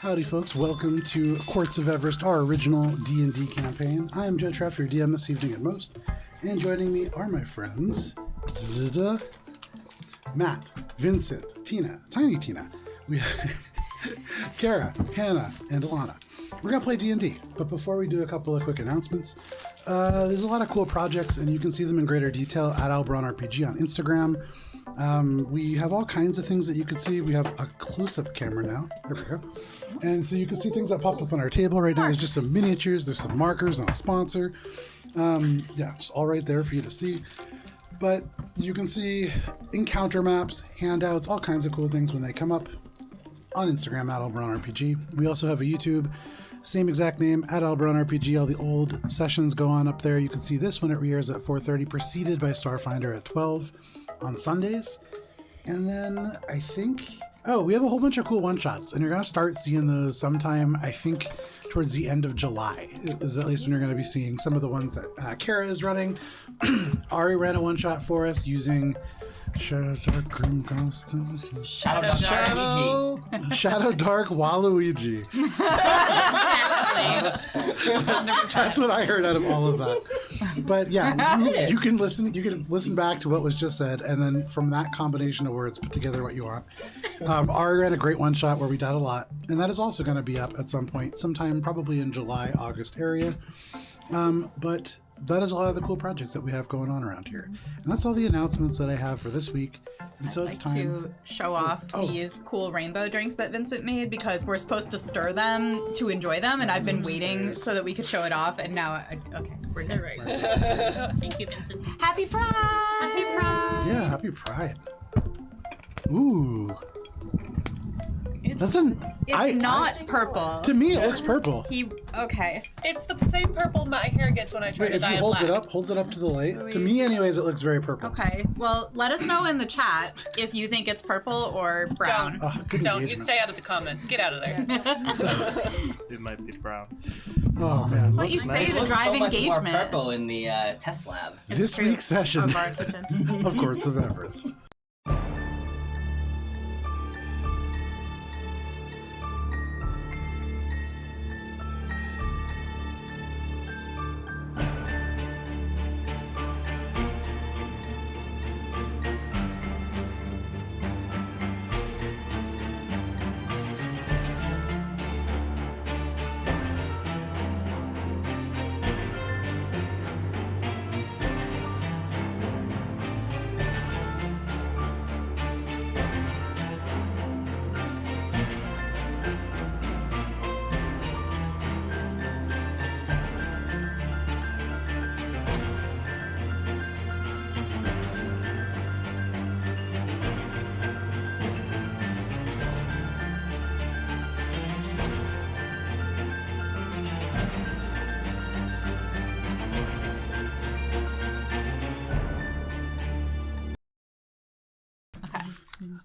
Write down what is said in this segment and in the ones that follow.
Howdy folks, welcome to Courts of Everest, our original D&D campaign. I am Joe Treff, your DM this evening at most, and joining me are my friends, Matt, Vincent, Tina, Tiny Tina, we Kara, Hannah, and Alana. We're going to play D&D, but before we do a couple of quick announcements, there's a lot of cool projects, and you can see them in greater detail at Alberon RPG on Instagram. We have all kinds of things that you can see. We have a close-up camera now. There we go. And so you can see things that pop up on our table right now. There's just some miniatures. There's some markers and a sponsor. Yeah, it's all right there for you to see. But you can see encounter maps, handouts, all kinds of cool things when they come up on Instagram at Alberon RPG. We also have a YouTube, same exact name, at Alberon RPG. All the old sessions go on up there. You can see this when it re-airs at 4:30, preceded by Starfinder at 12 on Sundays. And then I think, we have a whole bunch of cool one-shots, and you're going to start seeing those sometime, I think, towards the end of July, is at least when you're going to be seeing some of the ones that Kara is running. Ari ran a one-shot for us using Shadow Dark Grim Constant. Shadow Dark Waluigi. That's what I heard out of all of that. But yeah, you can listen back to what was just said, and then from that combination of words, put together what you want. Ari ran a great one shot where we did a lot, and that is also going to be up at some point, sometime probably in July, August area. But that is a lot of the cool projects that we have going on around here. And that's all the announcements that I have for this week. And so it's time to show off these cool rainbow drinks that Vincent made, because we're supposed to stir them to enjoy them, and I've been waiting so that we could show it off, and now, okay, we're good. Right. Thank you, Vincent. Happy Pride! Happy Pride! Yeah, happy Pride. Ooh. It's not purple. To me, it looks purple. Okay. It's the same purple my hair gets when I try to dye it black. Hold it up to the light. To me, anyways, it looks very purple. Okay. Well, let us know in the chat if you think it's purple or brown. Don't. You stay out of the comments. Get out of there. It might be brown. Oh man. What you say to drive so much engagement. more purple in the test lab. This week's session of our kitchen. of Courts of Everest.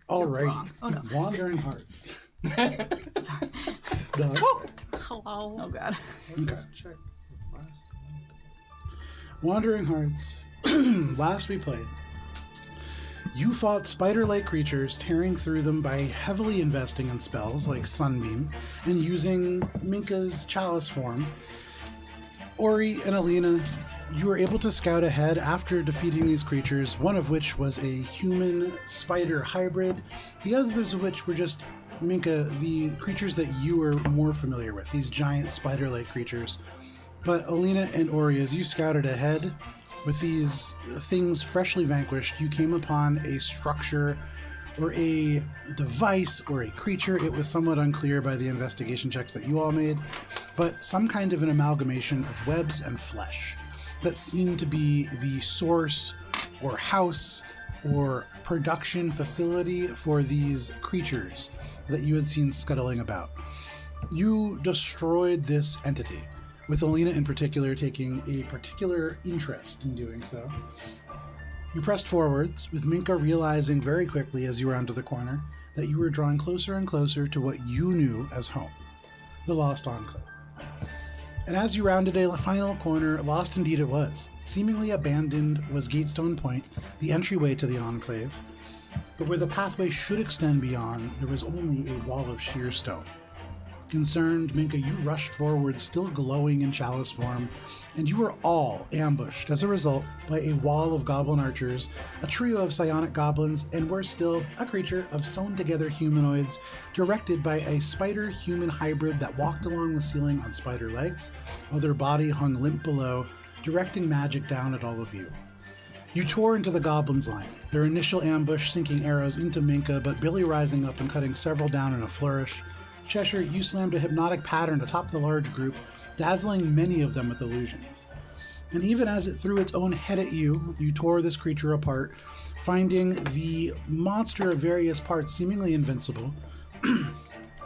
All right. Oh, no. Wandering Hearts. Sorry. Hello. Oh god. Okay. Wandering Hearts. Last we played, you fought spider-like creatures, tearing through them by heavily investing in spells like Sunbeam and using Minka's chalice form. Ori and Alina, you were able to scout ahead after defeating these creatures, one of which was a human-spider hybrid, the others of which were just, Minka, the creatures that you were more familiar with, these giant spider-like creatures. But Alina and Ori, as you scouted ahead with these things freshly vanquished, you came upon a structure or a device or a creature. It was somewhat unclear by the investigation checks that you all made, but some kind of an amalgamation of webs and flesh that seemed to be the source or house or production facility for these creatures that you had seen scuttling about. You destroyed this entity, with Alina in particular taking a particular interest in doing so. You pressed forwards, with Minka realizing very quickly as you rounded the corner that you were drawing closer and closer to what you knew as home, the Lost Enclave. And as you rounded a final corner, lost indeed it was. Seemingly abandoned was Gatestone Point, the entryway to the Enclave, but where the pathway should extend beyond, there was only a wall of sheer stone. Concerned, Minka, you rushed forward, still glowing in chalice form, and you were all ambushed as a result by a wall of goblin archers, a trio of psionic goblins, and worse still, a creature of sewn-together humanoids directed by a spider-human hybrid that walked along the ceiling on spider legs, while their body hung limp below, directing magic down at all of you. You tore into the goblins' line, their initial ambush sinking arrows into Minka, but Billy rising up and cutting several down in a flourish. Cheshire, you slammed a hypnotic pattern atop the large group, dazzling many of them with illusions. And even as it threw its own head at you, you tore this creature apart, finding the monster of various parts seemingly invincible.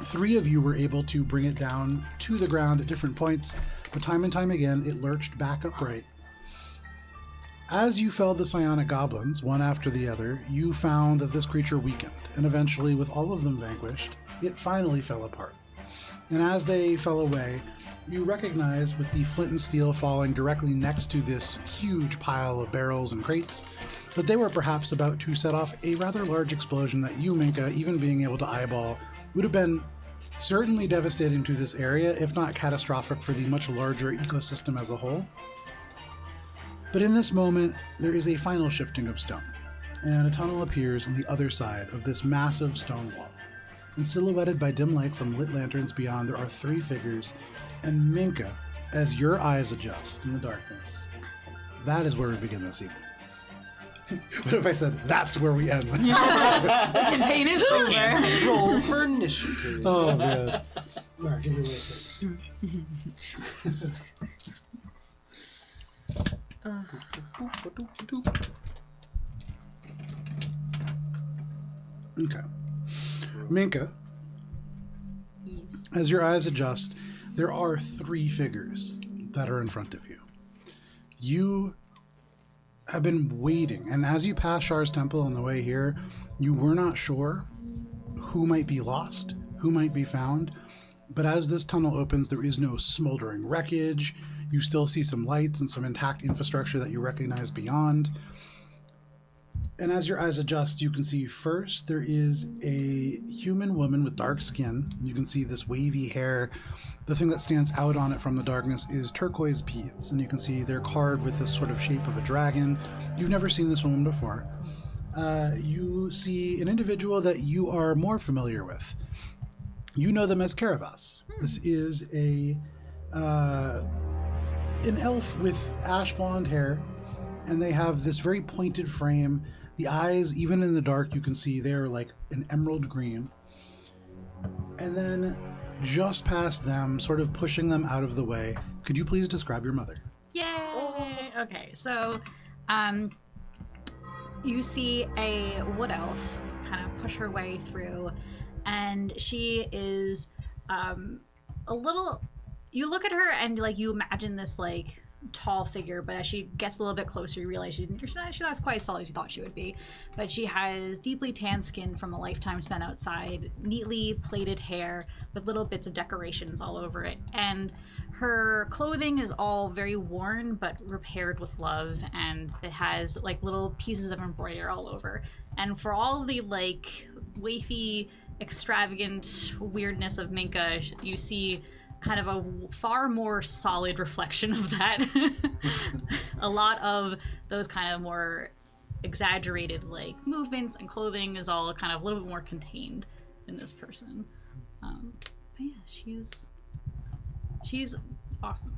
3 of you were able to bring it down to the ground at different points, but time and time again, it lurched back upright. As you felled the psionic goblins, one after the other, you found that this creature weakened, and eventually, with all of them vanquished, it finally fell apart. And as they fell away, you recognize, with the flint and steel falling directly next to this huge pile of barrels and crates, that they were perhaps about to set off a rather large explosion that you, Minka, even being able to eyeball, would have been certainly devastating to this area, if not catastrophic for the much larger ecosystem as a whole. But in this moment, there is a final shifting of stone, and a tunnel appears on the other side of this massive stone wall. And silhouetted by dim light from lit lanterns beyond, there are 3 figures, and Minka, as your eyes adjust in the darkness, that is where we begin this evening. What if I said, that's where we end? The campaign is over. Roll for initiative. Oh, man. All right, give me a little Okay. Minka, Yes. as your eyes adjust, there are 3 figures that are in front of you. You have been waiting, and as you pass Shar's temple on the way here, you were not sure who might be lost, who might be found, but as this tunnel opens, there is no smoldering wreckage. You still see some lights and some intact infrastructure that you recognize beyond. And as your eyes adjust, you can see first there is a human woman with dark skin. You can see this wavy hair. The thing that stands out on it from the darkness is turquoise beads, and you can see they're carved with this sort of shape of a dragon. You've never seen this woman before. You see an individual that you are more familiar with. You know them as Caravas. This is an elf with ash blonde hair, and they have this very pointed frame. The eyes, even in the dark, you can see they're like an emerald green. And then just past them, sort of pushing them out of the way, could you please describe your mother? Yay! Okay, so you see a wood elf kind of push her way through, and she is a little. You look at her and like you imagine this like tall figure, but as she gets a little bit closer, you realize she's not quite as tall as you thought she would be. But she has deeply tanned skin from a lifetime spent outside, neatly plaited hair with little bits of decorations all over it, and her clothing is all very worn but repaired with love, and it has like little pieces of embroidery all over. And for all the like wafy, extravagant weirdness of Minka, you see kind of a far more solid reflection of that. A lot of those kind of more exaggerated like movements and clothing is all kind of a little bit more contained in this person. But yeah, she's awesome.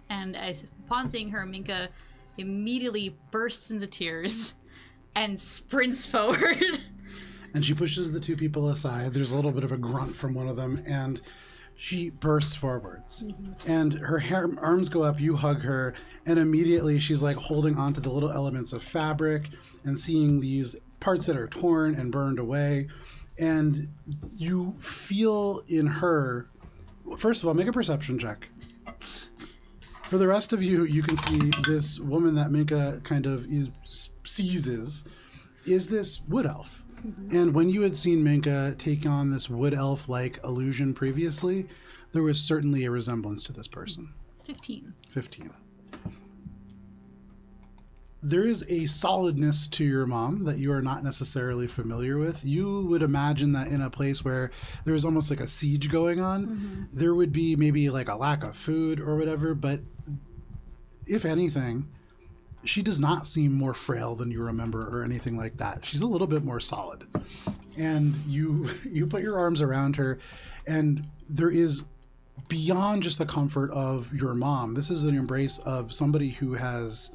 And upon seeing her, Minka immediately bursts into tears and sprints forward. And she pushes the 2 people aside. There's a little bit of a grunt from one of them, and she bursts forwards. Mm-hmm. And her arms go up, you hug her, and immediately she's like holding onto the little elements of fabric and seeing these parts that are torn and burned away. And you feel in her, first of all, make a perception check. For the rest of you, you can see this woman that Minka kind of seizes is this wood elf. Mm-hmm. And when you had seen Minka take on this wood elf-like illusion previously, there was certainly a resemblance to this person. 15. there is a solidness to your mom that you are not necessarily familiar with. You would imagine that in a place where there is almost like a siege going on, there would be maybe like a lack of food or whatever, but if anything, she does not seem more frail than you remember or anything like that. She's a little bit more solid. And you put your arms around her, and there is, beyond just the comfort of your mom, this is an embrace of somebody who has,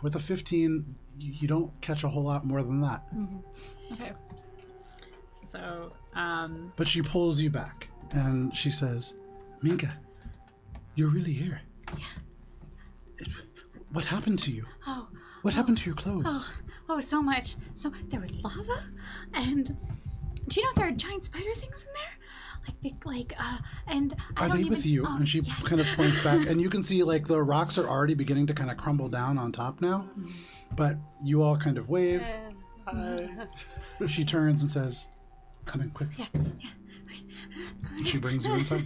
with a 15, you don't catch a whole lot more than that. Okay. So, But she pulls you back, and she says, Minka, you're really here. Yeah. What happened to you? Oh. What happened to your clothes? Oh, so much. So there was lava, and do you know there are giant spider things in there? Like big, and I Are don't they even... with you? Oh, And she yes. kind of points back, and you can see like the rocks are already beginning to kind of crumble down on top now. But you all kind of wave. She turns and says, "Come in quick." Yeah. She brings you inside.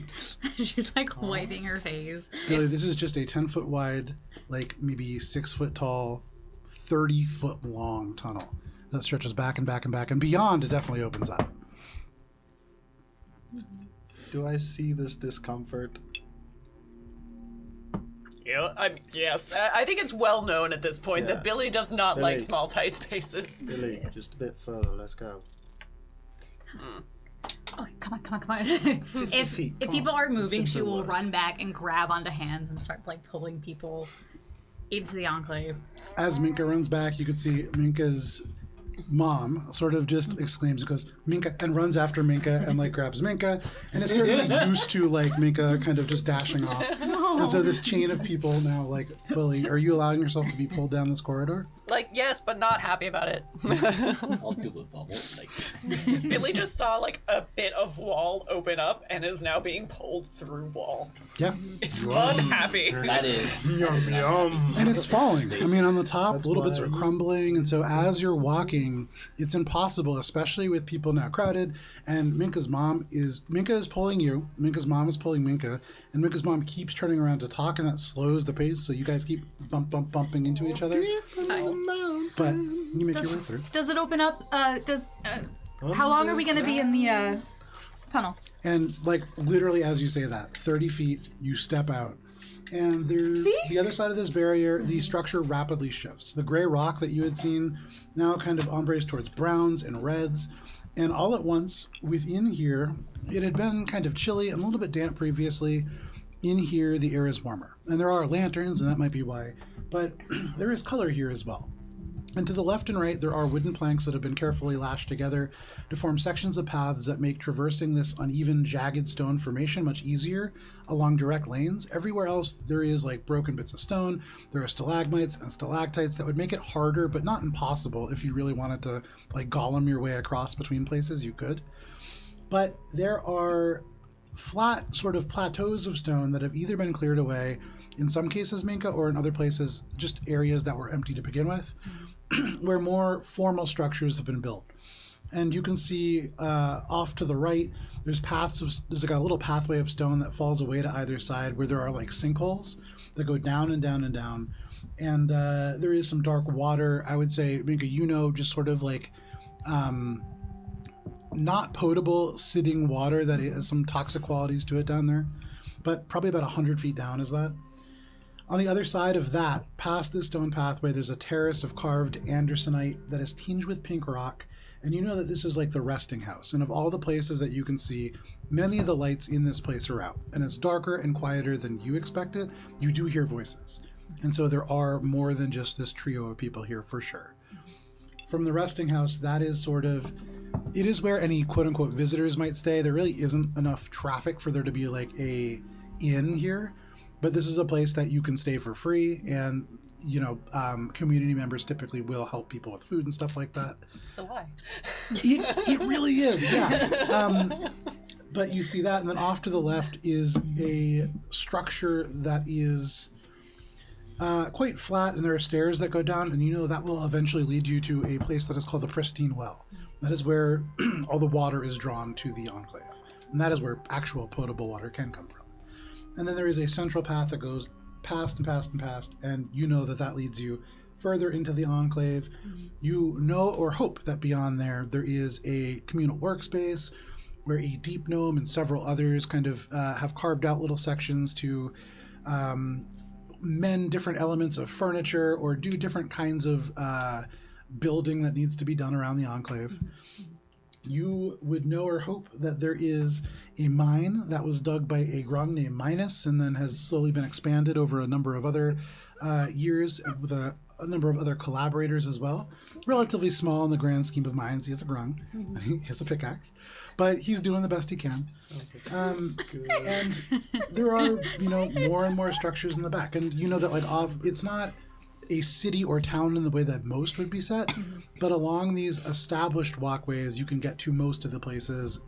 She's like wiping her face. Really, this is just a 10-foot wide, like maybe 6-foot tall, 30-foot long tunnel that stretches back and back and back, and beyond it definitely opens up. Do I see this discomfort? Yeah, yes. I think it's well known at this point Yeah. that Billy does not Billy. like small, tight spaces. Billy, just a bit further. Let's go. Oh, come on. if feet, if come people on. are moving, Things she are will worse. run back and grab onto hands and start like pulling people into the enclave. As Minka runs back, you can see Minka's mom sort of just exclaims and goes, Minka, and runs after Minka and like grabs Minka, and is certainly used to like Minka kind of just dashing off. And so this chain of people now, like, Billy, are you allowing yourself to be pulled down this corridor? Like, yes, but not happy about it. I'll do a bubble. Like, Billy just saw like a bit of wall open up and is now being pulled through wall. Yeah. It's unhappy. that is. Yum yum. And it's falling. I mean, on the top, That's little bits are why- crumbling. And so as you're walking, it's impossible, especially with people now crowded. And Minka is pulling you. Minka's mom is pulling Minka. And Minka's mom keeps turning around to talk, and that slows the pace. So you guys keep bumping into each other. But you make your way through. Does it open up? How long are we going to be in the tunnel? And like literally as you say that, 30 feet, you step out. And there's the other side of this barrier, the structure rapidly shifts. The gray rock that you had seen now kind of ombres towards browns and reds. And all at once, within here, it had been kind of chilly and a little bit damp previously. In here, the air is warmer. And there are lanterns, and that might be why. But there is color here as well. And to the left and right, there are wooden planks that have been carefully lashed together to form sections of paths that make traversing this uneven, jagged stone formation much easier along direct lanes. Everywhere else, there is like broken bits of stone. There are stalagmites and stalactites that would make it harder, but not impossible. If you really wanted to like Gollum your way across between places, you could. But there are flat sort of plateaus of stone that have either been cleared away, in some cases, Minka, or in other places, just areas that were empty to begin with, where more formal structures have been built. And you can see off to the right, there's like a little pathway of stone that falls away to either side, where there are like sinkholes that go down and down and down. And there is some dark water. I would say, Minka, just sort of like not potable sitting water that has some toxic qualities to it down there, but probably about 100 feet down is that. On the other side of that, past this stone pathway, there's a terrace of carved andersonite that is tinged with pink rock, and you know that this is like the resting house. And of all the places that you can see, many of the lights in this place are out, and it's darker and quieter than you expected. You do hear voices, and so there are more than just this trio of people here for sure. From the resting house, that is sort of, it is where any quote-unquote visitors might stay. There really isn't enough traffic for there to be like a inn here. But this is a place that you can stay for free, and community members typically will help people with food and stuff like that. That's the why. It really is, yeah. But you see that, and then off to the left is a structure that is quite flat, and there are stairs that go down, and that will eventually lead you to a place that is called the Pristine Well. That is where all the water is drawn to the Enclave, and that is where actual potable water can come from. And then there is a central path that goes past and past and past, and that leads you further into the Enclave, you know or hope that beyond there is a communal workspace where a deep gnome and several others kind of have carved out little sections to mend different elements of furniture or do different kinds of building that needs to be done around the Enclave. You would know or hope that there is a mine that was dug by a grung named Minos and then has slowly been expanded over a number of other years with a number of other collaborators as well. Relatively small in the grand scheme of mines. He has a grung. He has a pickaxe. But he's doing the best he can. And there are, more and more structures in the back. And you know that it's not a city or town in the way that most would be set, but along these established walkways, you can get to most of the places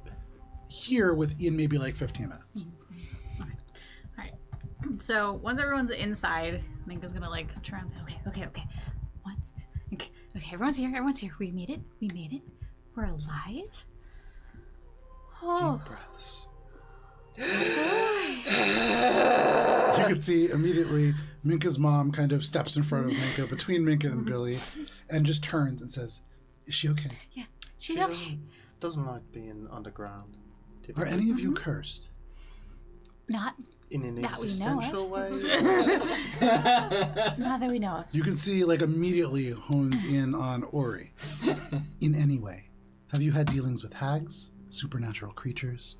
here within maybe 15 minutes. All right. So once everyone's inside, Minka's gonna turn around. Okay. What? Okay, everyone's here. We made it. We're alive. Oh. Deep breaths. You can see immediately Minka's mom kind of steps in front of Minka, between Minka and Billy, and just turns and says, "Is she okay? Yeah, she's She okay. doesn't like being underground. Are Typically. any of you cursed?" Not In an that we know of. existential way? Not that we know of. You can see immediately hones in on Ori. In any way. Have you had dealings with hags, supernatural creatures,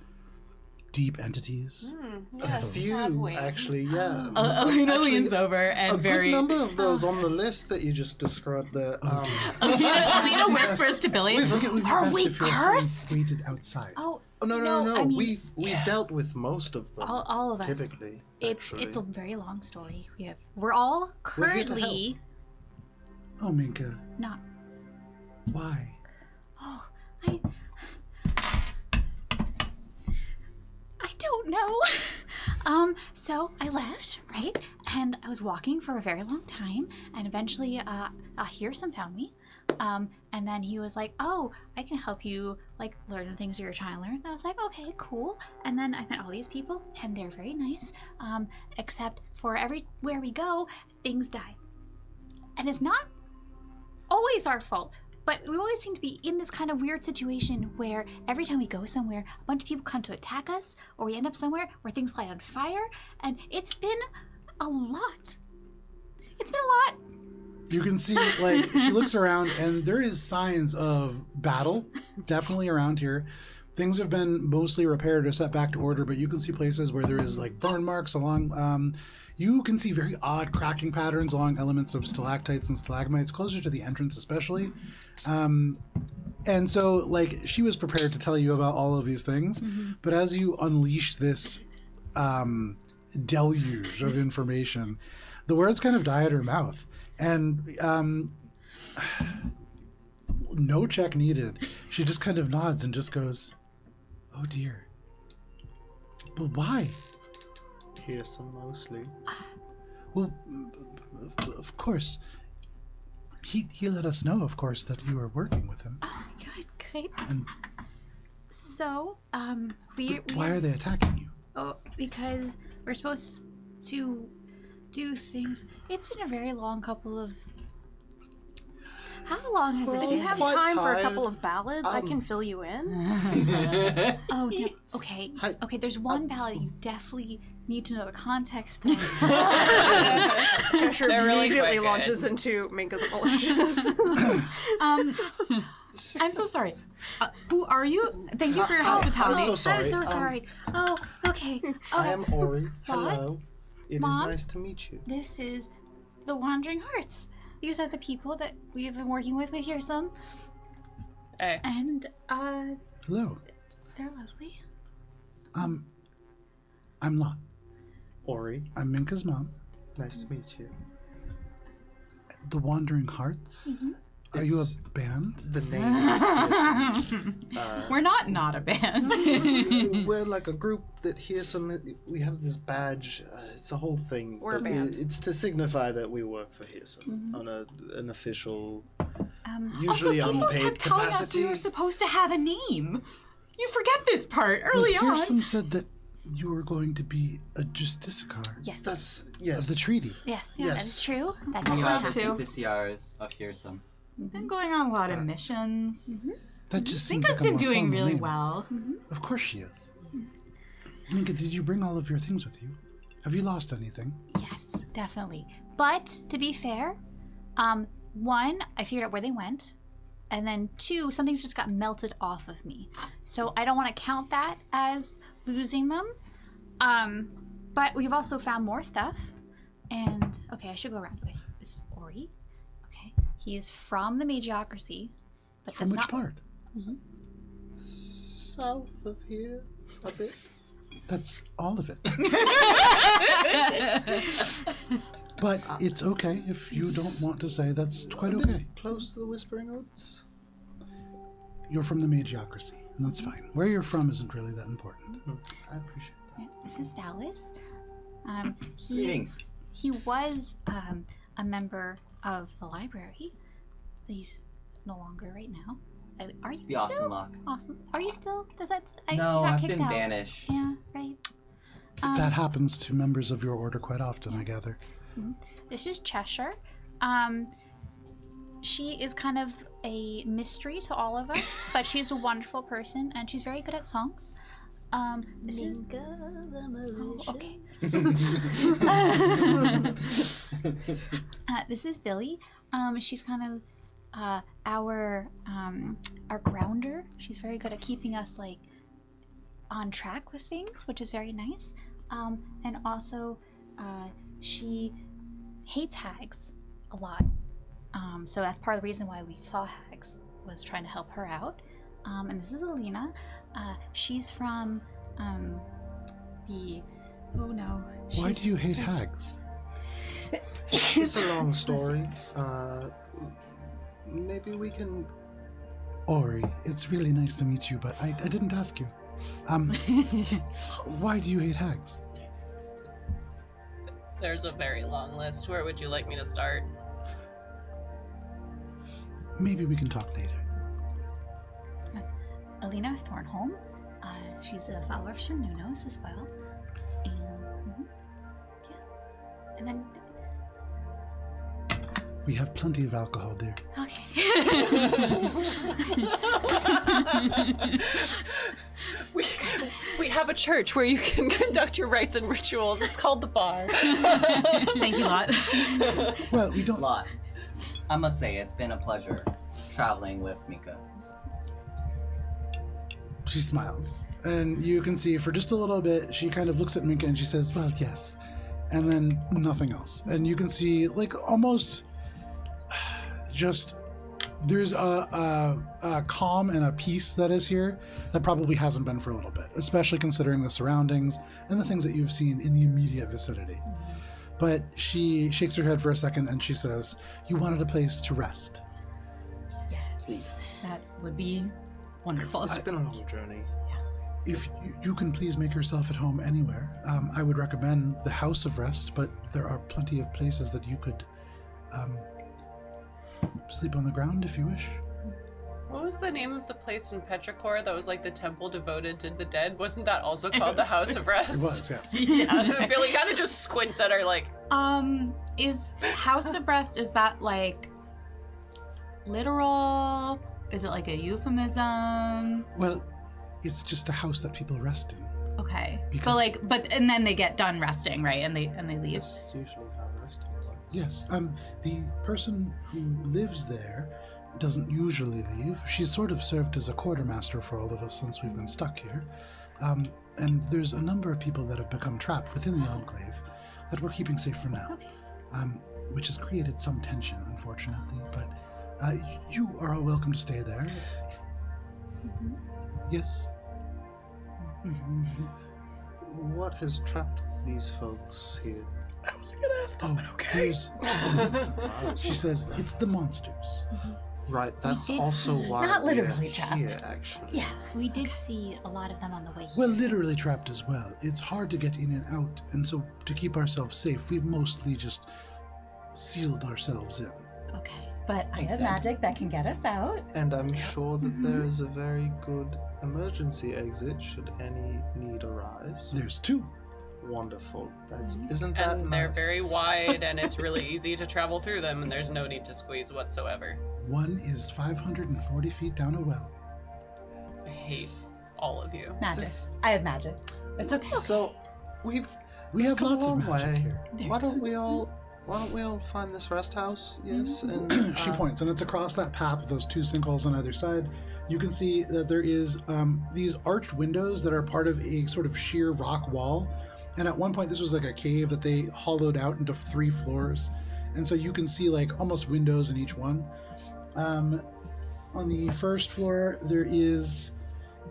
deep entities? A Yes, few, have we? actually, yeah. Alina Actually, leans over and a very. good number of those on the list that you just described there. Alina whispers to Billy, "Are we cursed?" Waited outside. Oh, No. I mean, We've dealt with most of them. all of us. Typically, It's a actually. very long story. We're all We're here to currently Oh, Minka, not. why? I don't know. So I left, right? And I was walking for a very long time, and eventually, Hearson found me. And then he was like, "Oh, I can help you, learn the things you're trying to learn." And I was like, "Okay, cool." And then I met all these people, and they're very nice. Except for everywhere we go, things die. And it's not always our fault. But we always seem to be in this kind of weird situation where every time we go somewhere, a bunch of people come to attack us, or we end up somewhere where things light on fire, and it's been a lot. It's been a lot. You can see, she looks around, and there is signs of battle, definitely around here. Things have been mostly repaired or set back to order, but you can see places where there is, burn marks along... you can see very odd cracking patterns along elements of stalactites and stalagmites, closer to the entrance especially. And so, she was prepared to tell you about all of these things, but as you unleash this deluge of information, the words kind of die at her mouth. And no check needed. She just kind of nods and just goes, "Oh dear. But why?" Pearson mostly. Well, of course. He let us know, of course, that you were working with him. Oh my god, great. And So, why are they attacking you? Oh, because we're supposed to do things. It's been a very long couple of... How long has it If you been? have Quite time for a tired. couple of ballads, I can fill you in. Oh, no. Okay. Hi. Okay, there's one ballad you definitely need to know the context of. Cheshire They're really immediately quick, launches into Minka the Malicious. I'm so sorry. Who are you? Thank you for your hospitality. I'm so sorry. I'm so sorry. Oh, okay. I Okay. am Ori. Hello. It is Mom? nice to meet you. This is the Wandering Hearts. These are the people that we have been working with. We hear some. Hey. And, Hello. they're lovely. I'm Lot. Ori, I'm Minka's mom. nice to meet you. The Wandering Hearts? Are you It's a band? the name Pearson. We're not a band. We're like a group that hears some. We have this badge. It's a whole thing. We're a but band. It's to signify that we work for Hearson on an official, Also, usually people unpaid kept telling us capacity. we were supposed to have a name. You forget this part early on. Fearsome said that you are going to be a justiciar Yes. That's yes. of the treaty. Yes. Yes. That is true. That We definitely are happens. too. the CRs of Fearsome. Been going on a lot of missions. That just seems Minka's like a been more doing formal really name. well. Of course she is. Minka, did you bring all of your things with you? Have you lost anything? Yes, definitely. But to be fair, one, I figured out where they went, and then two, some things just got melted off of me. So I don't want to count that as losing them. But we've also found more stuff. And okay, I should go around. Wait, this is Ori. Okay, he's from the Magiocracy, but From does which not. part? South of here a bit. That's all of it. But it's okay if you don't want to say. That's quite A bit okay. Close to the Whispering Woods. You're from the Magiocracy, and that's fine. Where you're from isn't really that important. I appreciate that. This is Dallas. Greetings. He was a member of the library. He's no longer right now. Are you The still? Awesome Lock. Awesome. Are you still? Does that? No, you got I've kicked been out. banished. Yeah, right. That happens to members of your order quite often, I gather. This is Cheshire. She is kind of a mystery to all of us, but she's a wonderful person and she's very good at songs. This is okay. This is Billy. She's kind of our grounder. She's very good at keeping us like on track with things, which is very nice. And also, she hates hags a lot. So that's part of the reason why we saw hags, was trying to help her out. And this is Alina. She's from the. Oh no. Why do you hate hags? It's a long story. Maybe we can. Ori, it's really nice to meet you, but I didn't ask you. Why do you hate hags? There's a very long list. Where would you like me to start? Maybe we can talk later. Alina Thornholm. She's a follower of Sir Nuno's as well. And yeah. And then We have plenty of alcohol, dear. okay. We have a church where you can conduct your rites and rituals. It's called the bar. Thank you, Lot. Well, we don't. Lot. I must say, it's been a pleasure traveling with Mika. She smiles. And you can see for just a little bit, she kind of looks at Minka and she says, well, yes. And then nothing else. And you can see, like, almost just there's a calm and a peace that is here that probably hasn't been for a little bit, especially considering the surroundings and the things that you've seen in the immediate vicinity. But she shakes her head for a second and she says, you wanted a place to rest. Yes, please. That would be wonderful. It's been a long journey. If you can please make yourself at home anywhere, I would recommend the House of Rest, but there are plenty of places that you could sleep on the ground if you wish. What was the name of the place in Petrichor that was like the temple devoted to the dead? Wasn't that also called the House of Rest? It was, yes. Yeah. Billy kind of just squints at her like, Is House of Rest, is that like literal? Is it like a euphemism? Well, it's just a house that people rest in. Okay. Because- And then they get done resting, right? And they leave. That's usually how resting works. Yes, the person who lives there doesn't usually leave. She's sort of served as a quartermaster for all of us since we've been stuck here. And there's a number of people that have become trapped within the Enclave that we're keeping safe for now. Okay. Which has created some tension, unfortunately, but you are all welcome to stay there. Yes? What has trapped these folks here? I was gonna ask that, but okay. She says, it's the monsters. Right, that's did also see- why Not we're literally trapped. here, actually. Yeah, we did see a lot of them on the way here. Well, literally trapped as well. It's hard to get in and out, and so to keep ourselves safe, we've mostly just sealed ourselves in. Okay. But I Makes have sense. magic that can get us out. And I'm sure that there is a very good emergency exit should any need arise. There's 2. Wonderful. Isn't that And nice? they're very wide, and it's really easy to travel through them, and there's no need to squeeze whatsoever. One is 540 feet down a well. I hate all of you. Magic. This- I have magic. It's okay. So We have come a lots of long magic way. here. Why don't we all find this rest house? Yes, and She points, and it's across that path with those 2 sinkholes on either side. You can see that there is these arched windows that are part of a sort of sheer rock wall. And at one point, this was like a cave that they hollowed out into 3 floors. And so you can see like almost windows in each one. On the first floor, there is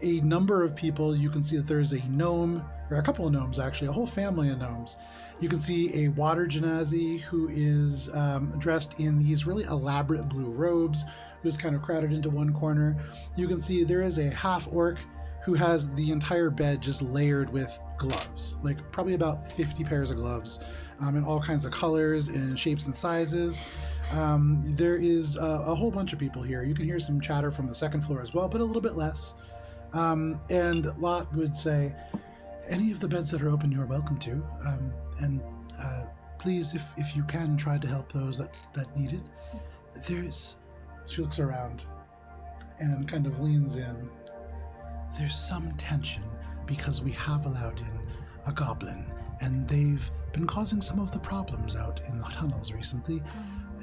a number of people. You can see that there is a gnome, or a couple of gnomes actually, a whole family of gnomes. You can see a water genasi who is dressed in these really elaborate blue robes, who's kind of crowded into one corner. You can see there is a half orc who has the entire bed just layered with gloves, like probably about 50 pairs of gloves in all kinds of colors and shapes and sizes. There is a whole bunch of people here. You can hear some chatter from the second floor as well, but a little bit less. And Lot would say, any of the beds that are open, you are welcome to. And please, if you can, try to help those that need it. She looks around and kind of leans in. There's some tension because we have allowed in a goblin, and they've been causing some of the problems out in the tunnels recently.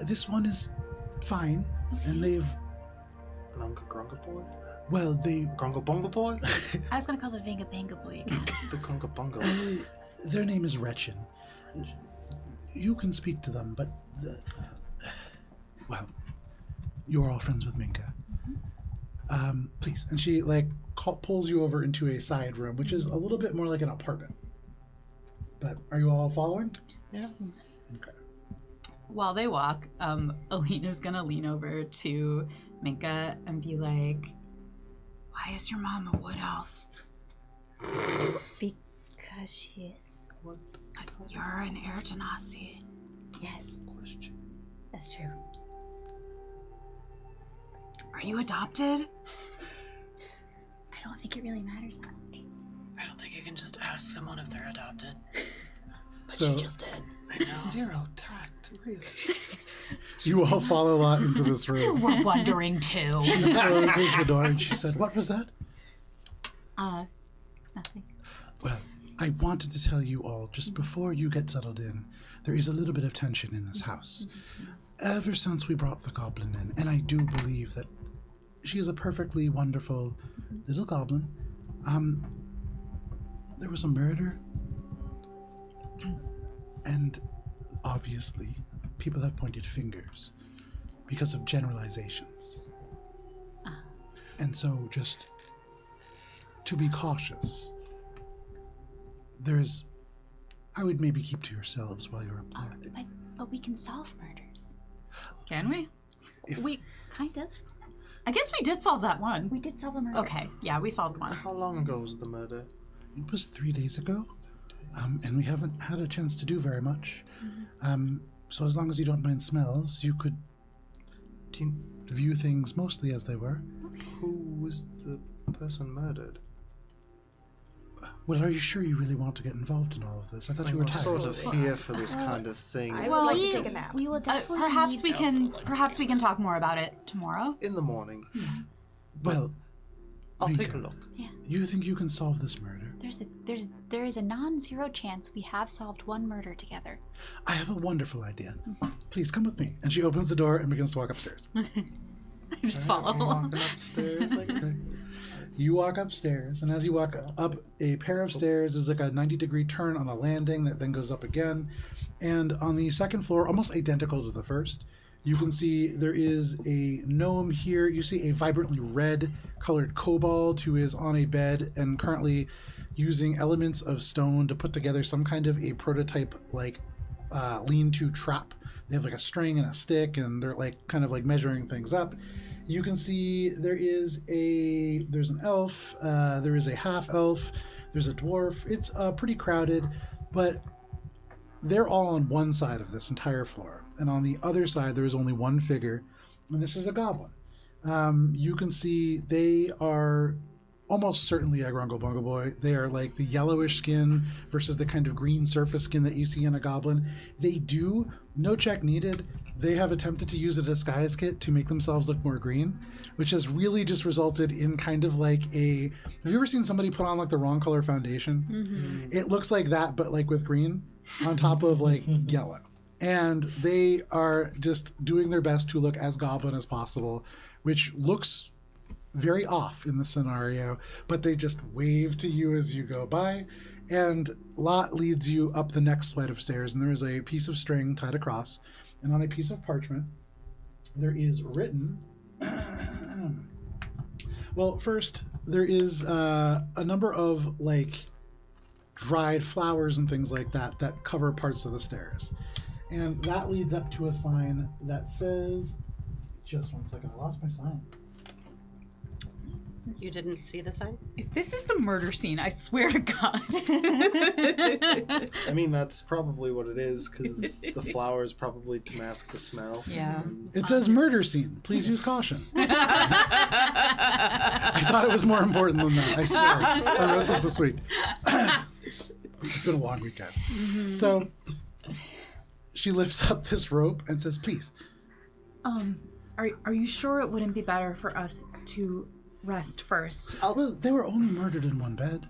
This one is fine, and they've, Nunga Grunga Boy? well, Grunga Bonga Boy? I was gonna call the Vanga Banga boy again. The Grunga Bonga. their name is Wretchin. You can speak to them, but, well, you're all friends with Minka. Please. And she, pulls you over into a side room, which is a little bit more like an apartment. But are you all following? Yes. Okay. While they walk, Alina's gonna lean over to Minka and be like, "Why is your mom a wood elf? Because she is. What But you're an Air Genasi." Yes, question? that's true. Are you adopted? I don't think it really matters that much. I don't think you can just ask someone if they're adopted. But So- she just did. I know. Zero tact, really. You all follow Lot into this room. We're wondering too. She closes the door and she said, "What was that?" Nothing. Well, I wanted to tell you all, just before you get settled in, there is a little bit of tension in this house. Ever since we brought the goblin in, and I do believe that she is a perfectly wonderful little goblin, there was a murder. And obviously, people have pointed fingers because of generalizations. And so, just to be cautious, I would maybe keep to yourselves while you're up there. But we can solve murders. Can we? We kind of. I guess we did solve that one. We did solve a murder. Okay, yeah, we solved one. How long ago was the murder? It was 3 days ago, and we haven't had a chance to do very much. So as long as you don't mind smells, you could Do you, view things mostly as they were. who was the person murdered? Well, are you sure you really want to get involved in all of this? I thought you were We're sort tired. of here for this kind of thing. I Well, would like to take a nap. We will definitely Perhaps need- we also can. would like to Perhaps take we can talk more about it tomorrow. In the morning. Well, I'll Minka, take a look. you think you can solve this murder? There is a non-zero chance we have solved one murder together. I have a wonderful idea. Please come with me. And she opens the door and begins to walk upstairs. Just I'm follow. walking upstairs like this. You walk upstairs, and as you walk up a pair of stairs, there's like a 90-degree turn on a landing that then goes up again. And on the second floor, almost identical to the first, you can see there is a gnome here. You see a vibrantly red-colored kobold who is on a bed and currently using elements of stone to put together some kind of a prototype, lean-to trap. They have like a string and a stick, and they're kind of measuring things up. You can see there's an elf, there is a half elf, there's a dwarf. It's pretty crowded, but they're all on one side of this entire floor, and on the other side there is only one figure and this is a goblin. You can see they are almost certainly a Grungle Bungle Boy. They are like the yellowish skin versus the kind of green surface skin that you see in a goblin. They do, no check needed, they have attempted to use a disguise kit to make themselves look more green, which has really just resulted in kind of like a... Have you ever seen somebody put on like the wrong color foundation? Mm-hmm. It looks like that, but like with green on top of like yellow. And they are just doing their best to look as goblin as possible, which looks very off in the scenario, but they just wave to you as you go by, and Lot leads you up the next flight of stairs, and there is a piece of string tied across, and on a piece of parchment there is written well, first there is a number of like dried flowers and things like that that cover parts of the stairs, and that leads up to a sign that says, just one second, I lost my sign. You didn't see the sign? If this is the murder scene, I swear to God. I mean, that's probably what it is, because the flowers probably to mask the smell. Yeah. It says murder scene. Please use caution. I thought it was more important than that. I swear. I wrote this week. It's been a long week, guys. Mm-hmm. So she lifts up this rope and says, please. Are you sure it wouldn't be better for us to rest first? Although they were only murdered in one bed,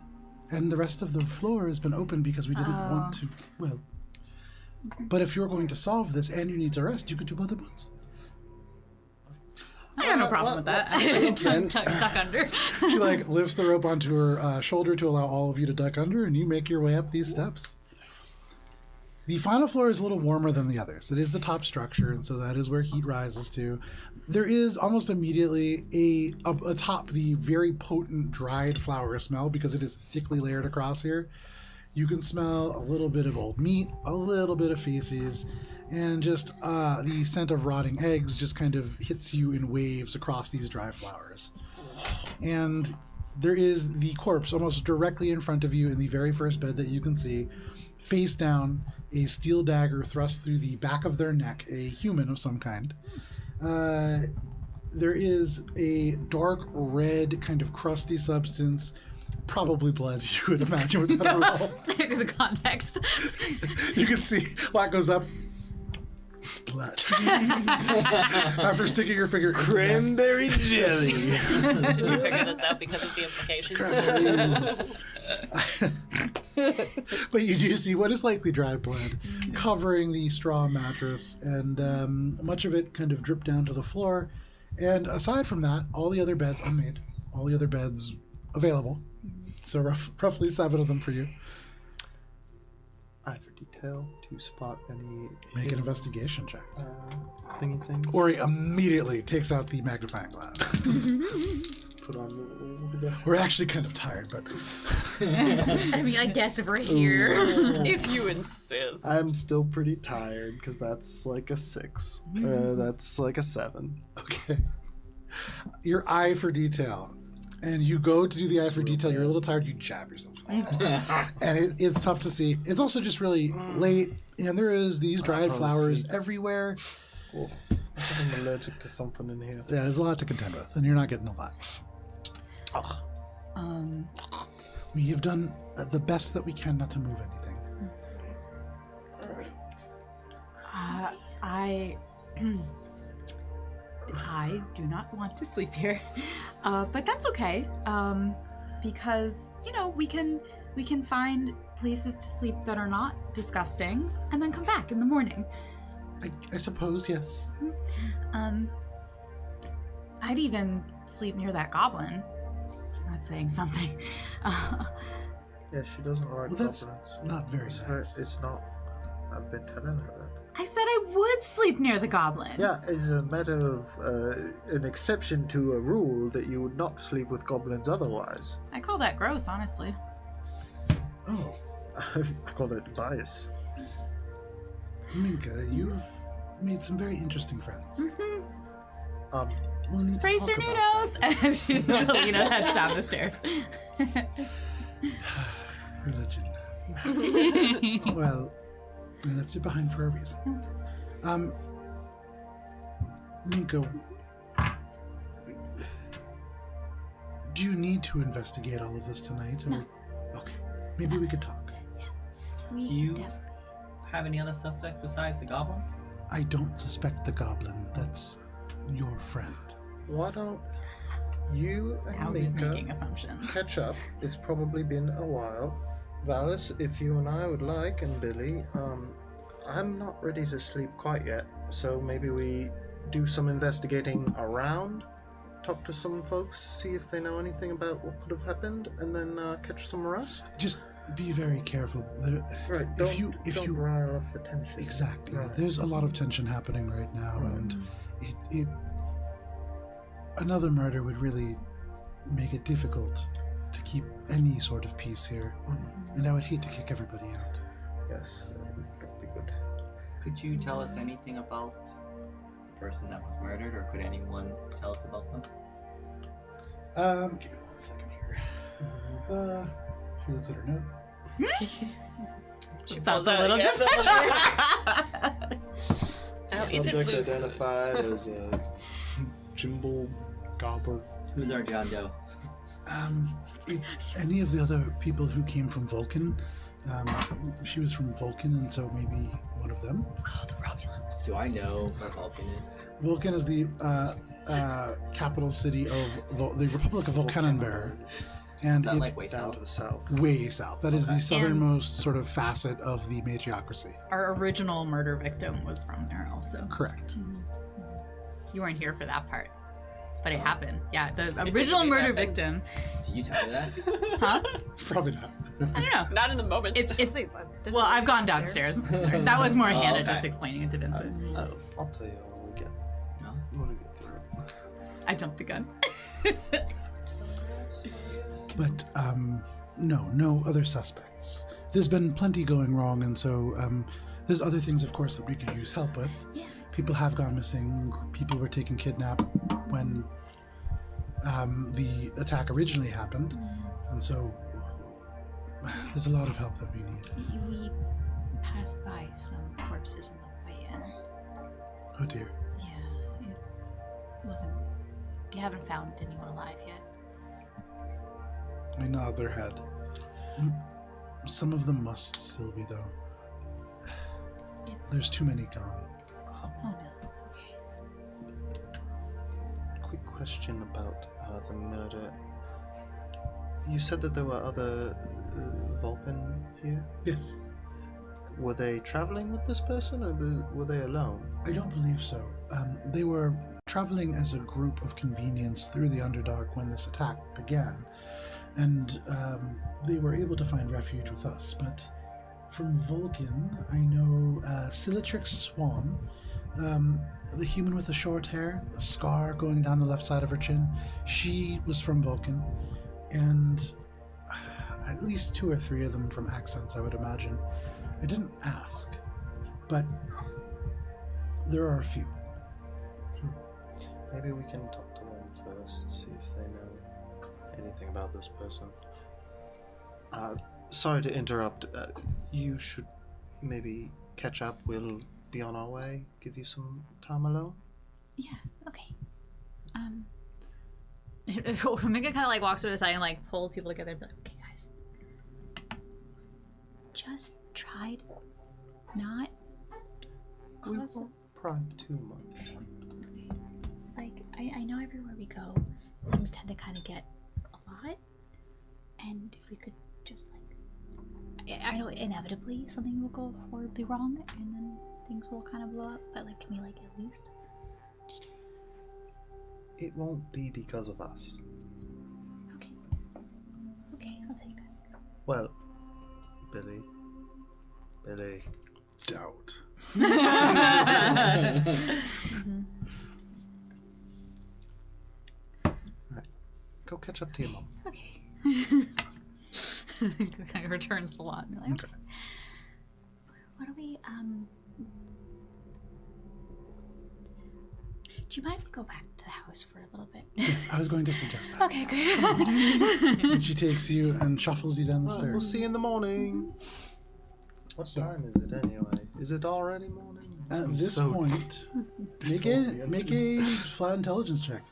and the rest of the floor has been open because we didn't want to, well... But if you're going to solve this and you need to rest, you could do both at once. I have no problem with that. Stuck under. She like lifts the rope onto her shoulder to allow all of you to duck under, and you make your way up these steps. The final floor is a little warmer than the others. It is the top structure, and so that is where heat rises to. There is almost immediately atop the very potent dried flower smell, because it is thickly layered across here. You can smell a little bit of old meat, a little bit of feces, and just the scent of rotting eggs just kind of hits you in waves across these dry flowers. And there is the corpse almost directly in front of you in the very first bed that you can see, face down, a steel dagger thrust through the back of their neck, a human of some kind. There is a dark red kind of crusty substance, probably blood, you would imagine with that roll. The context. You can see Lot goes up. It's blood. After sticking your finger, Cranberry jelly. Did you figure this out because of the implications? But you do see what is likely dry blood covering the straw mattress, and much of it kind of dripped down to the floor. And aside from that, all the other beds unmade, all the other beds available. So roughly 7 of them for you. Eye for detail to spot any... Make an investigation check. Thingy things. Ori immediately takes out the magnifying glass. Put on the... We're actually kind of tired, but... I mean, I guess if we're here. If you insist. I'm still pretty tired, because that's like a 6. That's like a 7. Okay. Your eye for detail. And you go to do the eye for detail, you're a little tired, you jab yourself. And it's tough to see. It's also just really late, and there is these dried flowers everywhere. Cool. I think I'm allergic to something in here. Yeah, there's a lot to contend with, and you're not getting a lot. We have done the best that we can not to move anything. I do not want to sleep here, but that's okay, because we can find places to sleep that are not disgusting, and then come back in the morning. I suppose, yes. I'd even sleep near that goblin. That's saying something. Yeah, she doesn't like Well, that's confidence. not very nice. It's not. I've been telling her that. I said I would sleep near the goblin. Yeah, it's a matter of an exception to a rule that you would not sleep with goblins otherwise. I call that growth, honestly. Oh, I call that bias. Minka, you've made some very interesting friends. We'll need to Praise talk your about Nunos! And she's Lena heads down the stairs. religion. Well, I left it behind for a reason. Minka, Do you need to investigate all of this tonight? Or... No. Okay. Maybe we could talk. We Do you can definitely. have any other suspects besides the goblin? I don't suspect the goblin. That's your friend. Why don't you Now and who's Minka making assumptions? catch up? It's probably been a while. Valis, if you and I would like, and Billy, I'm not ready to sleep quite yet, so maybe we do some investigating around, talk to some folks, see if they know anything about what could have happened, and then catch some rest. Just be very careful. Right. If Don't you rile off the tension. exactly, Right. there's a lot of tension happening right now, and it another murder would really make it difficult to keep any sort of peace here, and I would hate to kick everybody out. Yes, that would be good. Could you tell us anything about the person that was murdered, or could anyone tell us about them? Give me 1 second here. She looks at her notes. She pulls sounds a out- little yeah, different. Oh, is it Subject Blue's Clues? identified as a Jimble Gobbler. Who's our John Doe? Any of the other people who came from Vulcan, she was from Vulcan, and so maybe one of them. Oh, the Romulans. Do I know where Vulcan is? Vulcan is the capital city of the Republic of Volcanenberg, and Is that it, like way Down to the south? south. way south. That is the Okay. southernmost sort of facet of the matriarchy. Our original murder victim was from there also. Correct. You weren't here for that part. But it happened. Yeah, the did original indeed murder happen. victim. Did you tell me that? Huh? Probably not. I don't know. Not in the moment. It's well, I've gone downstairs. Sorry, that was more Hannah okay. just explaining it to Vincent. I'll tell you all when we get, No? when we get through. I jumped the gun. But no other suspects. There's been plenty going wrong, and so there's other things, of course, that we could use help with. Yeah. People have gone missing. People were taken kidnapped when the attack originally happened, and so there's a lot of help that we need. We passed by some corpses on the way in. Oh dear. Yeah, it wasn't. We haven't found anyone alive yet. I nod their head. Some of them must still be, though. There's too many gone. Oh no. Okay. Quick question about the murder. You said that there were other Vulcan here? Yes. Were they traveling with this person, or were they alone? I don't believe so. They were traveling as a group of convenience through the Underdark when this attack began, and they were able to find refuge with us. But from Vulcan, I know Silitrix Swan, the human with the short hair, a scar going down the left side of her chin. She was from Vulcan, and at least 2 or 3 of them from Accents, I would imagine. I didn't ask, but there are a few. Maybe we can talk to them first, see if they know anything about this person. Sorry to interrupt. You should maybe catch up. We'll be on our way. Give you some time alone. Yeah. Okay. Mika kind of like walks to the side and like pulls people together and be like, "Okay, guys, just tried not We cause won't probe too much. like I know everywhere we go, things tend to kind of get a lot, and if we could just like, I know inevitably something will go horribly wrong, and then things will kind of blow up. But like, can we like at least just It won't be because of us. okay? Okay, I'll take that. Well, Billy. Doubt. Right. Go catch up to your mom. Okay. Kind of returns to lot. Like, Okay. What do we do you mind if we go back to the house for a little bit? Yes, I was going to suggest that. Okay, good. And she takes you and shuffles you down the Well, stairs. we'll see you in the morning. What time is it anyway? Is it already morning? At I'm this so point, make a flat intelligence check.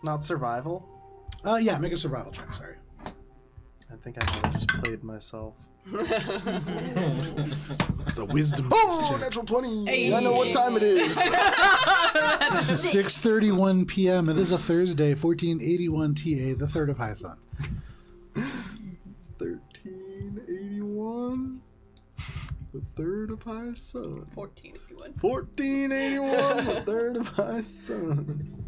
Not survival. Yeah, make a survival check. Sorry. I think I might have just played myself. It's a wisdom. Oh, natural 20! I know what time it is. 6:31 p.m. It is a Thursday, 1481 TA, the third of High Sun. 1381. The third of High Sun. 1481. 1481. The third of High Sun.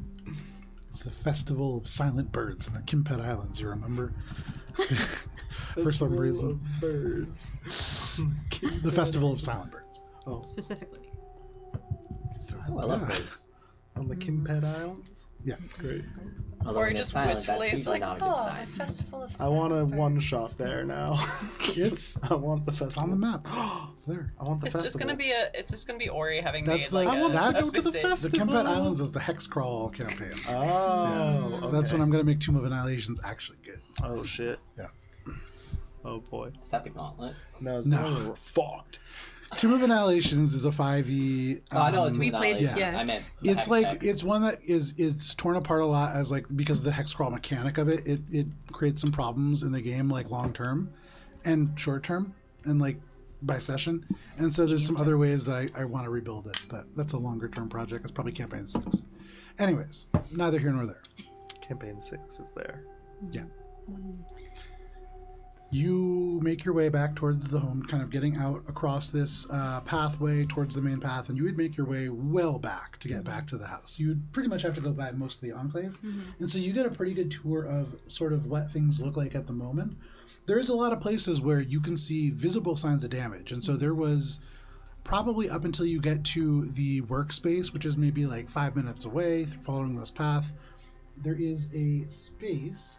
It's the Festival of Silent Birds in the Kimpet Islands, you remember? For some reason. Of birds. The Festival of Silent Birds. Specifically. Oh, I love birds. On the Kimpet Islands? Yeah. Great. Although Or when just silent, wistfully, that's it's usually like, not a good oh, sign. the festival of I want a Silent one Birds." shot there now. It's I want the it's festival. on the map. It's there. I want the It's festival. just gonna be Ori having That's made the- like I want a, that a to go to the visit. The Kimpet Islands is the Hex Crawl campaign. Oh, okay. That's when I'm going to make Tomb of Annihilation's actually good. Oh shit. Yeah. Oh boy. Is that the gauntlet? No, it's No. we're fucked. Tomb of Annihilations is a 5e. Oh, I know it's We played- knowledge. yeah. I meant the It's hex like deck. it's one that it's torn apart a lot as like because of the hex crawl mechanic of it. It creates some problems in the game like long term and short term and like by session. And so there's some other ways that I want to rebuild it, but that's a longer term project. It's probably campaign 6. Anyways, neither here nor there. Campaign 6 is there. Yeah. You make your way back towards the home, kind of getting out across this pathway towards the main path, and you would make your way well back to get back to the house. You would pretty much have to go by most of the Enclave, and so you get a pretty good tour of sort of what things look like at the moment. There is a lot of places where you can see visible signs of damage, and so there was probably up until you get to the workspace, which is maybe like 5 minutes away, following this path, there is a space.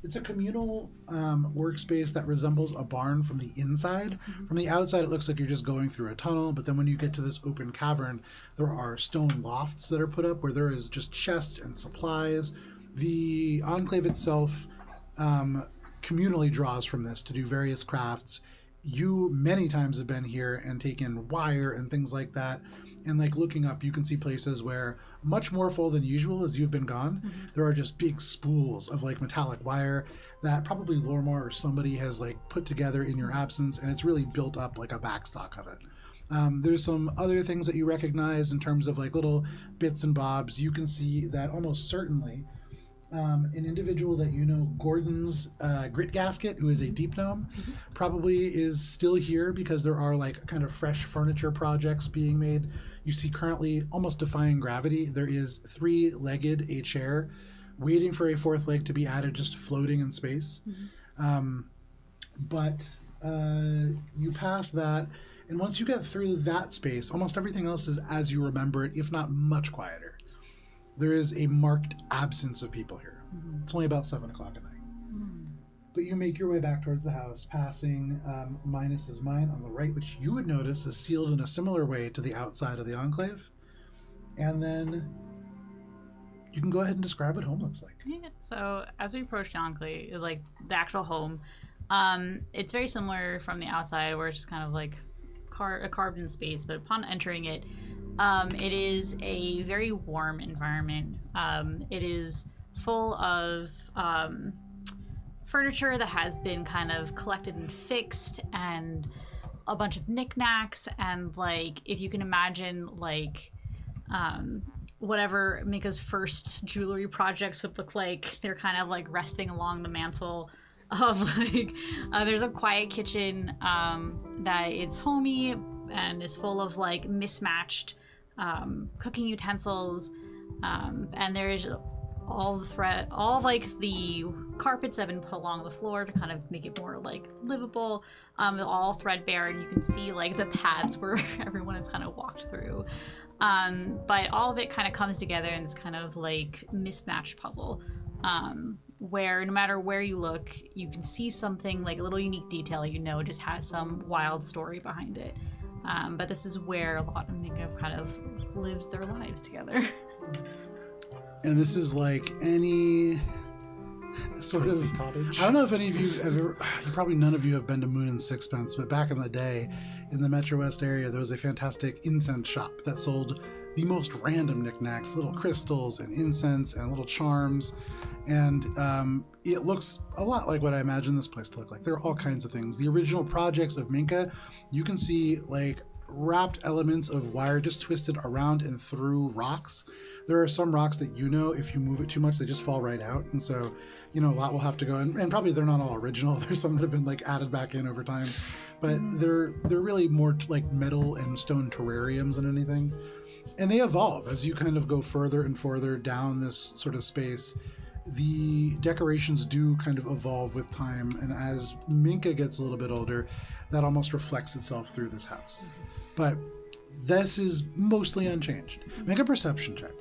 It's a communal workspace that resembles a barn from the inside. From the outside, it looks like you're just going through a tunnel, but then when you get to this open cavern, there are stone lofts that are put up where there is just chests and supplies. The Enclave itself communally draws from this to do various crafts. You many times have been here and taken wire and things like that. And like looking up, you can see places where much more full than usual as you've been gone. There are just big spools of like metallic wire that probably Lormar or somebody has like put together in your absence, and it's really built up like a backstock of it. There's some other things that you recognize in terms of like little bits and bobs. You can see that almost certainly an individual that you know, Gordon's Grit Gasket, who is a deep gnome, probably is still here because there are like kind of fresh furniture projects being made. You see currently, almost defying gravity, there is 3-legged a chair waiting for a 4th leg to be added, just floating in space. But you pass that, and once you get through that space, almost everything else is as you remember it, if not much quieter. There is a marked absence of people here. It's only about 7 o'clock at night. But you make your way back towards the house, passing Minus's mine on the right, which you would notice is sealed in a similar way to the outside of the Enclave. And then you can go ahead and describe what home looks like. Yeah, so as we approach the Enclave, like the actual home, it's very similar from the outside, where it's just kind of like carved in space. But upon entering it, it is a very warm environment. It is full of furniture that has been kind of collected and fixed, and a bunch of knickknacks, and like if you can imagine like whatever Mika's first jewelry projects would look like, they're kind of like resting along the mantle of like there's a quiet kitchen that it's homey and is full of like mismatched cooking utensils, and there's all like the carpets have been put along the floor to kind of make it more like livable, all threadbare, and you can see like the paths where everyone has kind of walked through, but all of it kind of comes together in this kind of like mismatched puzzle, where no matter where you look, you can see something like a little unique detail, just has some wild story behind it. But this is where a lot of them have kind of lived their lives together. And this is like any sort Crazy of cottage. I don't know if any of you ever, probably none of you have been to Moon and Sixpence, but back in the day in the Metro West area, there was a fantastic incense shop that sold the most random knickknacks, little crystals and incense and little charms. And it looks a lot like what I imagine this place to look like. There are all kinds of things. The original projects of Minka, you can see like wrapped elements of wire just twisted around and through rocks. There are some rocks that, you know, if you move it too much, they just fall right out. And so, you know, a lot will have to go in. And probably they're not all original. There's some that have been like added back in over time. But they're really more like metal and stone terrariums than anything. And they evolve as you kind of go further and further down this sort of space. The decorations do kind of evolve with time, and as Minka gets a little bit older, that almost reflects itself through this house. But this is mostly unchanged. Make a perception check.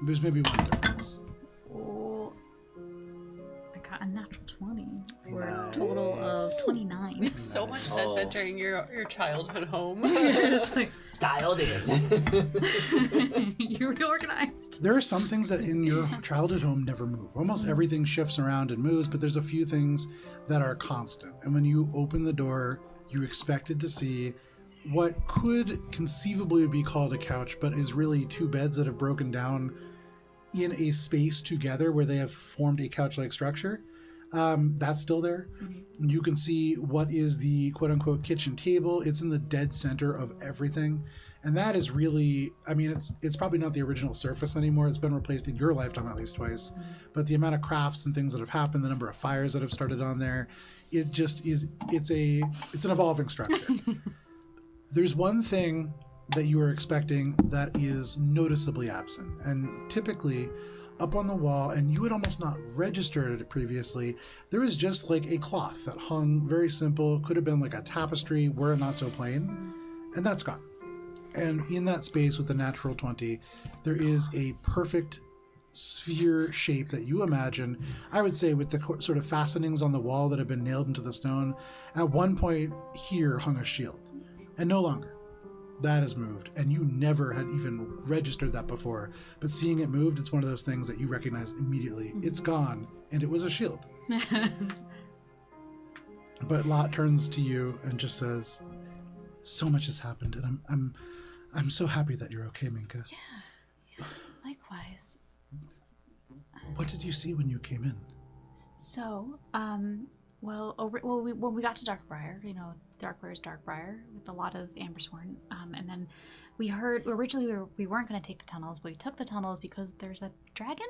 There's maybe one difference. Oh, I got a natural 20 for a total of 29. Makes so much sense entering your childhood home. It's like, Dialed in. you reorganized. There are some things that in your childhood home never move. Almost everything shifts around and moves, but there's a few things that are constant. And when you open the door, you expected to see what could conceivably be called a couch, but is really two beds that have broken down in a space together where they have formed a couch-like structure. That's still there. You can see what is the quote-unquote kitchen table. It's in the dead center of everything. And that is really, I mean, it's probably not the original surface anymore. It's been replaced in your lifetime at least twice. But the amount of crafts and things that have happened, the number of fires that have started on there, it just is, it's an evolving structure. There's one thing that you are expecting that is noticeably absent. And typically, up on the wall, and you had almost not registered it previously, there is just like a cloth that hung, very simple, could have been like a tapestry were it not so plain, and that's gone. And in that space with the natural 20, there is a perfect sphere shape that you imagine, I would say, with the sort of fastenings on the wall that have been nailed into the stone. At one point here hung a shield, and no longer. That has moved, and you never had even registered that before. But seeing it moved, it's one of those things that you recognize immediately. It's gone, and it was a shield. But Lot turns to you and just says, "So much has happened, and I'm so happy that you're okay, Minka." Yeah, likewise. What did you see when you came in? So, when we got to Darkbriar, you know, Darkbriar is Darkbriar with a lot of Ambersworn, and then we heard originally we weren't going to take the tunnels, but we took the tunnels because there's a dragon,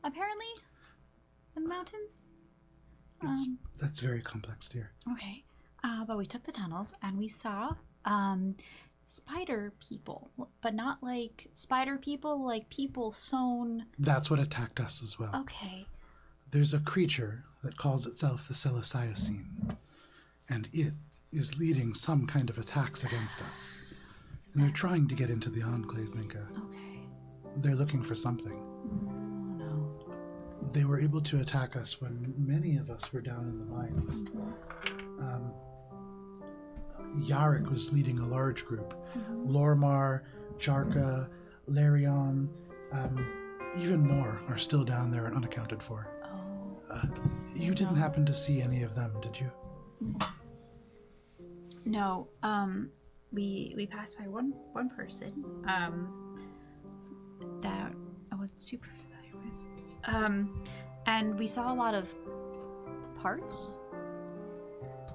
apparently, in the mountains. That's very complex, dear. Okay, but we took the tunnels and we saw spider people, but not like spider people, like people sewn. That's what attacked us as well. Okay. There's a creature that calls itself the Celosiocene, and it is leading some kind of attacks against us. And they're trying to get into the Enclave, Minka. Okay. They're looking for something. Oh no. They were able to attack us when many of us were down in the mines. Yarrick was leading a large group. Lormar, Jarka, Larion, even more are still down there and unaccounted for. You didn't happen to see any of them, did you? No. We passed by one person that I wasn't super familiar with. And we saw a lot of parts,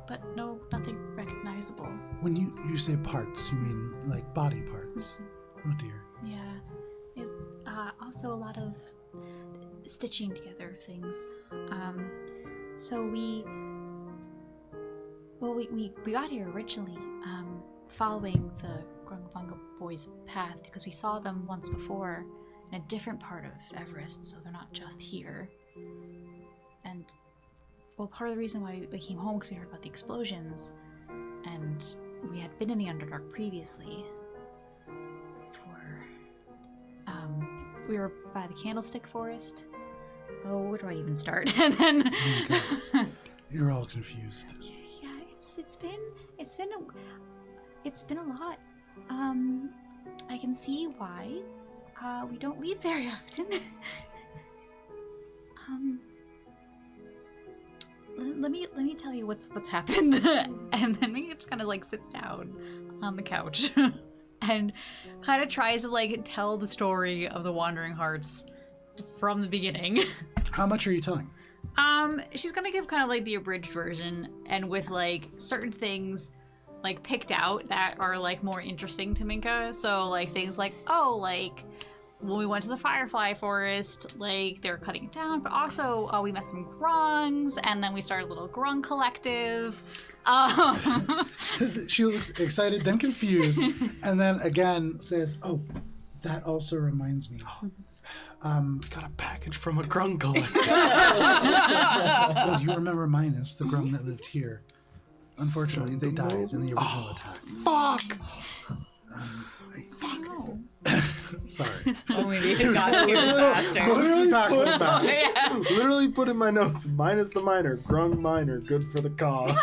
but nothing recognizable. When you say parts, you mean like body parts? Oh dear. Yeah. It's also a lot of stitching together of things. So we got here originally following the Grungbunga boys' path because we saw them once before in a different part of Everest, so they're not just here. And well, part of the reason why we came home because we heard about the explosions, and we had been in the Underdark previously. We were by the Candlestick Forest. Oh, where do I even start? And then Okay. You're all confused. yeah, it's been a lot. I can see why we don't leave very often. Let me tell you what's happened. And then Mika just kind of like sits down on the couch and kind of tries to like tell the story of the Wandering Hearts from the beginning. How much are you telling? She's gonna give kind of like the abridged version, and with like certain things like picked out that are like more interesting to Minka. So like things like, oh, like when we went to the Firefly Forest, like they were cutting it down, but also we met some grungs, and then we started a little grung collective. She looks excited, then confused, and then again says, "Oh, that also reminds me. Got a package from a grung collector. Well, you remember Minus, the grung that lived here. Unfortunately, they died in the original attack. Fuck! Sorry. Oh, we need to got here faster. Most impactful back. Literally put in my notes, minus the minor, grung minor, good for the cause.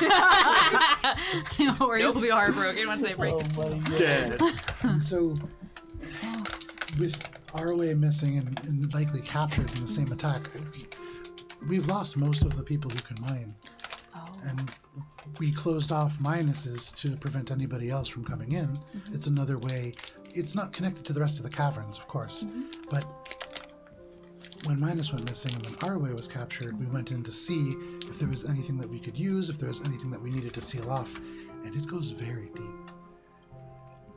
Or you'll be heartbroken once they break it. Dead. And so, with ROA missing and likely captured in the same attack, we've lost most of the people who can mine. Oh. And we closed off Minuses to prevent anybody else from coming in. Mm-hmm. It's another way. It's not connected to the rest of the caverns, of course. Mm-hmm. But when Minus went missing and when Arway was captured, we went in to see if there was anything that we could use, if there was anything that we needed to seal off. And it goes very deep.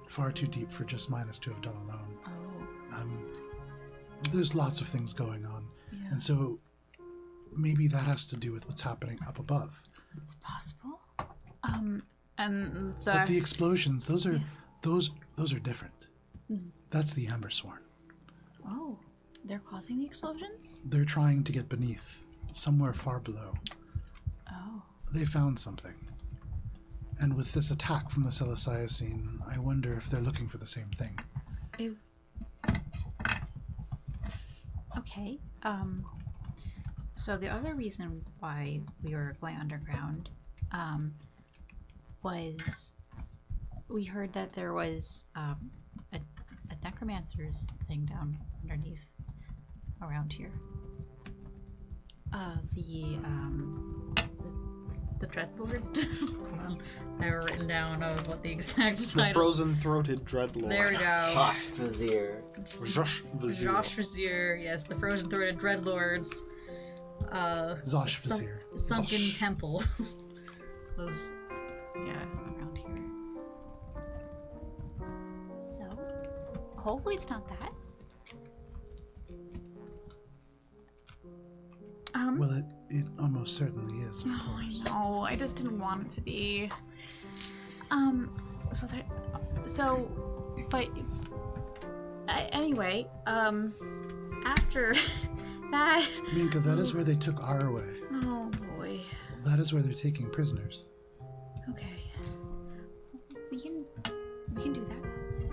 Far too deep for just Minus to have done alone. Oh. There's lots of things going on. Yeah. And so maybe that has to do with what's happening up above. It's possible. And so But the explosions, those are different. That's the Embersworn. oh, they're causing the explosions? They're trying to get beneath, somewhere far below. Oh. They found something. And with this attack from the Siliciacine, I wonder if they're looking for the same thing. Ew. Okay. So the other reason why we were going underground, was we heard that there was a necromancer's thing down underneath around here. The Dreadlord. Hold on. I have it written down of what the exact The title. frozen-throated dreadlord. There we go. Josh Vizier. Josh Vizier. Josh Vizier, yes, the frozen throated dreadlords. Zosh Vizier. Sunken Zosh. temple. Was around here. So hopefully it's not that. Well, it almost certainly is, of course. No, I just didn't want it to be. Anyway, after that. Minka, that is where they took Arway. Oh boy. That is where they're taking prisoners. Okay. We can do that.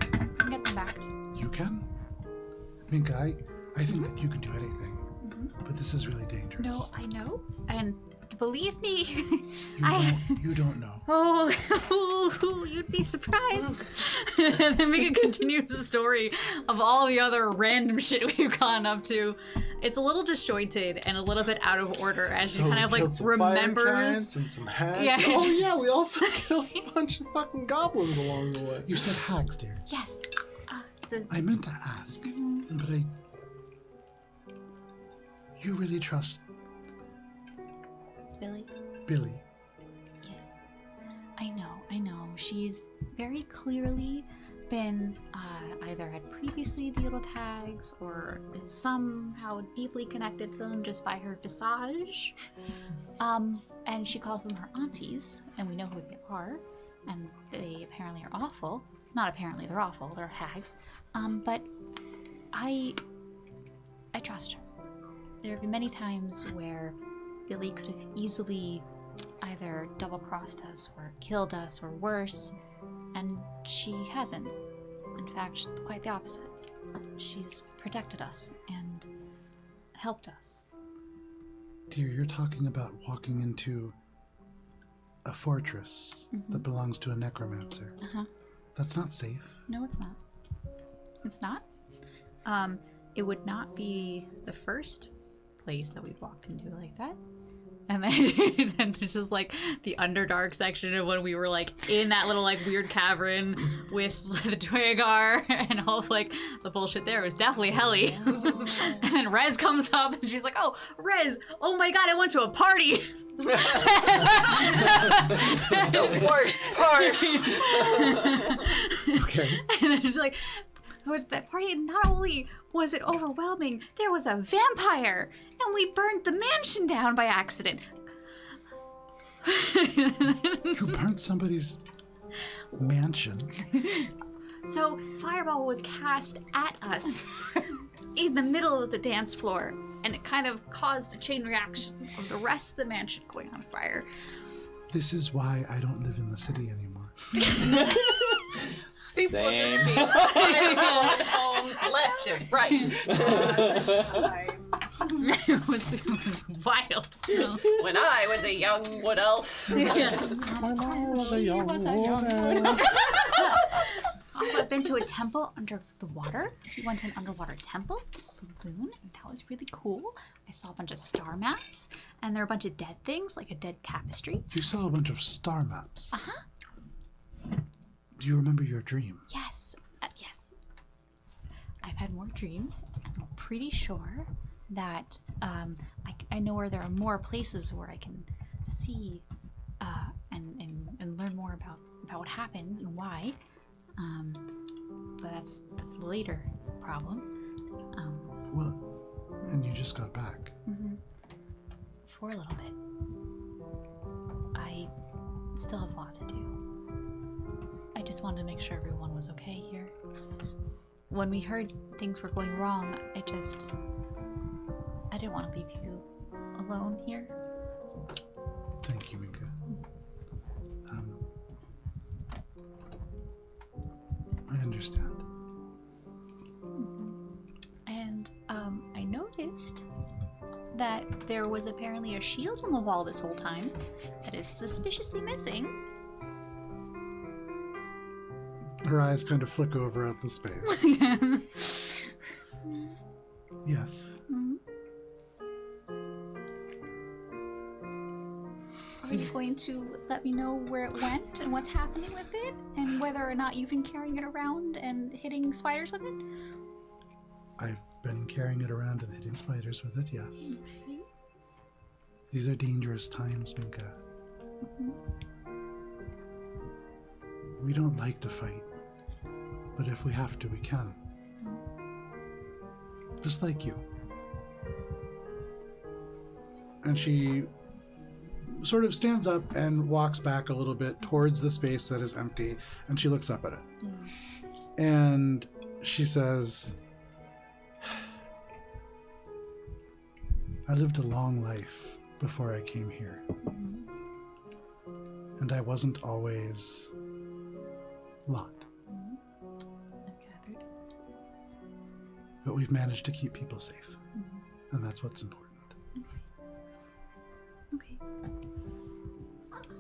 We can get them back. You can? Minka, I think that you can do anything. But this is really dangerous. No, I know. And believe me, You don't know. Oh, you'd be surprised. And then Megan continues the story of all the other random shit we've gone up to. It's a little disjointed and a little bit out of order as she kind of like killed some fire giants remembers. and some hags. Yeah. Oh yeah, we also killed a bunch of fucking goblins along the way. You said hags, dear. Yes. I meant to ask, but you really trust Billy? Billy? Yes. I know. She's very clearly been either had previously dealt with hags or is somehow deeply connected to them just by her visage. And she calls them her aunties, and we know who they are, and they apparently are awful. Not apparently, they're awful. They're hags. But I trust her. There have been many times where Billy could have easily either double-crossed us or killed us or worse, and she hasn't. In fact, quite the opposite. She's protected us and helped us. Dear, you're talking about walking into a fortress that belongs to a necromancer. Uh-huh. That's not safe. No, it's not. It's not. It would not be the first place that we've walked into like that. And then and it's just like the Underdark section of when we were like in that little like weird cavern with the Dwagar and all of like the bullshit there. It was definitely helly. And then Rez comes up and she's like, oh, Rez, oh my god, I went to a party. The worst part. Okay. And then she's like, it was that party, and not only was it overwhelming, there was a vampire, and we burned the mansion down by accident. You burnt somebody's mansion. So fireball was cast at us in the middle of the dance floor, and it kind of caused a chain reaction of the rest of the mansion going on fire. This is why I don't live in the city anymore. People Same. just be fireball at homes left and right. It was wild. When I was a young wood elf. Also, I've been to a temple under the water. We went to an underwater temple to Saloon, and that was really cool. I saw a bunch of star maps, and there were a bunch of dead things, like a dead tapestry. You saw a bunch of star maps. Uh-huh. Do you remember your dream? Yes. Yes. I've had more dreams, and I'm pretty sure that I know where there are more places where I can see and learn more about what happened and why. But that's a later problem. Well, and you just got back. For a little bit. I still have a lot to do. I just wanted to make sure everyone was okay here. When we heard things were going wrong, I didn't want to leave you alone here. Thank you, Minka. I understand. And I noticed that there was apparently a shield on the wall this whole time that is suspiciously missing. Her eyes kind of flick over at the space. Yes. Are you going to let me know where it went and what's happening with it? And whether or not you've been carrying it around and hitting spiders with it? I've been carrying it around and hitting spiders with it, yes. These are dangerous times, Minka. We don't like to fight, but if we have to, we can. Just like you. And she sort of stands up and walks back a little bit towards the space that is empty, and she looks up at it. And she says, I lived a long life before I came here. And I wasn't always locked. I've gathered. But we've managed to keep people safe. And that's what's important. Okay.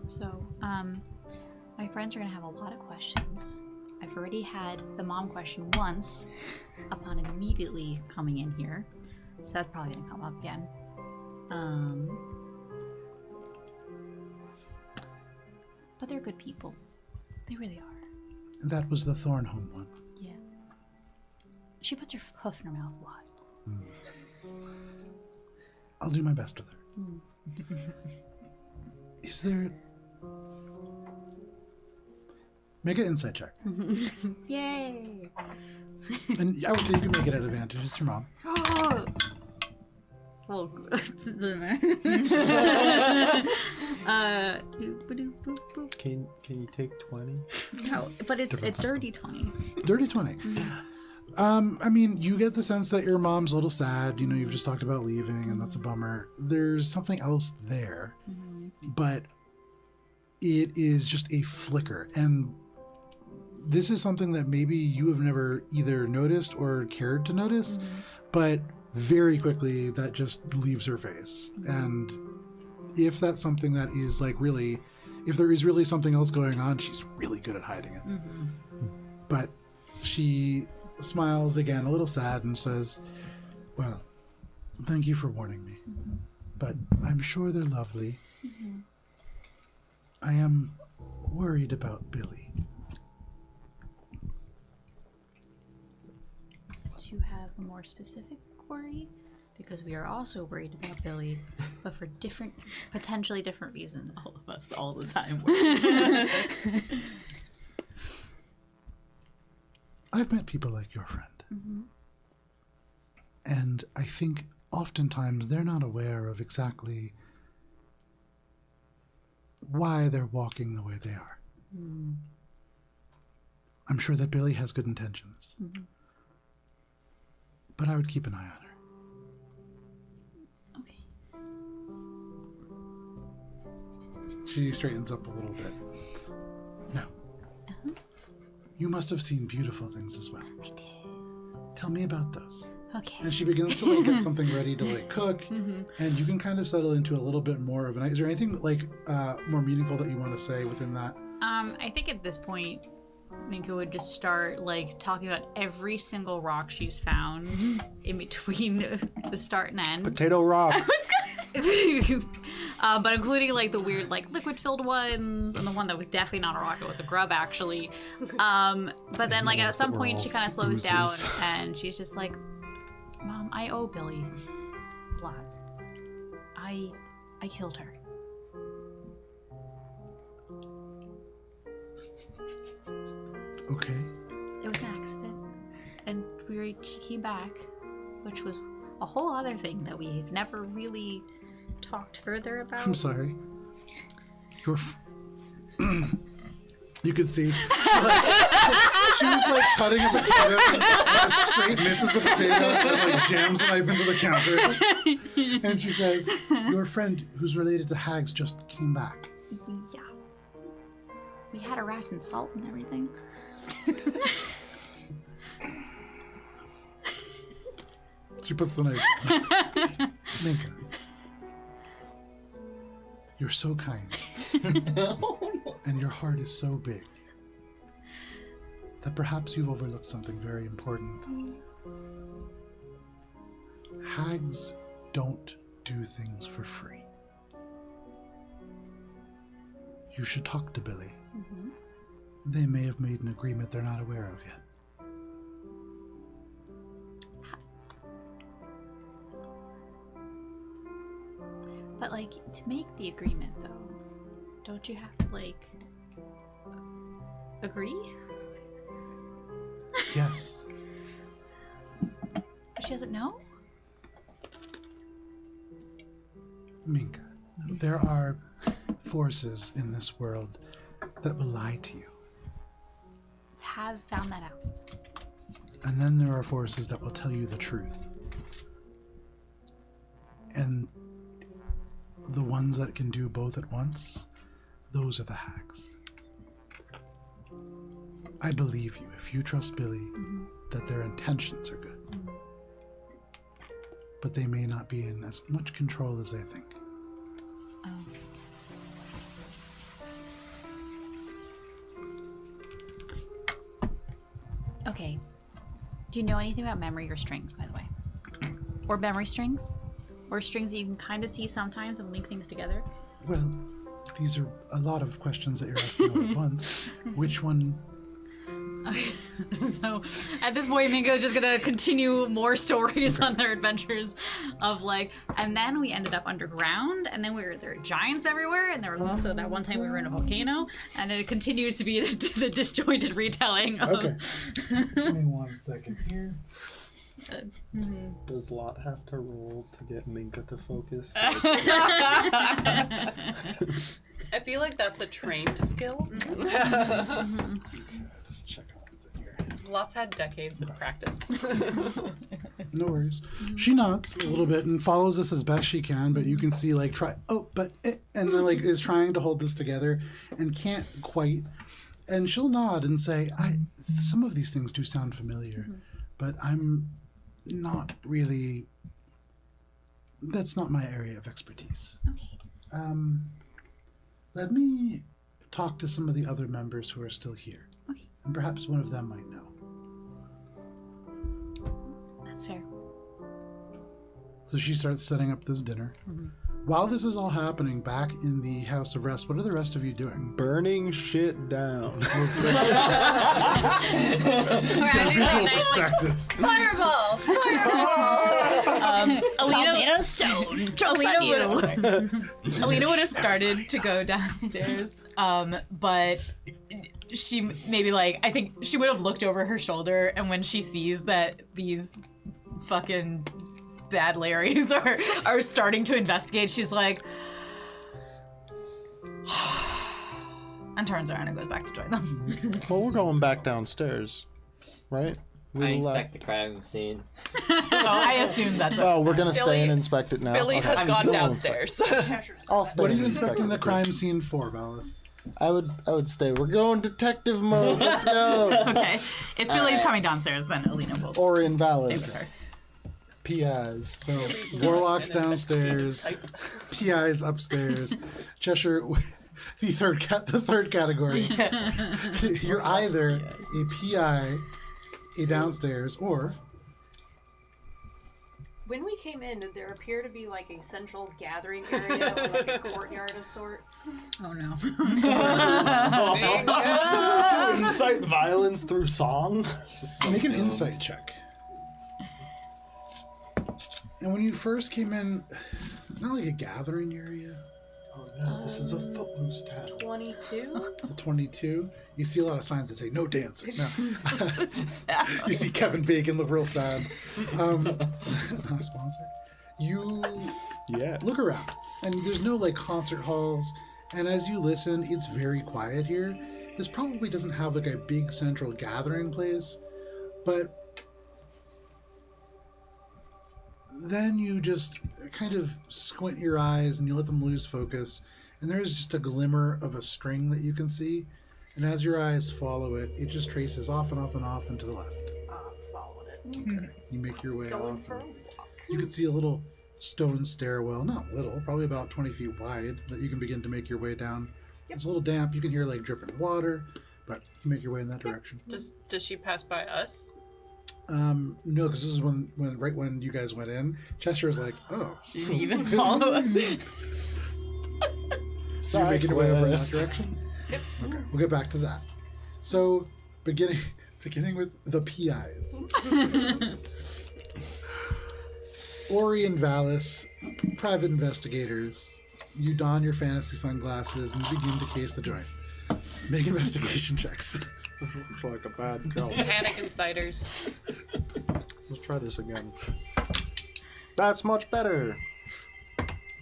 So, my friends are gonna have a lot of questions. I've already had the mom question once upon immediately coming in here. So that's probably gonna come up again. But they're good people. They really are. And that was the Thornholm one. Yeah. She puts her hoof in her mouth a lot. I'll do my best with her. Is there... Make an insight check. Yay! And I would say you can make it at advantage. It's your mom. Oh. Well, Can you take 20? no, but it's dirty 20. Dirty 20. I mean, you get the sense that your mom's a little sad. You know, you've just talked about leaving, and that's a bummer. There's something else there, but it is just a flicker. And this is something that maybe you have never either noticed or cared to notice, but very quickly that just leaves her face. And if that's something that is like really, if there is really something else going on, she's really good at hiding it. But she smiles again, a little sad, and says, well, thank you for warning me. but I'm sure they're lovely. I am worried about Billy. Do you have a more specific worry? Because we are also worried about Billy, but for different, potentially different reasons. All of us, all the time. I've met people like your friend. And I think oftentimes they're not aware of exactly why they're walking the way they are. I'm sure that Billy has good intentions. But I would keep an eye on her. Okay. She straightens up a little bit. Now, you must have seen beautiful things as well. I did. Tell me about those. Okay. And she begins to like get something ready to like cook, and you can kind of settle into a little bit more of an. Is there anything like more meaningful that you want to say within that? I think at this point, Minka would just start like talking about every single rock she's found in between the start and end. Potato rock. But including like the weird like liquid-filled ones and the one that was definitely not a rock, it was a grub actually. But then like at some point she kind of slows down and she's just like, Mom, I owe Billy blood. I killed her. Okay. It was an accident. And she came back, which was a whole other thing that we've never really talked further about. I'm sorry. Your. You could see. She was like cutting a potato and just straight misses the potato and like jams the knife into the counter. And she says, "Your friend who's related to hags just came back." Yeah. We had a rat and salt and everything. She puts the knife down. Minka, you're so kind. And your heart is so big that perhaps you've overlooked something very important. Hags don't do things for free. You should talk to Billy. They may have made an agreement they're not aware of yet. But like, to make the agreement though, don't you have to like agree? Yes. She doesn't know? Minka, there are forces in this world that will lie to you. Have found that out. And then there are forces that will tell you the truth. And the ones that can do both at once, those are the hags. I believe you, if you trust Billy, that their intentions are good. But they may not be in as much control as they think. Okay. Do you know anything about memory or strings, by the way? Or memory strings? Or strings that you can kind of see sometimes and link things together? Well, these are a lot of questions that you're asking all at once. Which one? Okay. So at this point, Minko's just gonna continue more stories on their adventures of like, and then we ended up underground, and then there were giants everywhere, and there was also that one time we were in a volcano, and it continues to be the disjointed retelling of. Okay. Give me 1 second here. Does Lot have to roll to get Minka to focus? I feel like that's a trained skill. Just check out here. Lots had decades of practice. No worries. She nods a little bit and follows us as best she can, but you can see like and then like is trying to hold this together and can't quite. And she'll nod and say, some of these things do sound familiar, but I'm not really. That's not my area of expertise. Okay. Let me talk to some of the other members who are still here. Okay. And perhaps one of them might know. That's fair. So she starts setting up this dinner. While this is all happening back in the House of Rest, what are the rest of you doing? Burning shit down. Visual perspective. Fireball! Alina, stone. Alina would have started to go downstairs, but she maybe I think she would have looked over her shoulder, and when she sees that these fucking bad Larrys are starting to investigate, she's like, and turns around and goes back to join them. Well, we're going back downstairs, right? I inspect the crime scene. I assume that's what Oh, we're gonna stay Billy- and inspect it now. Billy Okay. has gone Bill will downstairs. I'll stay. What are and you inspect inspecting the it. crime scene for, Valis? I would stay. We're going detective mode. Let's go. Okay. If Billy's right. coming downstairs, then Alina will Or in stay Valis. with her. P.I.s. So, Warlock's downstairs, PI's upstairs. Cheshire, the third category. You're either a PI, a downstairs, or When we came in, did there appear to be like a central gathering area or like a courtyard of sorts? Oh no. To incite violence through song. make an insight check. And when you first came in, not like a gathering area, Oh no, this is a footloose town. 22? 22, you see a lot of signs that say no dancing. No. You see Kevin Bacon look real sad. Not sponsored. You Yeah. look around, and there's no concert halls. And as you listen, it's very quiet here. This probably doesn't have a big central gathering place, but then you just kind of squint your eyes and you let them lose focus, and there is just a glimmer of a string that you can see. And as your eyes follow it, it just traces off and off and off and to the left. Following it. Okay. You make your way Going off. for a and walk. You can see a little stone stairwell, not little, probably about 20 feet wide, that you can begin to make your way down. It's a little damp. You can hear dripping water, but you make your way in that direction. Does she pass by us? No, because this is right when you guys went in, Cheshire is like, oh, She didn't even follow us. so you're making your way over in that quest. direction? Yep. Okay, we'll get back to that. So, beginning with the PIs. Ori and Valis, private investigators. You don your fantasy sunglasses and begin to case the joint. Make investigation checks. Looks like a bad girl. Panic insiders. Let's try this again. That's much better.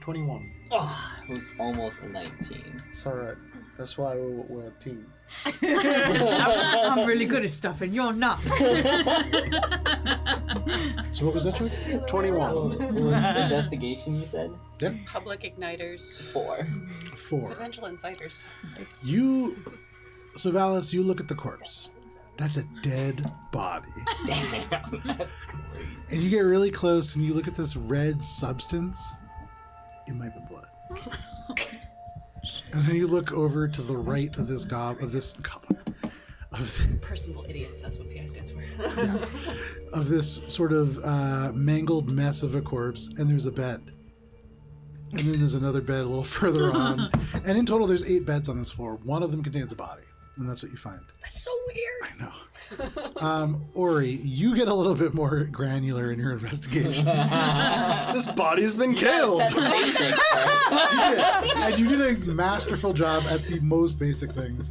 21. Oh, it was almost a 19. It's alright. That's why we're a team. I'm really good at stuff and you're not. So what was that check? 21. What was the investigation you said? Yep. Public igniters. 4. 4. Potential insiders. So Valis, you look at the corpse. That's a dead body. Damn, that's great. And you get really close and you look at this red substance. It might be blood. And then you look over to the right of this Personable idiots, that's what PI stands for. of this sort of mangled mess of a corpse, and there's a bed. And then there's another bed a little further on. And in total, there's 8 beds on this floor. One of them contains a body. And that's what you find. That's so weird. I know. Ori, you get a little bit more granular in your investigation. This body's been killed! That's basic, right? And you did a masterful job at the most basic things.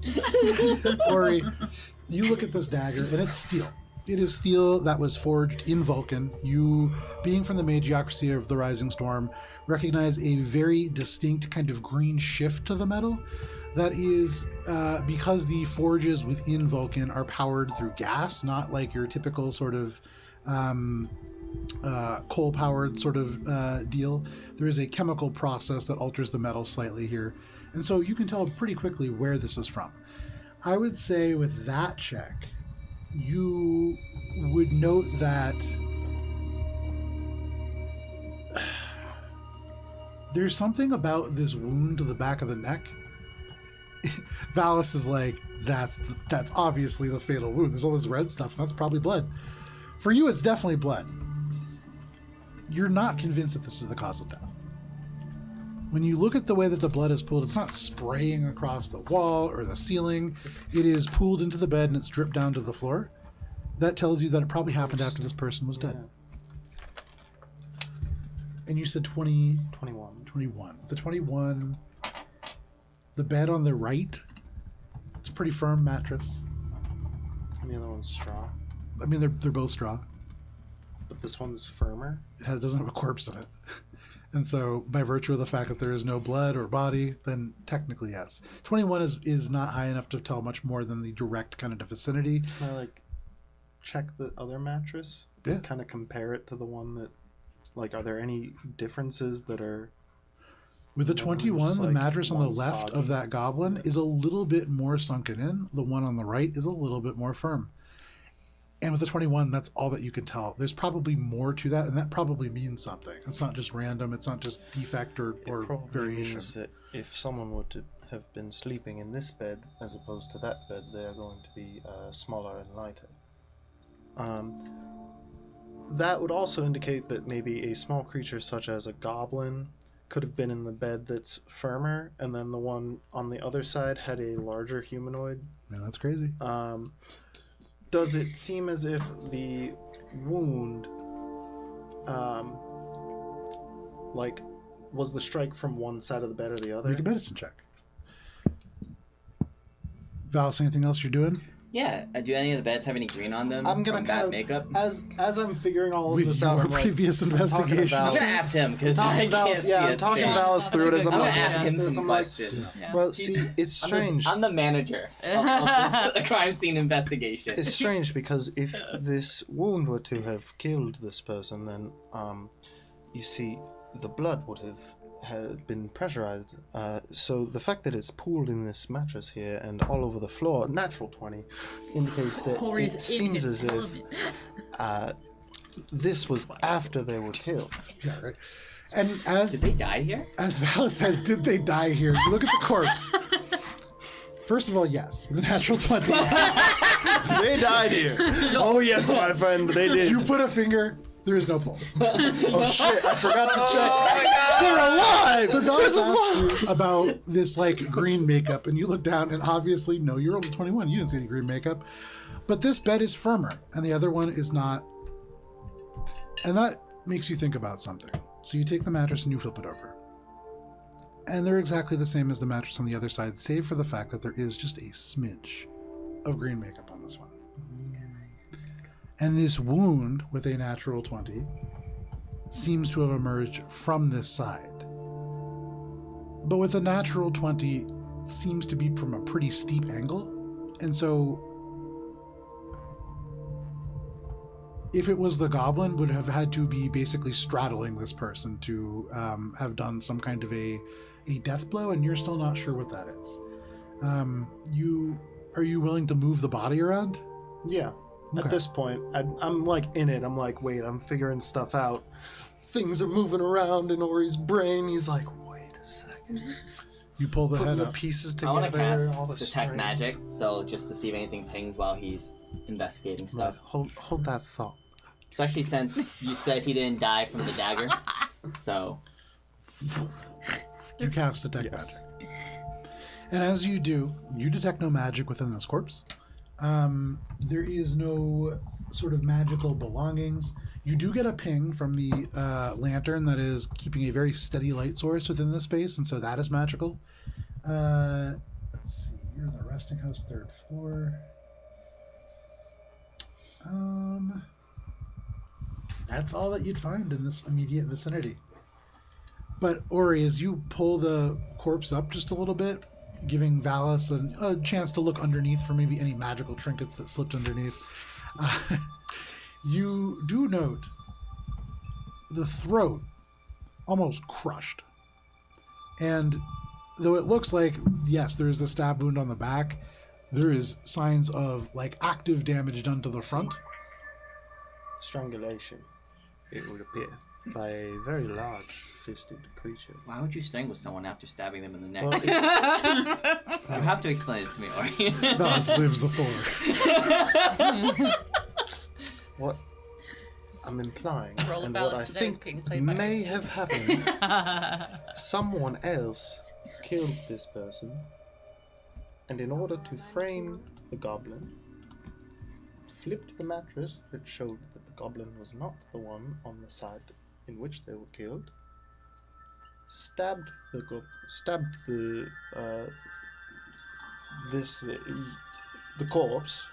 Ori, you look at this dagger, and it's steel. It is steel that was forged in Vulcan. You, being from the magiocracy of the Rising Storm, recognize a very distinct kind of green shift to the metal. That is because the forges within Vulcan are powered through gas, not like your typical sort of coal-powered sort of deal. There is a chemical process that alters the metal slightly here. And so you can tell pretty quickly where this is from. I would say with that check, you would note that there's something about this wound to the back of the neck. Valis is like, that's obviously the fatal wound. There's all this red stuff, and that's probably blood. For you, it's definitely blood. You're not convinced that this is the cause of death. When you look at the way that the blood is pooled, it's not spraying across the wall or the ceiling. It is pooled into the bed and it's dripped down to the floor. That tells you that it probably happened after this person was dead. And you said 21. 21. The 21, the bed on the right, it's a pretty firm mattress. And the other one's straw. I mean, they're both straw. But this one's firmer. It doesn't have a corpse in it. And so, by virtue of the fact that there is no blood or body, then technically yes. 21 is not high enough to tell much more than the direct kind of vicinity. Can I check the other mattress? Yeah. Kind of compare it to the one that, are there any differences that are? With the Just 21, the mattress on the one left soggy. of that goblin is a little bit more sunken in. The one on the right is a little bit more firm. And with the 21, that's all that you can tell. There's probably more to that, and that probably means something. It's not just random. It's not just defect or Probably variation. means that if someone were to have been sleeping in this bed as opposed to that bed, they are going to be smaller and lighter. That would also indicate that maybe a small creature such as a goblin could have been in the bed that's firmer, and then the one on the other side had a larger humanoid. Man, that's crazy. Does it seem as if the wound, was the strike from one side of the bed or the other? Make a medicine check. Valis, anything else you're doing? Yeah. Do any of the beds have any green on them? I'm gonna from kind bad of makeup. as I'm figuring all of With this your out. I'm previous I'm talking investigation. I'm about- gonna ask him because I talking can't Valis, see yeah, a I'm talking thing. Valis through it as I'm I'm gonna looking ask at him this. some I'm like, questions. Yeah. well, see, it's strange. I'm the manager of this crime scene investigation. It's strange because if this wound were to have killed this person, then you see, the blood would have had been pressurized. So the fact that it's pooled in this mattress here and all over the floor, natural 20, indicates that it seems as if this was after they were killed. Yeah, right. And Did as they die here? Valis says, did they die here? You look at the corpse. First of all, yes, with a natural 20. They died here. Oh yes, my friend, they did. You put a finger, there is no pulse. Oh shit, I forgot to check. They're alive! But Valis asked you about this, green makeup, and you look down, and obviously, no, you're only 21. You didn't see any green makeup. But this bed is firmer, and the other one is not. And that makes you think about something. So you take the mattress and you flip it over. And they're exactly the same as the mattress on the other side, save for the fact that there is just a smidge of green makeup on this one. And this wound with a natural 20 seems to have emerged from this side. But with a natural 20 seems to be from a pretty steep angle. And so if it was the goblin, would have had to be basically straddling this person to have done some kind of a death blow, and you're still not sure what that is. Are you willing to move the body around? Yeah. Okay. At this point, I'm in it. I'm like, wait, I'm figuring stuff out. Things are moving around in Ori's brain. He's like, wait a second. You pull the Putting head the up. pieces I want to together, cast all the detect strings. magic, so just to see if anything pings while he's investigating Right, stuff. hold that thought. Especially since you said he didn't die from the dagger. So You cast detect Yes. magic. And as you do, you detect no magic within this corpse. There is no sort of magical belongings. You do get a ping from the lantern that is keeping a very steady light source within the space, and so that is magical. Let's see, you're in the resting house, 3rd floor. That's all that you'd find in this immediate vicinity. But Ori, as you pull the corpse up just a little bit, giving Valis a chance to look underneath for maybe any magical trinkets that slipped underneath, you do note the throat almost crushed. And though it looks like, yes, there is a stab wound on the back, there is signs of active damage done to the front. Strangulation, it would appear, by a very large-fisted creature. why would you strangle someone after stabbing them in the neck? Well, You have to explain this to me, Ori. Valis lives the floor. what? I'm implying, Roll of and what I Vallis today is think being played by may us. have happened, someone else killed this person, and in order to frame the goblin, flipped the mattress that showed that the goblin was not the one on the side in which they were killed, stabbed the corpse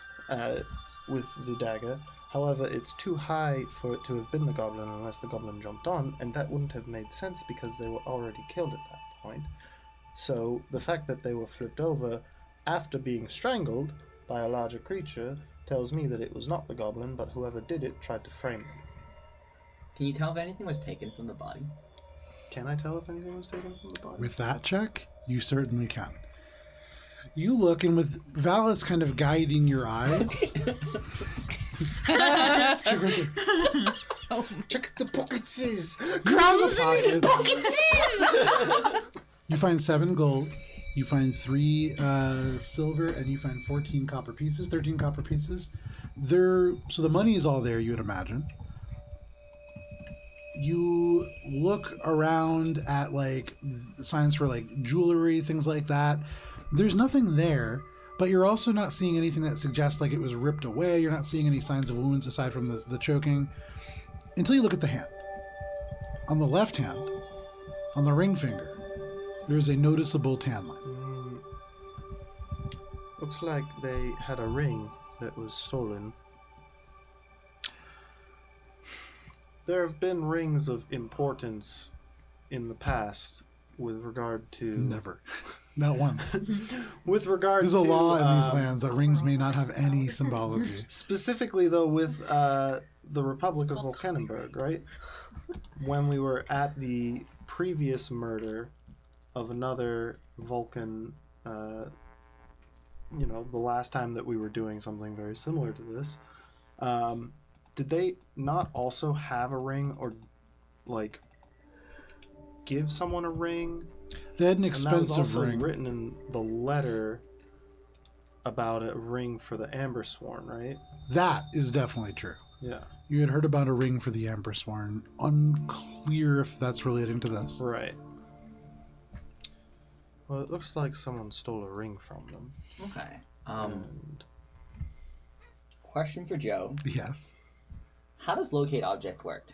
with the dagger. However, it's too high for it to have been the goblin unless the goblin jumped on, and that wouldn't have made sense because they were already killed at that point. So the fact that they were flipped over after being strangled by a larger creature tells me that it was not the goblin, but whoever did it tried to frame them. Can you tell if anything was taken from the body? Can I tell if anything was taken from the body? With that check, you certainly can. You look, and with Vallis kind of guiding your eyes. Check the pockets! Crumbs in his pockets! You find 7 gold. You find 3 silver, and you find 13 copper pieces. So the money is all there, you would imagine. You look around at like signs for like jewelry, things like that. There's nothing there, but you're also not seeing anything that suggests like it was ripped away. You're not seeing any signs of wounds aside from the choking until you look at the hand. On the left hand, on the ring finger, there's a noticeable tan line. Looks like they had a ring that was stolen. There have been rings of importance in the past with regard to... Never. Not once. With regard There's to... a law in these lands that rings may not have any symbology. Specifically, though, with the Republic of Volcanenberg, right? When we were at the previous murder of another Vulcan, the last time that we were doing something very similar to this, did they not also have a ring or, like, give someone a ring? They had an And that was expensive also ring. written in the letter about a ring for the Ambersworn, right? That is definitely true. Yeah. You had heard about a ring for the Ambersworn. Unclear if that's relating to this. Right. Well, it looks like someone stole a ring from them. Okay. And Question for Joe. Yes. How does locate object work?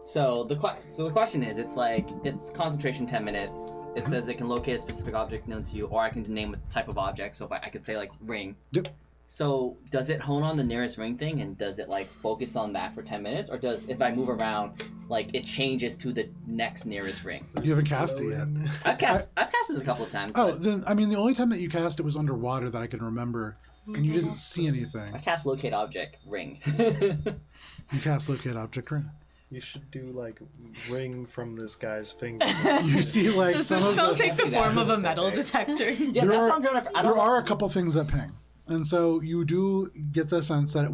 So the question is, it's concentration 10 minutes. It says it can locate a specific object known to you, or I can name a type of object. So if I could say like ring. Yep. So does it hone on the nearest ring thing, and does it like focus on that for 10 minutes, or does if I move around, like it changes to the next nearest ring? You haven't cast it yet. I've cast it a couple of times. Oh, but then I mean the only time that you cast it was underwater that I can remember, and you didn't see anything. I cast locate object ring. You cast locate object ring. you should do like ring from this guy's finger. You see like Does some the of spell the, take the form of a metal detector? Yeah, There that's are- what I'm trying to. I there don't are a couple things that ping, and so you do get the sense that it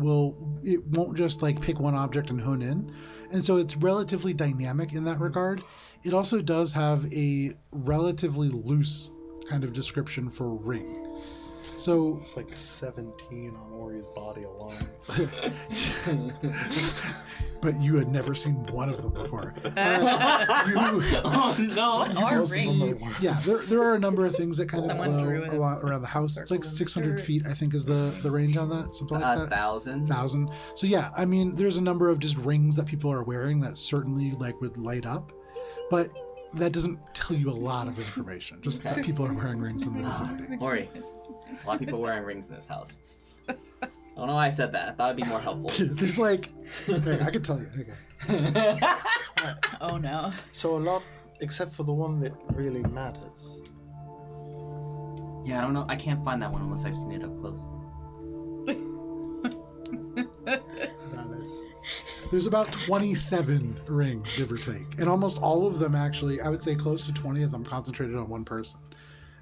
won't just like pick one object and hone in, and so it's relatively dynamic in that regard. It also does have a relatively loose kind of description for ring. So It's like 17 on Ori's body alone. but you had never seen one of them before. Oh no! Or You'll see- rings. Yeah, there are a number of things that kind Someone of drew glow around the house. It's like circle in 600 dirt. feet, I think, is the range on that, something like that. 1,000. 1,000. So yeah, I mean, there's a number of just rings that people are wearing that certainly like would light up, but that doesn't tell you a lot of information. Just that people are wearing rings in the vicinity. Ori, a lot of people wearing rings in this house. I don't know why I said that. I thought it'd be more helpful. There's like, okay, I can tell you. Okay. Oh no. So a lot, except for the one that really matters. Yeah, I don't know. I can't find that one unless I've seen it up close. There's about 27 rings, give or take, and almost all of them actually, I would say close to 20 of them concentrated on one person.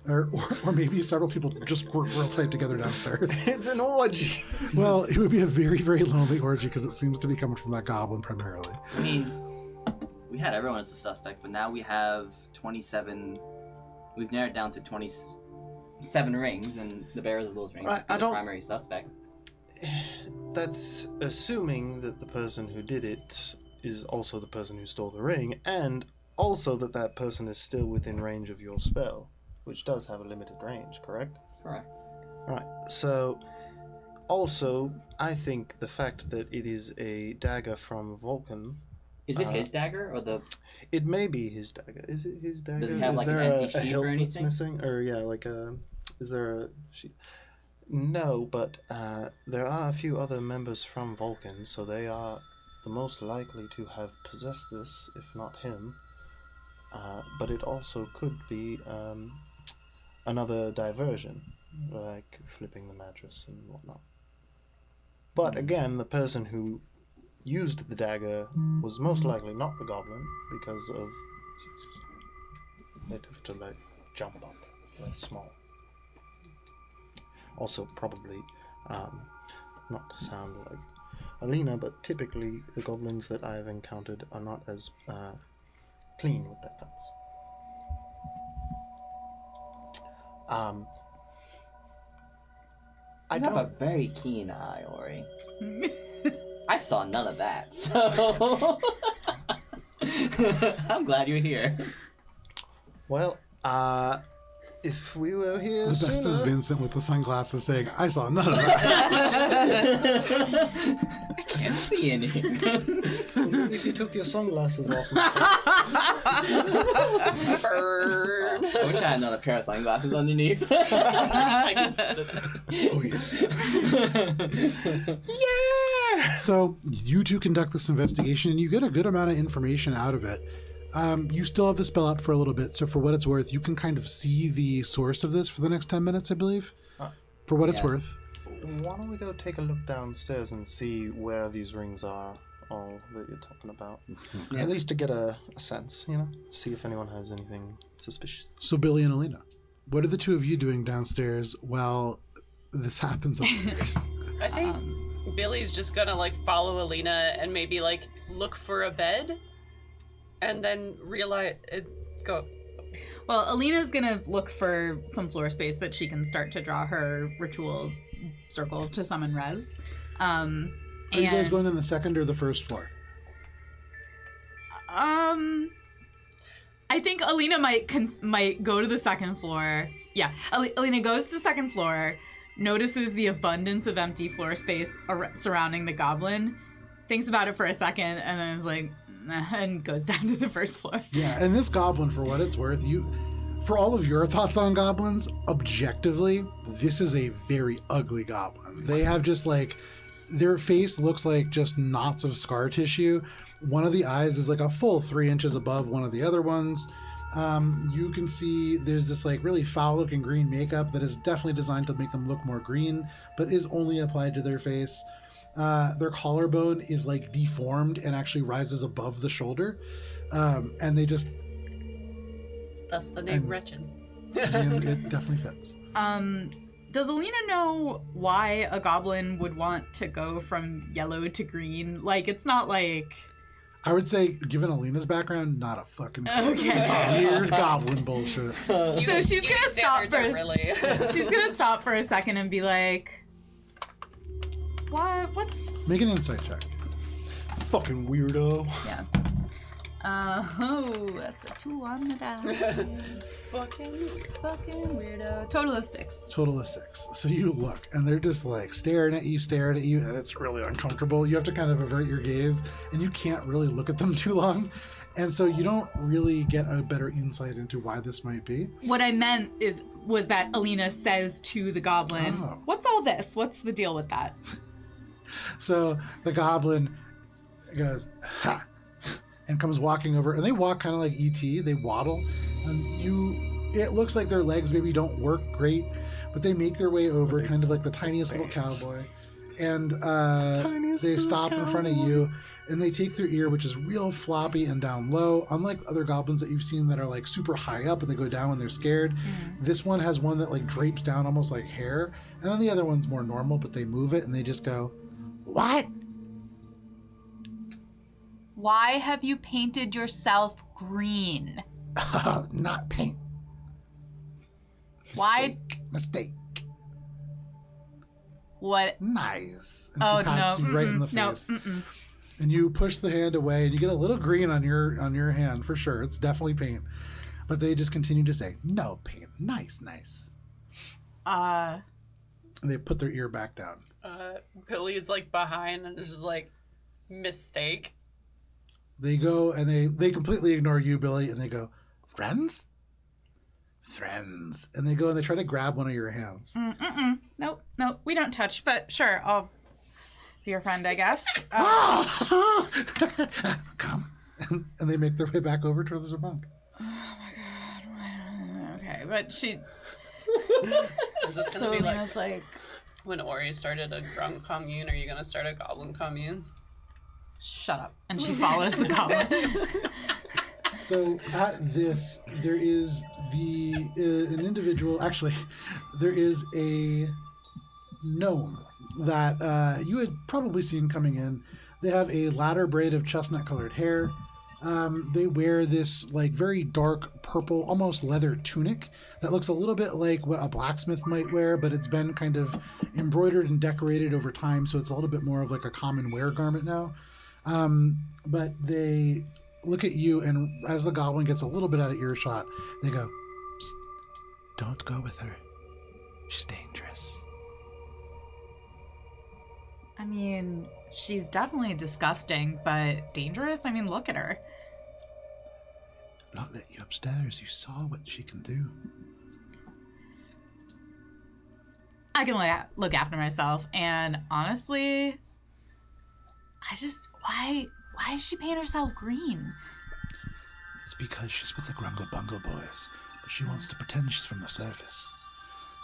Or maybe several people just work real tight together downstairs. It's an orgy. Well, it would be a very, very lonely orgy because it seems to be coming from that goblin primarily. I mean, we had everyone as a suspect, but now we have 27. We've narrowed down to 27 rings, and the bearers of those rings I are the don't- primary suspects. that's assuming that the person who did it is also the person who stole the ring, and also that that person is still within range of your spell, which does have a limited range, correct? Correct. Right. So, also, I think the fact that it is a dagger from Vulcan. Is it his dagger or the? It may be his dagger. Is it his dagger? Does it have is like there an empty a sheath hilt or that's anything? missing? Or yeah, like a. Is there a sheath? No, but there are a few other members from Vulcan, so they are the most likely to have possessed this, if not him. But it also could be another diversion, like flipping the mattress and whatnot. But again, the person who used the dagger was most likely not the goblin, because of they'd have to like jump up, they're small. Also, probably not to sound like Alina, but typically the goblins that I have encountered are not as clean with their guts. I You have don't. a very keen eye, Ori. I saw none of that, so I'm glad you're here. Well, if we were here The best is sooner... Vincent with the sunglasses saying, I saw none of that. I can't see in here. If you took your sunglasses off... Burn. I wish I had another pair of sunglasses underneath. Oh, yeah. So you two conduct this investigation and you get a good amount of information out of it. You still have the spell up for a little bit, so for what it's worth, you can kind of see the source of this for the next 10 minutes, I believe. For what it's worth. Why don't we go take a look downstairs and see where these rings are, all that you're talking about? Yeah. At least to get a sense, you know? See if anyone has anything suspicious. So Billy and Alina, what are the two of you doing downstairs while this happens upstairs? I think Billy's just gonna like follow Alina and maybe like look for a bed, and then realize go. Well, Alina's gonna look for some floor space that she can start to draw her ritual circle to summon Rez. Are you guys going on the second or the first floor? I think Alina might go to the second floor. Yeah, Alina goes to the second floor, notices the abundance of empty floor space surrounding the goblin, thinks about it for a second, and then is like, and goes down to the first floor. Yeah, and this goblin, for what it's worth, for all of your thoughts on goblins, objectively, this is a very ugly goblin. They have just like, their face looks like just knots of scar tissue. One of the eyes is like a full 3 inches above one of the other ones. You can see there's this like really foul looking green makeup that is definitely designed to make them look more green, but is only applied to their face. Their collarbone is like deformed and actually rises above the shoulder. And they just... Thus the name Wretched. And it definitely fits. Does Alina know why a goblin would want to go from yellow to green? Like, it's not like... I would say, given Alina's background, not a fucking Okay. weird goblin bullshit. So she's gonna stop for really. she's gonna stop for a second and be like, what's... Make an insight check. Fucking weirdo. Yeah. That's a 2 on the die. Fucking weirdo. Total of 6. Total of 6. So you look, and they're just like staring at you, and it's really uncomfortable. You have to kind of avert your gaze, and you can't really look at them too long. And so you don't really get a better insight into why this might be. What I meant was that Alina says to the goblin, "What's all this? What's the deal with that?" So the goblin goes, ha, and comes walking over, and they walk kind of like E.T., they waddle, and it looks like their legs maybe don't work great, but they make their way over, kind of like the tiniest little cowboy, and they stop in front of you, and they take their ear, which is real floppy and down low, unlike other goblins that you've seen that are like super high up and they go down when they're scared. This one has one that like drapes down almost like hair, and then the other one's more normal, but they move it and they just go, "What? Why have you painted yourself green? Not paint. Why? Mistake. What? Nice. And Oh, she pats no. you right in the No. face. And you push the hand away, and you get a little green on your hand for sure. It's definitely paint. But they just continue to say, "No paint. Nice, nice." And they put their ear back down. Billy's like behind and is just like, mistake. They go and they completely ignore you, Billy, and they go, "Friends? Friends." And they go and they try to grab one of your hands. Nope. We don't touch, but sure, I'll be your friend, I guess. Come. And they make their way back over towards the bunk. Okay, but she. Is this So gonna be Lena's like, when Ori started a drunk commune? Are you gonna start a goblin commune? shut up. And she follows the goblin. So at this, there is an individual. Actually, there is a gnome that you had probably seen coming in. They have a ladder braid of chestnut-colored hair. They wear this like very dark purple, almost leather tunic that looks a little bit like what a blacksmith might wear, but it's been kind of embroidered and decorated over time, so it's a little bit more of like a common wear garment now. But they look at you, and as the goblin gets a little bit out of earshot, they go, "Psst, don't go with her. She's dangerous." I mean, she's definitely disgusting, but dangerous? I mean, look at her. Not let you upstairs. You saw what she can do. I can look after myself, and honestly, why does she paint herself green? It's because she's with the Grungle Bungle boys, but she wants to pretend she's from the surface.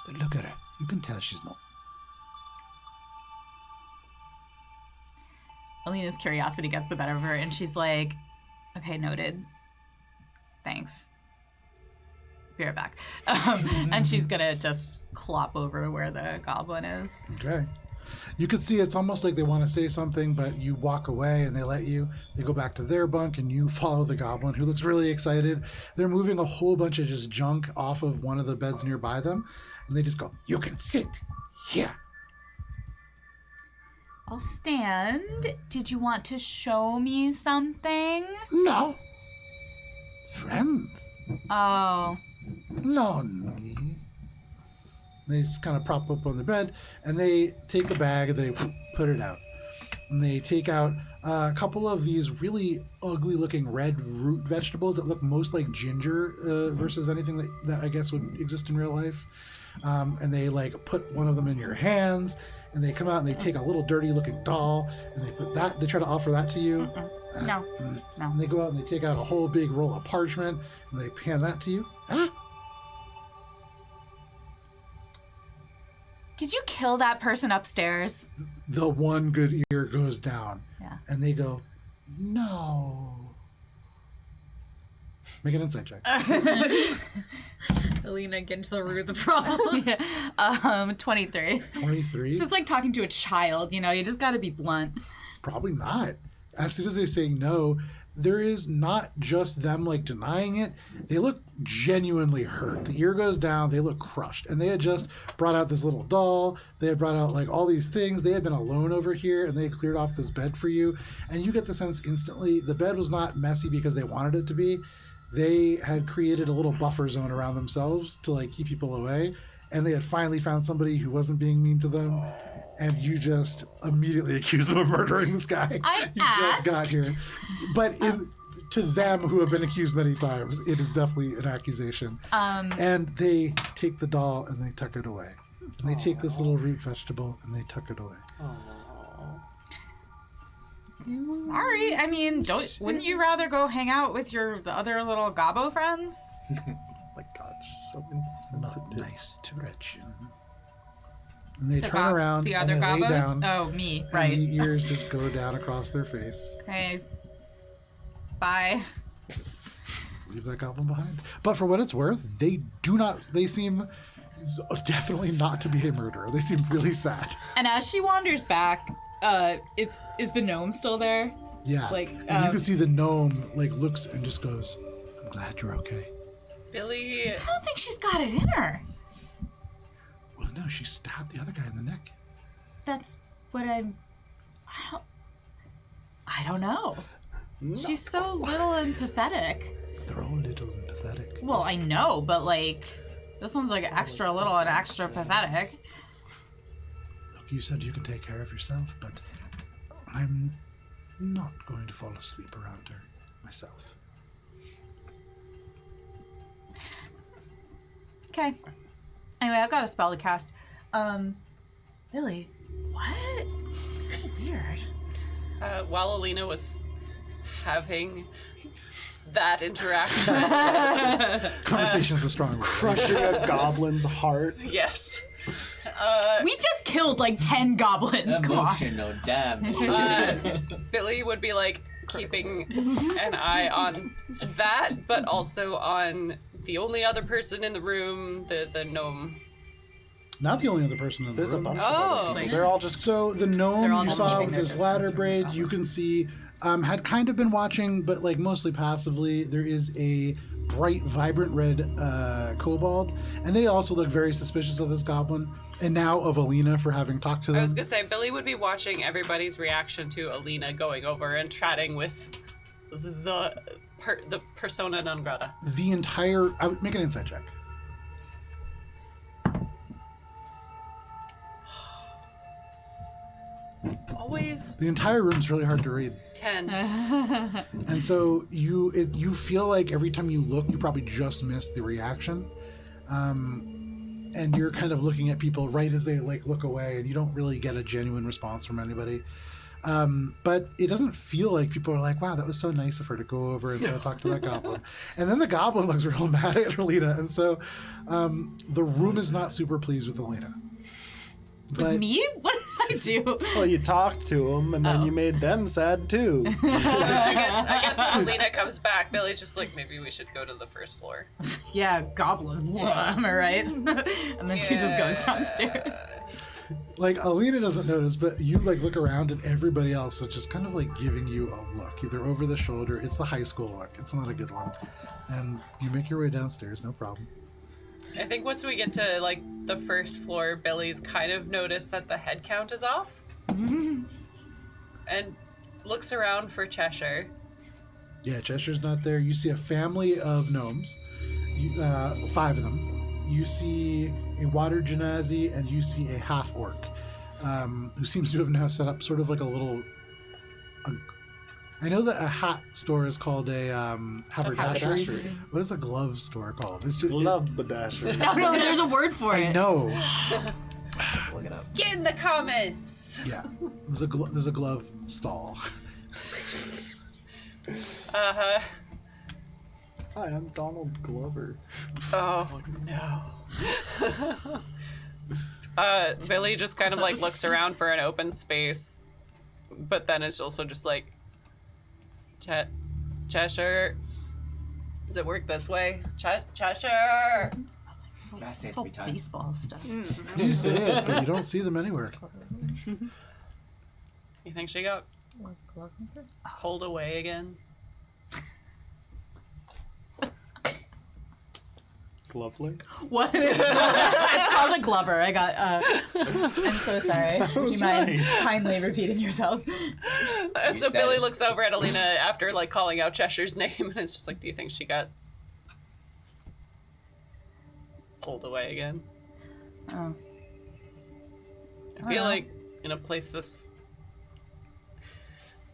But look at her. You can tell she's not. Alina's curiosity gets the better of her, and she's like, okay, noted. Thanks. Be right back. And she's gonna just clop over to where the goblin is. Okay. You can see it's almost like they want to say something, but you walk away and they let you. They go back to their bunk and you follow the goblin, who looks really excited. They're moving a whole bunch of just junk off of one of the beds nearby them, and they just go, "You can sit here." I'll stand. Did you want to show me something? No. Friends. Oh. Lonely. They just kind of prop up on the bed, and they take a bag and they put it out. And they take out a couple of these really ugly-looking red root vegetables that look most like ginger versus anything that I guess would exist in real life. And they like put one of them in your hands, and they come out and they take a little dirty-looking doll, and they put that. They try to offer that to you. No. And they go out and they take out a whole big roll of parchment, and they hand that to you. Ah. Did you kill that person upstairs? The one good ear goes down. Yeah. And they go, "No." Make an insight check. Alina, get into the root of the problem. 23. 23? This is like talking to a child, you just gotta be blunt. Probably not. As soon as they say no, there is not just them like denying it. They look genuinely hurt. The ear goes down. They look crushed. And they had just brought out this little doll. They had brought out like all these things. They had been alone over here, and they had cleared off this bed for you. And you get the sense instantly the bed was not messy because they wanted it to be. They had created a little buffer zone around themselves to like keep people away. And they had finally found somebody who wasn't being mean to them. And you just immediately accuse them of murdering this guy. You just got here. But to them, who have been accused many times, it is definitely an accusation. And they take the doll and they tuck it away. And they take this little root vegetable and they tuck it away. Sorry, I mean, wouldn't you rather go hang out with the other little gobbo friends? My God, she's so Not insensitive. nice to Gretchen. And they The turn around the and other they lay gobbos? down. Oh, me, And right. the ears just go down across their face. Okay. Bye. Leave that goblin behind. But for what it's worth, they seem definitely not to be a murderer. They seem really sad. And as she wanders back, is the gnome still there? Yeah. Like, and you can see the gnome like looks and just goes, "I'm glad you're okay." Billy. I don't think she's got it in her. Well, no, she stabbed the other guy in the neck. that's what I don't know. No. She's so little and pathetic. They're all little and pathetic. Well, I know, but like, this one's like extra little and extra pathetic. Look, you said you can take care of yourself, but I'm not going to fall asleep around her myself. Okay. Anyway, I've got a spell to cast. Billy, what? So weird. While Alina was having that interaction, Conversation's a strong word. Crushing a goblin's heart. yes. We just killed like 10 goblins. Come on. Emotional damage. Billy would be like keeping an eye on that, but also on the only other person in the room, the gnome. Not the only other person in the There's a room. bunch Oh. of them. They're all just So the They're gnome all you just saw keeping with their his distance ladder from the braid, goblin. you can see, had kind of been watching, but like mostly passively. There is a bright, vibrant red kobold, and they also look very suspicious of this goblin, and now of Alina for having talked to them. I was gonna say Billy would be watching everybody's reaction to Alina going over and chatting with the persona non grata. The entire, I would make an insight check. Always The entire room's really hard to read. 10. And so you feel like every time you look, you probably just missed the reaction, and you're kind of looking at people right as they like look away, and you don't really get a genuine response from anybody. But it doesn't feel like people are like, "Wow, that was so nice of her to go over and talk to that goblin." And then the goblin looks real mad at Alina, and so the room is not super pleased with Alina. But Me? What did I do? Well, you talked to them, and then you made them sad too. I guess when Alina comes back, Billy's just like, maybe we should go to the first floor. Yeah, goblins. Am I right? And then she just goes downstairs. like Alina doesn't notice, but you like look around and everybody else is just kind of like giving you a look, either over the shoulder. It's the high school look. It's not a good one. And you make your way downstairs, no problem. I think once we get to like the first floor, Billy's kind of noticed that the head count is off. And looks around for Cheshire. Yeah, Cheshire's not there. You see a family of gnomes, 5 of them. You see a water genasi, and you see a half orc, who seems to have now set up sort of like a little. I know that a hat store is called a haberdashery. What is a glove store called? It's just Glove-badashery. No, there's a word for I it. know. Look it up. Get in the comments! Yeah, there's a glove stall. Uh-huh. Hi, I'm Donald Glover. Oh, no. Billy just kind of like looks around for an open space, but then is also just like, Cheshire. Does it work this way? Cheshire! Gotta say it It's all 3 times. baseball stuff. You say it, but you don't see them anywhere. You think she got pulled away again? Lovely. What? It's called a glover. I got. I'm so sorry. Do you mind kindly repeating yourself? So said Billy it. looks over at Alina after like calling out Cheshire's name and is just like, do you think she got pulled away again? Oh. I feel like in a place this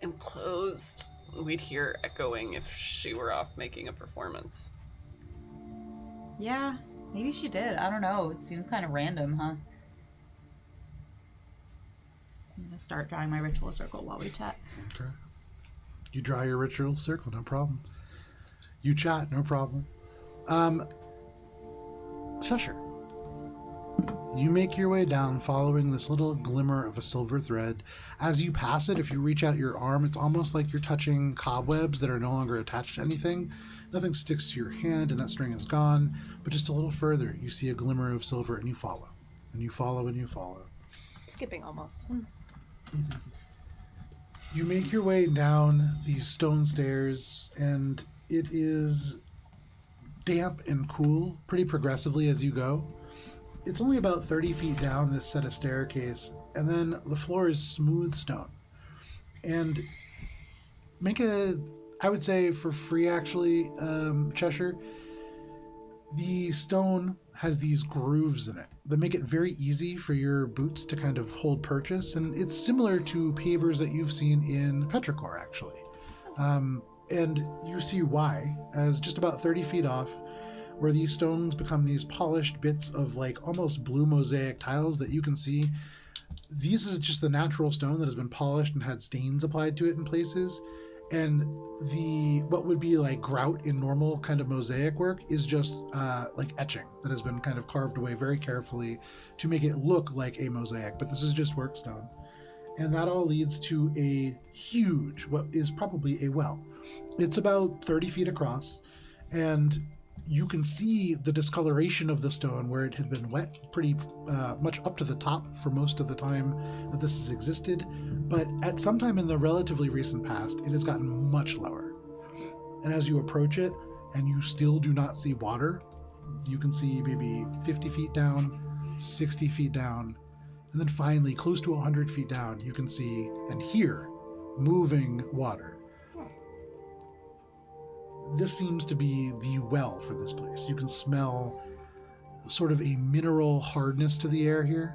enclosed, we'd hear echoing if she were off making a performance. Yeah, maybe she did. I don't know. It seems kind of random, huh? I'm gonna start drawing my ritual circle while we chat. Okay. You draw your ritual circle, no problem. You chat, no problem. Cheshire. You make your way down following this little glimmer of a silver thread. As you pass it, if you reach out your arm, it's almost like you're touching cobwebs that are no longer attached to anything. Nothing sticks to your hand and that string is gone, but just a little further, you see a glimmer of silver and you follow. And you follow and you follow. Skipping almost. You make your way down these stone stairs, and it is damp and cool pretty progressively as you go. it's only about 30 feet down this set of staircase, and then the floor is smooth stone. And I would say for free actually, Cheshire, the stone has these grooves in it that make it very easy for your boots to kind of hold purchase, and it's similar to pavers that you've seen in Petrichor actually. And you see why, as just about 30 feet off, where these stones become these polished bits of like almost blue mosaic tiles that you can see. This is just the natural stone that has been polished and had stains applied to it in places. And what would be like grout in normal kind of mosaic work is just like etching that has been kind of carved away very carefully to make it look like a mosaic. But this is just work stone. And that all leads to a huge, what is probably a well. It's about 30 feet across, and you can see the discoloration of the stone where it had been wet pretty much up to the top for most of the time that this has existed. But at some time in the relatively recent past, it has gotten much lower. And as you approach it and you still do not see water, you can see maybe 50 feet down, 60 feet down, and then finally close to 100 feet down, you can see and hear moving water. This seems to be the well for this place. You can smell sort of a mineral hardness to the air here,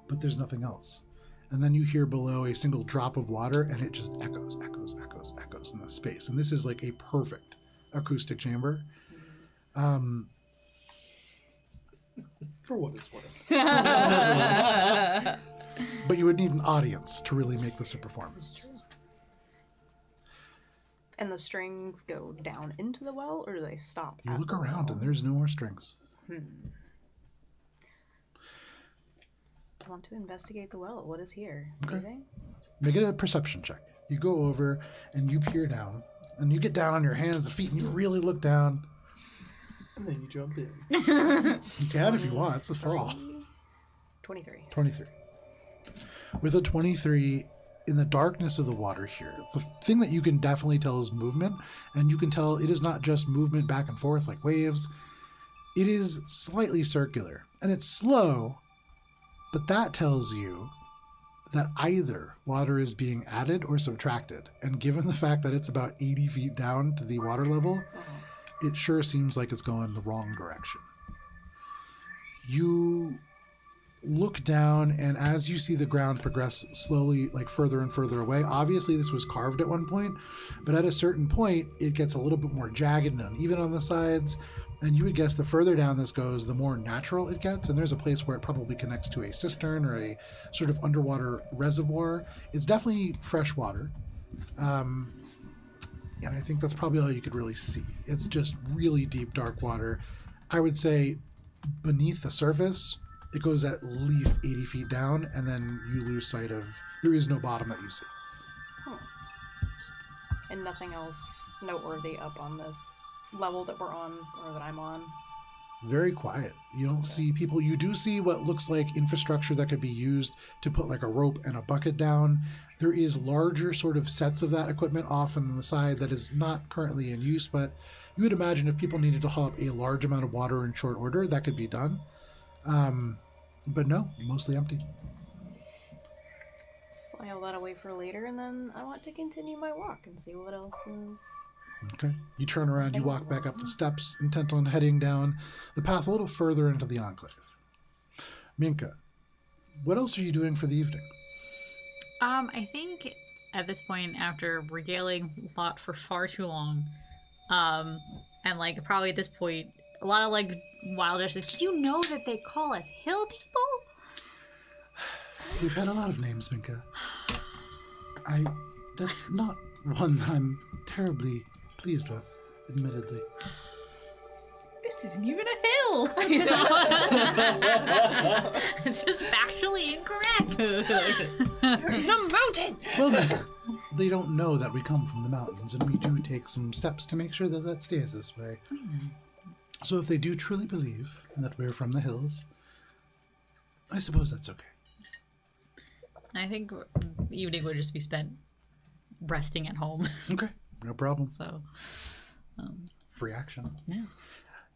but there's nothing else. And then you hear below a single drop of water, and it just echoes in the space. And this is like a perfect acoustic chamber. For what it's worth. But you would need an audience to really make this a performance. And the strings go down into the well, or do they stop? You look around and there's no more strings. I want to investigate the well. What is here? Okay. Anything? Make it a perception check. You go over and you peer down, and you get down on your hands and feet, and you really look down. And then you jump in. You can if you want. It's a fall. 23. 23. With a 23, in the darkness of the water here, the thing that you can definitely tell is movement, and you can tell it is not just movement back and forth like waves. It is slightly circular, and it's slow, but that tells you that either water is being added or subtracted. And given the fact that it's about 80 feet down to the water level, it sure seems like it's going the wrong direction. You look down, and as you see the ground progress slowly, like further and further away, obviously this was carved at one point, but at a certain point, it gets a little bit more jagged and uneven on the sides, and you would guess the further down this goes, the more natural it gets, and there's a place where it probably connects to a cistern or a sort of underwater reservoir. It's definitely fresh water, and I think that's probably all you could really see. It's just really deep, dark water. I would say beneath the surface, it goes at least 80 feet down, and then you lose sight of, there is no bottom that you see. And nothing else noteworthy up on this level that we're on, or that I'm on. Very quiet. You don't see people. You do see what looks like infrastructure that could be used to put like a rope and a bucket down. There is larger sort of sets of that equipment off on the side that is not currently in use, but you would imagine if people needed to haul up a large amount of water in short order, that could be done. But no, mostly empty. File that away for later, and then I want to continue my walk and see what else is. Okay. You turn around, you walk back up the steps, intent on heading down the path a little further into the Enclave. Minka, what else are you doing for the evening? I think at this point, after regaling Lot for far too long, and like probably at this point, a lot of like wild just did you know that they call us hill people? We've had a lot of names, Minka. That's not one that I'm terribly pleased with, admittedly. This isn't even a hill. You know? It's just factually incorrect. You're in a mountain! Well, they don't know that we come from the mountains, and we do take some steps to make sure that that stays this way. So if they do truly believe that we're from the hills, I suppose that's okay. I think evening would just be spent resting at home. Okay, no problem. So, Free action. yeah.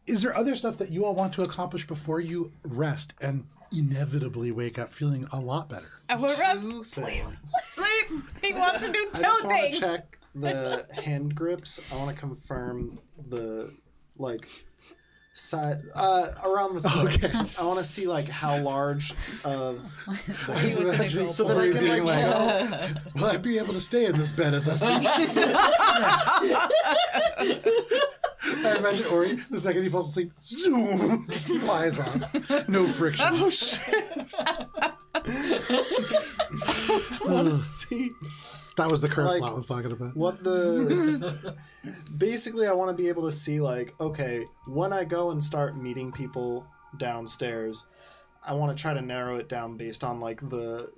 Is there other stuff that you all want to accomplish before you rest and inevitably wake up feeling a lot better? I will rest. Sleep. Sleep. He wants to do I two just want to things. check the hand grips. I want to confirm the size around the throat. Okay. I want to see how large of I was imagining so that I Ori can being like, will I be able to stay in this bed as I sleep? I imagine Ori, the second he falls asleep, zoom, just flies off. No friction. Oh, shit. see That was the curse Lot was talking about. what the basically I want to be able to see okay, when I go and start meeting people downstairs, I want to try to narrow it down based on the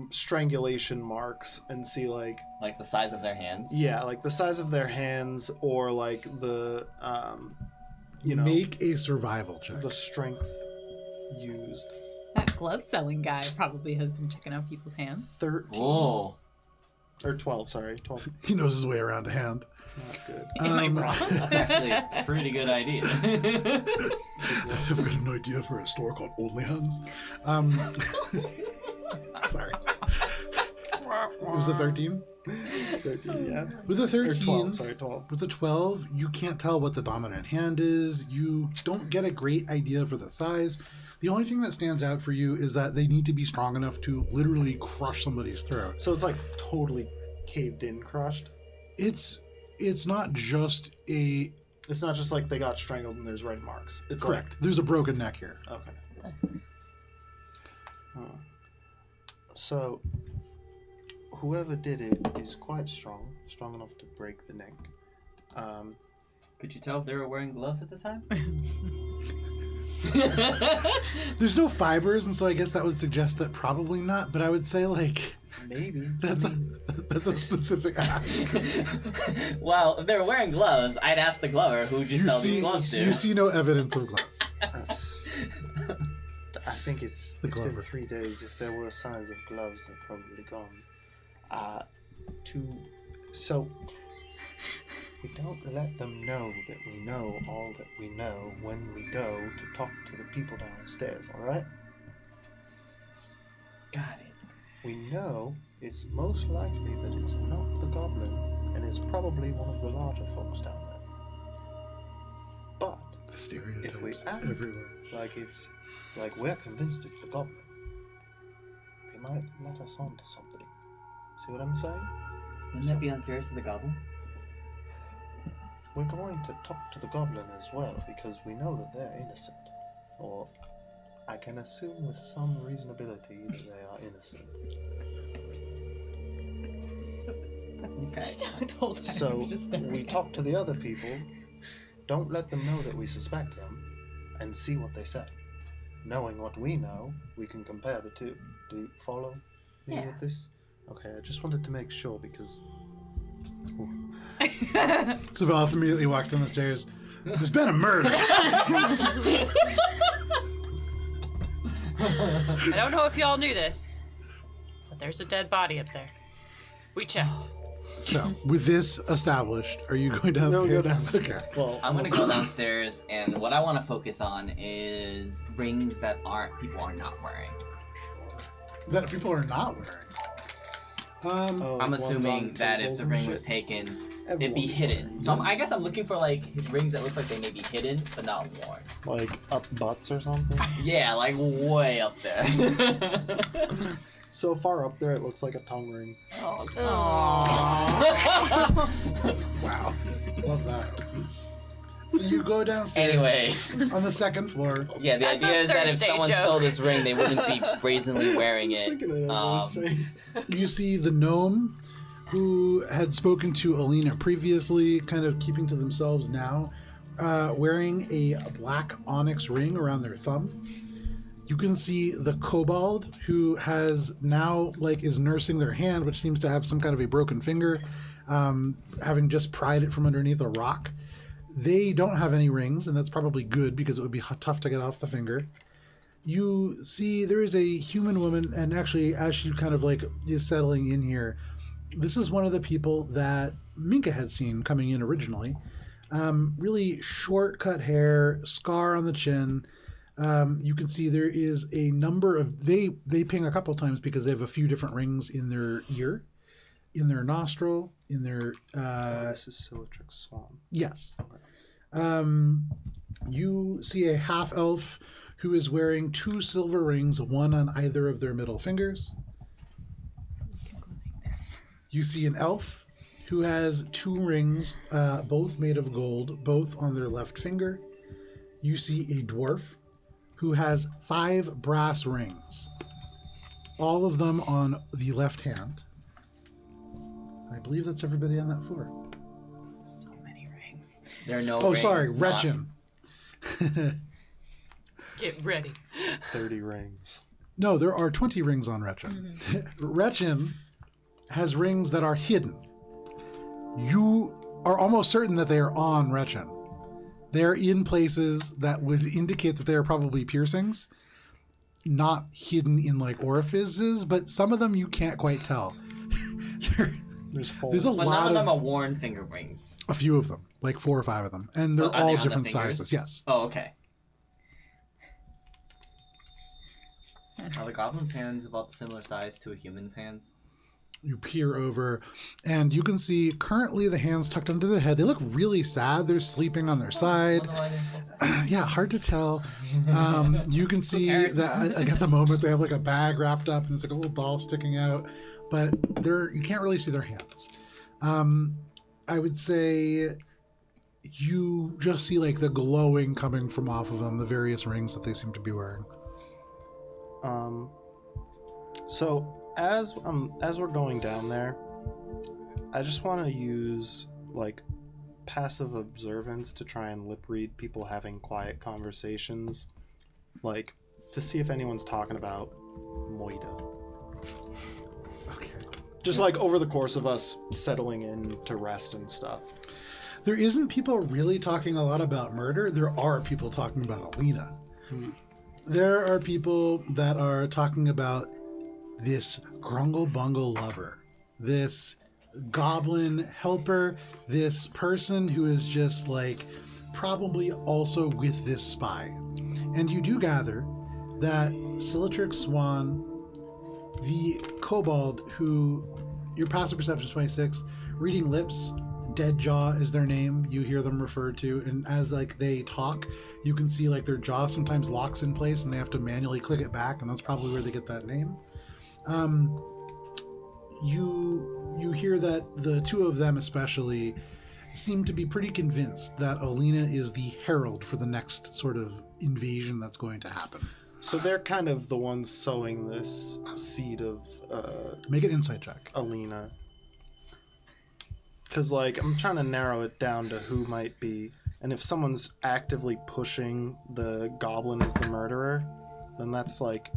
strangulation marks and see Like the size of their hands. yeah, the size of their hands or the Make a survival check. the strength used. That glove selling guy probably has been checking out people's hands. 13 Whoa. or 12, sorry, 12. He knows his way around a hand. Not good. Am I wrong? That's actually a pretty good idea. I've got an idea for a store called Only Hands. Sorry. Was it 13? 13, yeah. With a Or 13, 12, sorry, 12. with a 12, you can't tell what the dominant hand is. You don't get a great idea for the size. The only thing that stands out for you is that they need to be strong enough to literally crush somebody's throat. So it's totally caved in, crushed. It's not just a... It's not just they got strangled and there's red marks. It's Correct. There's a broken neck here. Okay. So, whoever did it is quite strong enough to break the neck. Could you tell if they were wearing gloves at the time? There's no fibers, and so I guess that would suggest that probably not, but I would say Maybe. that's a specific ask. Well, if they were wearing gloves, I'd ask the glover who'd you sell these gloves to. You see no evidence of gloves. I think it's been glover. 3 days. If there were signs of gloves, they're probably gone. So we don't let them know that we know all that we know when we go to talk to the people downstairs, alright? Got it. We know it's most likely that it's not the goblin and it's probably one of the larger folks down there. But The stereotypes if we act everywhere. like we're convinced it's the goblin, they might let us on to somebody. See what I'm saying? Wouldn't that be unfair to the goblin? We're going to talk to the goblin as well because we know that they're innocent. Or I can assume with some reasonability that they are innocent. Okay. So we talk to the other people, don't let them know that we suspect them, and see what they say. Knowing what we know, we can compare the two. Do you follow me with this? Okay, I just wanted to make sure because... Savalas immediately walks down the stairs. There's been a murder. I don't know if y'all knew this, but there's a dead body up there. We checked. So, with this established, are you going downstairs? No, go downstairs. Okay. Well, I'm gonna go downstairs, and what I want to focus on is rings that people are not wearing. That people are not wearing. I'm assuming that if the ring was taken, it'd be hidden. So I guess I'm looking for rings that look like they may be hidden but not worn. up butts or something? Yeah, way up there. So far up there, it looks like a tongue ring. Wow. Love that. So you go downstairs. Anyways. On the second floor. Yeah, the That's idea a is that if Thursday someone joke. stole this ring, they wouldn't be brazenly wearing it. You see the gnome who had spoken to Alina previously, kind of keeping to themselves now, wearing a black onyx ring around their thumb. You can see the kobold who has now is nursing their hand, which seems to have some kind of a broken finger, having just pried it from underneath a rock. They don't have any rings, and that's probably good because it would be tough to get off the finger. You see there is a human woman, and actually as she kind of is settling in here, this is one of the people that Minka had seen coming in originally. Really short cut hair, scar on the chin. You can see there is a number of they ping a couple times because they have a few different rings in their ear, in their nostril, in their this is Silitrix Swan. yes. You see a half elf who is wearing 2 silver rings, one on either of their middle fingers. You see an elf who has 2 rings, both made of gold, both on their left finger. You see a dwarf who has 5 brass rings, all of them on the left hand. I believe that's everybody on that floor. So many rings. There are no. Oh, rings, sorry, not- Wretchin. Get ready. 30 rings. No, there are 20 rings on Wretchin. Wretchin has rings that are hidden. You are almost certain that they are on Wretchin. They're in places that would indicate that they are probably piercings, not hidden in like orifices, but some of them you can't quite tell. There's There's a But lot none of them of are worn finger rings. a few of them, like 4 or 5 of them, and they're Are they all on the different fingers? sizes. Yes. Oh, okay. Are the goblin's hands about the similar size to a human's hands? You peer over, and you can see currently the hands tucked under the head. They look really sad. They're sleeping on their side. Yeah, hard to tell. You can see that like, at the moment they have like a bag wrapped up, and there's like a little doll sticking out, but you can't really see their hands. I would say you just see like the glowing coming from off of them, the various rings that they seem to be wearing. So as we're going down there, I just want to use like passive observance to try and lip read people having quiet conversations, like to see if anyone's talking about Moida. Okay. Just like over the course of us settling in to rest and stuff. There isn't people really talking a lot about murder. There are people talking about Alina. There are people that are talking about this grungle bungle lover, this goblin helper, this person who is just like probably also with this spy. And you do gather that Silitrix Swan, the kobold who your passive perception is 26, reading lips, Dead Jaw is their name. You hear them referred to, and as like they talk, you can see like their jaw sometimes locks in place, and they have to manually click it back, and that's probably where they get that name. You hear that the 2 of them especially seem to be pretty convinced that Alina is the herald for the next sort of invasion that's going to happen. So they're kind of the ones sowing this seed of Make an insight check. Alina. Because, like, I'm trying to narrow it down to who might be. And if someone's actively pushing the goblin as the murderer, then that's, like,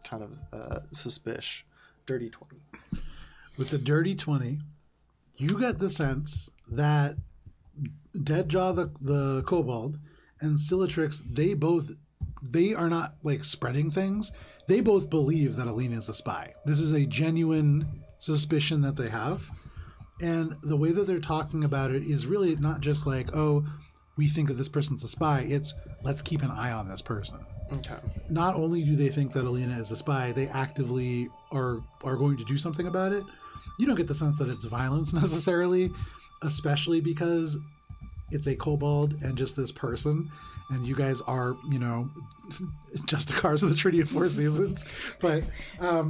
kind of suspicious. Dirty 20. With the dirty 20, you get the sense that Deadjaw the kobold and Silitrix, they are not, like, spreading things. They both believe that Alina is a spy. This is a genuine suspicion that they have. And the way that they're talking about it is really not just like, oh, we think that this person's a spy. It's, let's keep an eye on this person. Okay. Not only do they think that Alina is a spy, they actively are going to do something about it. You don't get the sense that it's violence necessarily, especially because it's a kobold and just this person. And you guys are, just the cars of the Treaty of 4 Seasons. But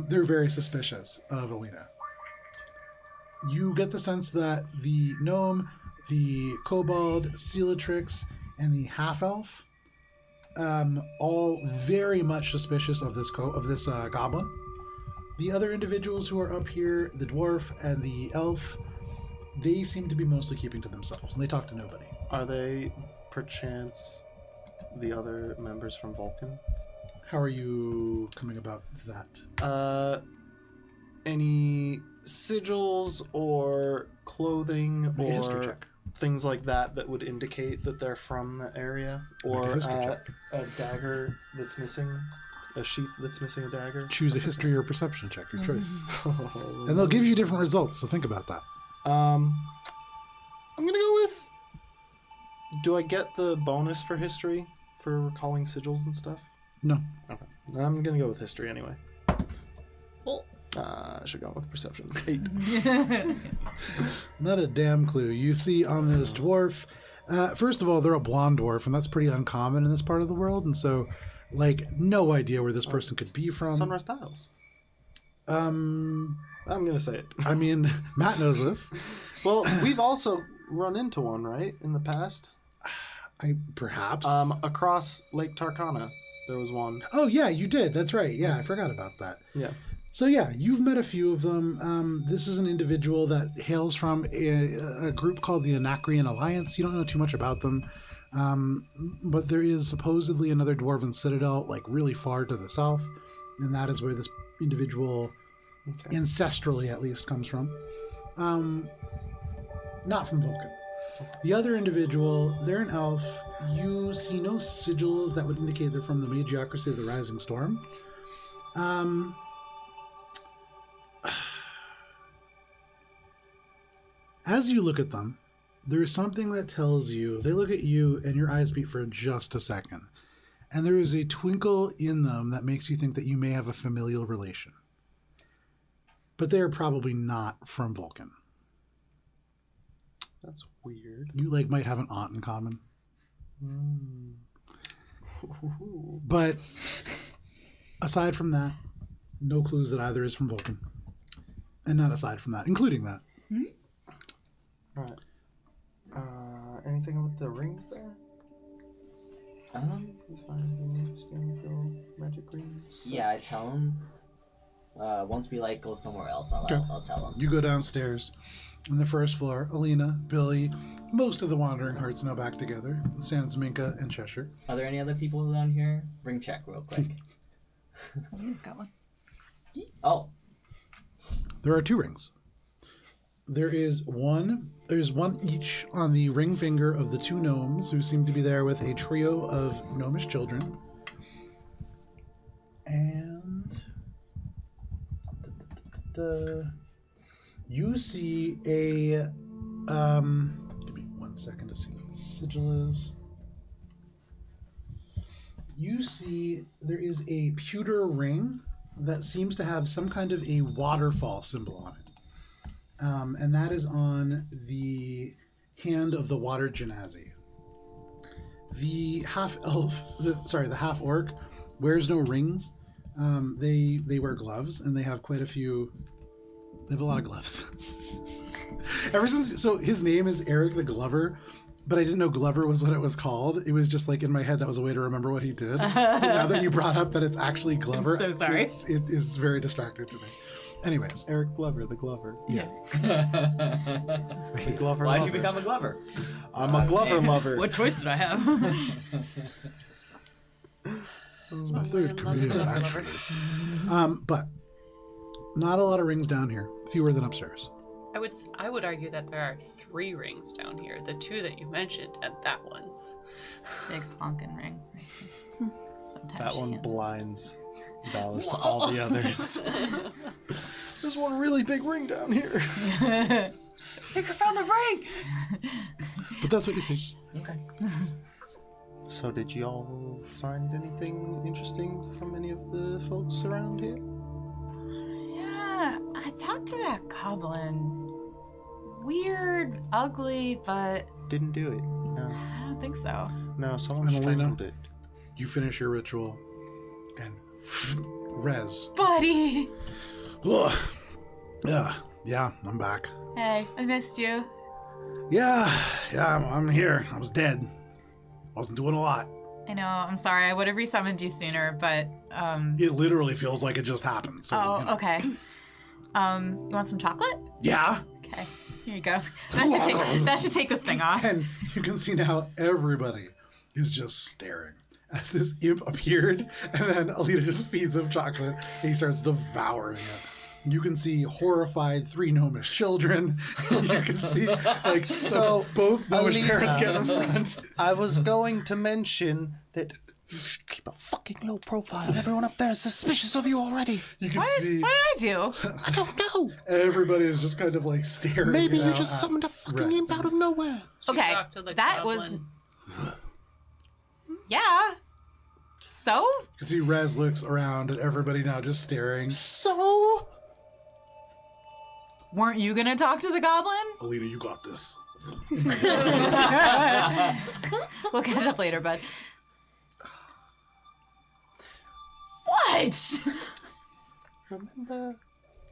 they're very suspicious of Alina. You get the sense that the gnome, the kobold, Silitrix, and the half-elf, all very much suspicious of this goblin. The other individuals who are up here, the dwarf and the elf, they seem to be mostly keeping to themselves, and they talk to nobody. Are they, perchance, the other members from Vulcan? How are you coming about that? Any sigils or clothing Make a history or check. things like that would indicate that they're from the area? Or Make a history check. a dagger that's missing? A sheath that's missing a dagger? Choose a history or perception check, your choice. And they'll give you different results, so think about that. I'm gonna go with Do I get the bonus for history for recalling sigils and stuff? No. Okay. I'm gonna go with history anyway. Well, I should go with perception. 8. Not a damn clue. You see on this dwarf, first of all, they're a blonde dwarf, and that's pretty uncommon in this part of the world, and so, like, no idea where this person could be from. Sunrise Tiles. I'm gonna say it. I mean, Matt knows this. Well, we've also run into one, right, in the past? Perhaps. Across Lake Tarkana, there was one. Oh, yeah, you did. That's right. Yeah, I forgot about that. Yeah. So, yeah, you've met a few of them. This is an individual that hails from a group called the Anacrean Alliance. You don't know too much about them. But there is supposedly another dwarven citadel, like, really far to the south. And that is where this individual, ancestrally at least, comes from. Not from Vulcan. The other individual, they're an elf. You see no sigils that would indicate they're from the Magiocracy of the Rising Storm. As you look at them, there is something that tells you, they look at you and your eyes beat for just a second. And there is a twinkle in them that makes you think that you may have a familial relation. But they are probably not from Vulcan. That's weird. You might have an aunt in common. But aside from that, no clues that either is from Vulcan. And not aside from that, including that. Right. Anything with the rings there? You find anything interesting with the magic rings? Yeah, I tell him. Once we go somewhere else, I'll tell him. You go downstairs. On the first floor, Alina, Billy, most of the Wandering Hearts now back together. Sans Minka and Cheshire. Are there any other people down here? Ring check real quick. Alina's got one. Oh. There are 2 rings. There's one each on the ring finger of the 2 gnomes who seem to be there with a trio of gnomish children. And you see a give me 1 second to see what the sigil is. You see there is a pewter ring that seems to have some kind of a waterfall symbol on it. And that is on the hand of the water genasi. The the half orc wears no rings. They wear gloves, and they have quite a few. They have a lot of gloves. So his name is Eric the Glover, but I didn't know Glover was what it was called. It was just in my head that was a way to remember what he did. Now that you brought up that it's actually Glover, I'm so sorry. It is very distracting to me. Anyways, Eric Glover, the Glover. Yeah. The Glover. Why'd lover. you become a Glover? I'm a Glover lover. What choice did I have? It's my 3rd career, actually. But not a lot of rings down here. Fewer than upstairs. I would argue that there are 3 rings down here. The 2 that you mentioned and that one's. Big honkin' ring. Sometimes That she one ends. blinds Valis to all the others. There's one really big ring down here. I think I found the ring! But that's what you see. Okay. So did y'all find anything interesting from any of the folks around here? Yeah, I talked to that goblin. Weird, ugly, but Didn't do it. No. I don't think so. No, someone And Elena? strangled it. You finish your ritual, and res. Buddy! Ugh. Yeah, I'm back. Hey, I missed you. Yeah, I'm here. I was dead. Wasn't doing a lot. I know, I'm sorry. I would have resummoned you sooner, but, It literally feels like it just happened. So, Oh, you know. okay. You want some chocolate? Yeah. Okay, here you go. That should take this thing off. And you can see now everybody is just staring as this imp appeared, and then Alita just feeds him chocolate, and he starts devouring it. You can see horrified 3 gnomish children. You can see, so both gnomish Alita, parents get in front. I was going to mention that you should keep a fucking low profile. Everyone up there is suspicious of you already. You can see What did I do? I don't know. everybody is just kind of staring. Maybe you now just at summoned a fucking Rex. imp out of nowhere. She Okay, talked to the that goblin. was Yeah. So? You can see Rez looks around at everybody now just staring. So? Weren't you gonna talk to the goblin? Alina, you got this. We'll catch up later, bud. What? Remember,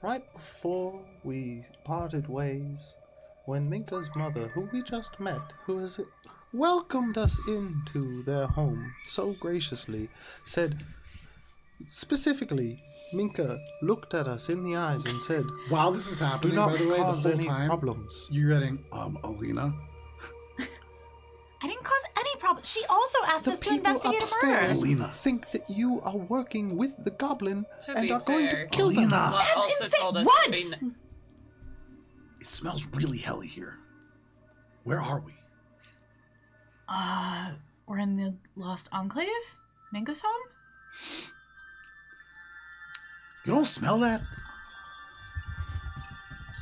right before we parted ways, when Minka's mother, who we just met, who has welcomed us into their home so graciously, said, specifically, Minka looked at us in the eyes and said, While this is "Do happening, not by the way, the cause whole any time, problems." you're getting, Alina. I didn't cause any problem. She also asked The us to people investigate a murder. upstairs Alina. think that you are working with the goblin To and be are going fair, to kill them. Alina. Lot also insane. told us What? to be It smells really helly here. Where are we? We're in the Lost Enclave? Minka's home? You don't smell that?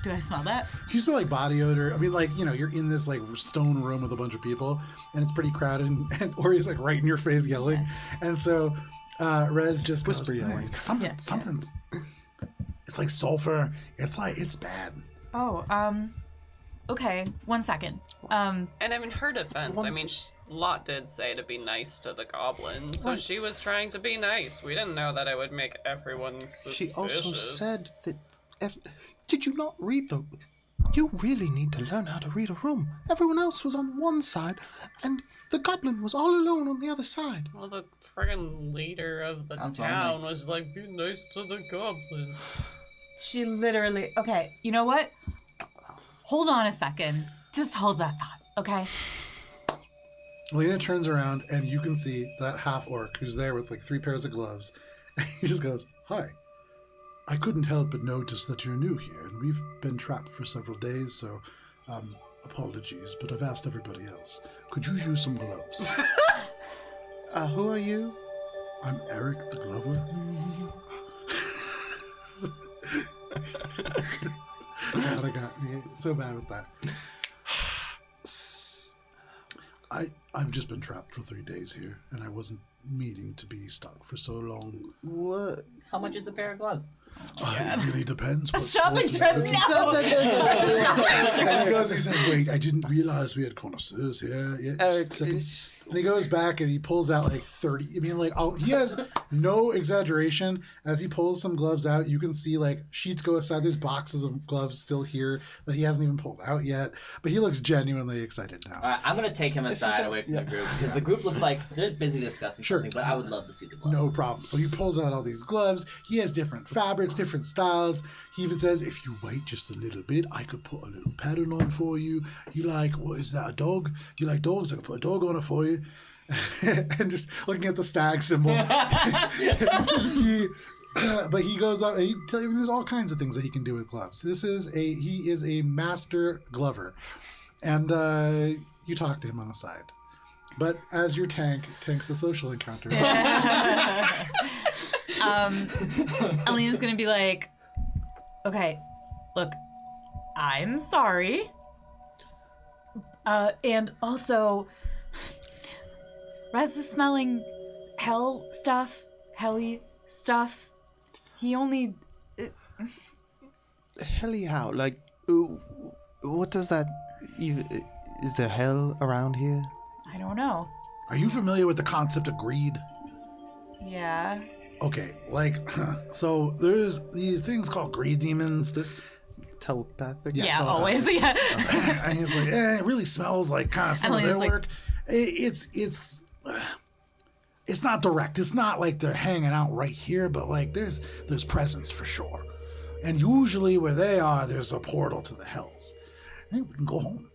Do I smell that? You smell like body odor. I mean, like, you know, you're in this like stone room with a bunch of people and it's pretty crowded and Ori's like right in your face yelling. And so Rez just goes, Whisper yelling. "It's something, Yeah. something's, it's like sulfur. It's like, it's bad. Oh, okay. 1 second. And I mean, her defense, I mean, Lot did say to be nice to the goblin, so What? she was trying to be nice. We didn't know that it would make everyone suspicious. She also said that. Did you not read the? You really need to learn how to read a room. Everyone else was on one side, and the goblin was all alone on the other side. Well, the friggin' leader of the Sounds town lonely. was like, be nice to the goblin. She literally. Okay, you know what? Hold on a second. Just hold that thought, okay? Alina turns around and you can see that half orc who's there with like 3 pairs of gloves. And he just goes, "Hi. I couldn't help but notice that you're new here, and we've been trapped for several days, so apologies, but I've asked everybody else. Could you use some gloves?" Who are you? I'm Eric the Glover. God, I got me so bad with that. I've just been trapped for 3 days here, and I wasn't meaning to be stuck for so long. What? How much is a pair of gloves? It really depends. A shopping trip? No! And he goes, he says, "Wait, I didn't realize we had connoisseurs here." Yeah, Eric, just a second." And he goes back and he pulls out like 30. I mean, like, he has no exaggeration. As he pulls some gloves out, you can see like sheets go aside. There's boxes of gloves still here that he hasn't even pulled out yet. But he looks genuinely excited now. Alright, I'm gonna take him aside away from the group because the group looks like they're busy discussing Sure. something, but I would love to see the gloves. No problem. So he pulls out all these gloves. He has different fabrics, different styles. He even says, "If you wait just a little bit, I could put a little pattern on for you. You like, what is that, a dog? You like dogs? I could put a dog on it for you." And just looking at the stag symbol. But he goes up and there's all kinds of things that he can do with gloves. He is a master glover. And you talk to him on the side. But as your tanks the social encounter. Alina's gonna be like, "Okay, look, I'm sorry. And also, Rez is smelling helly stuff. He only, Helly how? Like, what does that even... Is there hell around here? I don't know. Are you familiar with the concept of greed? Yeah. Okay, like, so there's these things called greed demons. This telepathic? Yeah, telepathic. always, yeah. And he's like, it really smells like kind of some of their Emily's like- work. It's not direct. It's not like they're hanging out right here, but like there's presence for sure. And usually where they are, there's a portal to the hells. Hey, we can go home.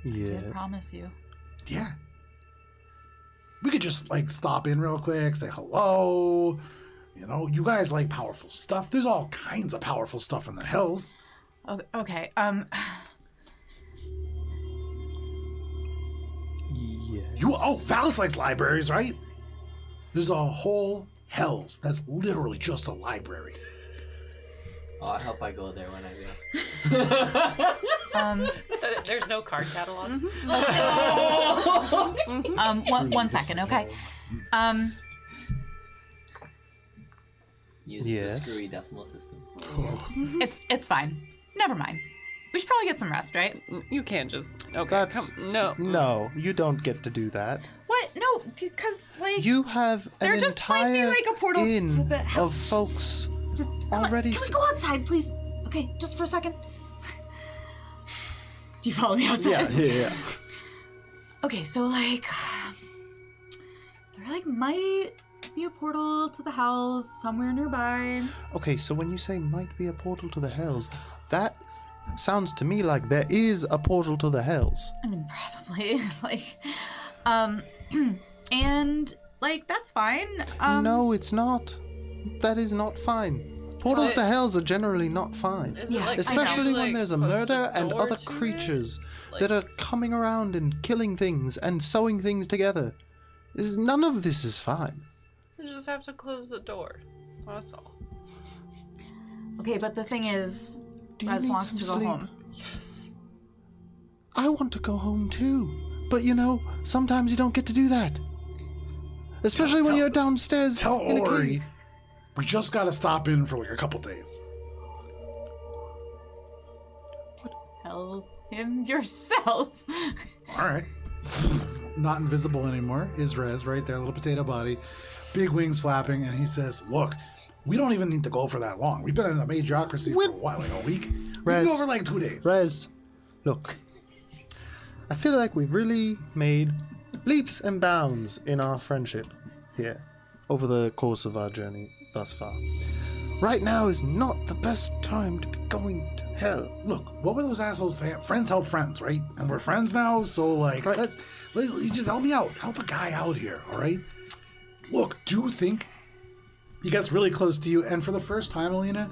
Yeah. Did promise you. Yeah. We could just like stop in real quick, say hello. You know, you guys like powerful stuff. There's all kinds of powerful stuff in the hells. Okay. Yeah. Valis likes libraries, right? There's a whole hells that's literally just a library. Oh, I hope I go there when I go. There's no card catalog. One second, okay. Use Yes. the screwy decimal system. It's fine. Never mind. We should probably get some rest, right? You can't just. Okay, That's no. no. You don't get to do that. What? No, because like You have there an just might be entire like a portal inn to the of house. folks Just, come on, already. Can we go outside, please? Okay, just for a second. Do you follow me outside? Yeah. Okay, so like there like might be a portal to the house somewhere nearby. Okay, so when you say might be a portal to the hells, that sounds to me like there is a portal to the hells. I mean, probably like, and like that's fine. No, it's not. That is not fine. Portals to hells are generally not fine. Is it Yeah, like Especially like, when there's a close murder the and door other to it? creatures Like- that are coming around and killing things and sewing things together. None of this is fine. You just have to close the door. That's all. Okay, but the thing is, Do you Rez need wants some to go sleep? home. Yes. I want to go home too. But you know, sometimes you don't get to do that. Especially when you're downstairs Tell in a Ori, cave. we just gotta stop in for like a couple days. Tell him yourself. All right. Not invisible anymore is Rez right there, little potato body, big wings flapping, and he says, "Look, we don't even need to go for that long. We've been in the Majocracy for a while, like a week. We can Rez. go for like 2 days." Rez, look. I feel like we've really made leaps and bounds in our friendship here over the course of our journey thus far. Right now is not the best time to be going to hell. Look, what were those assholes saying? Friends help friends, right? And we're friends now, so like, Right. you just help me out. Help a guy out here, all right? Look, do you think he gets really close to you? And for the first time, Alina,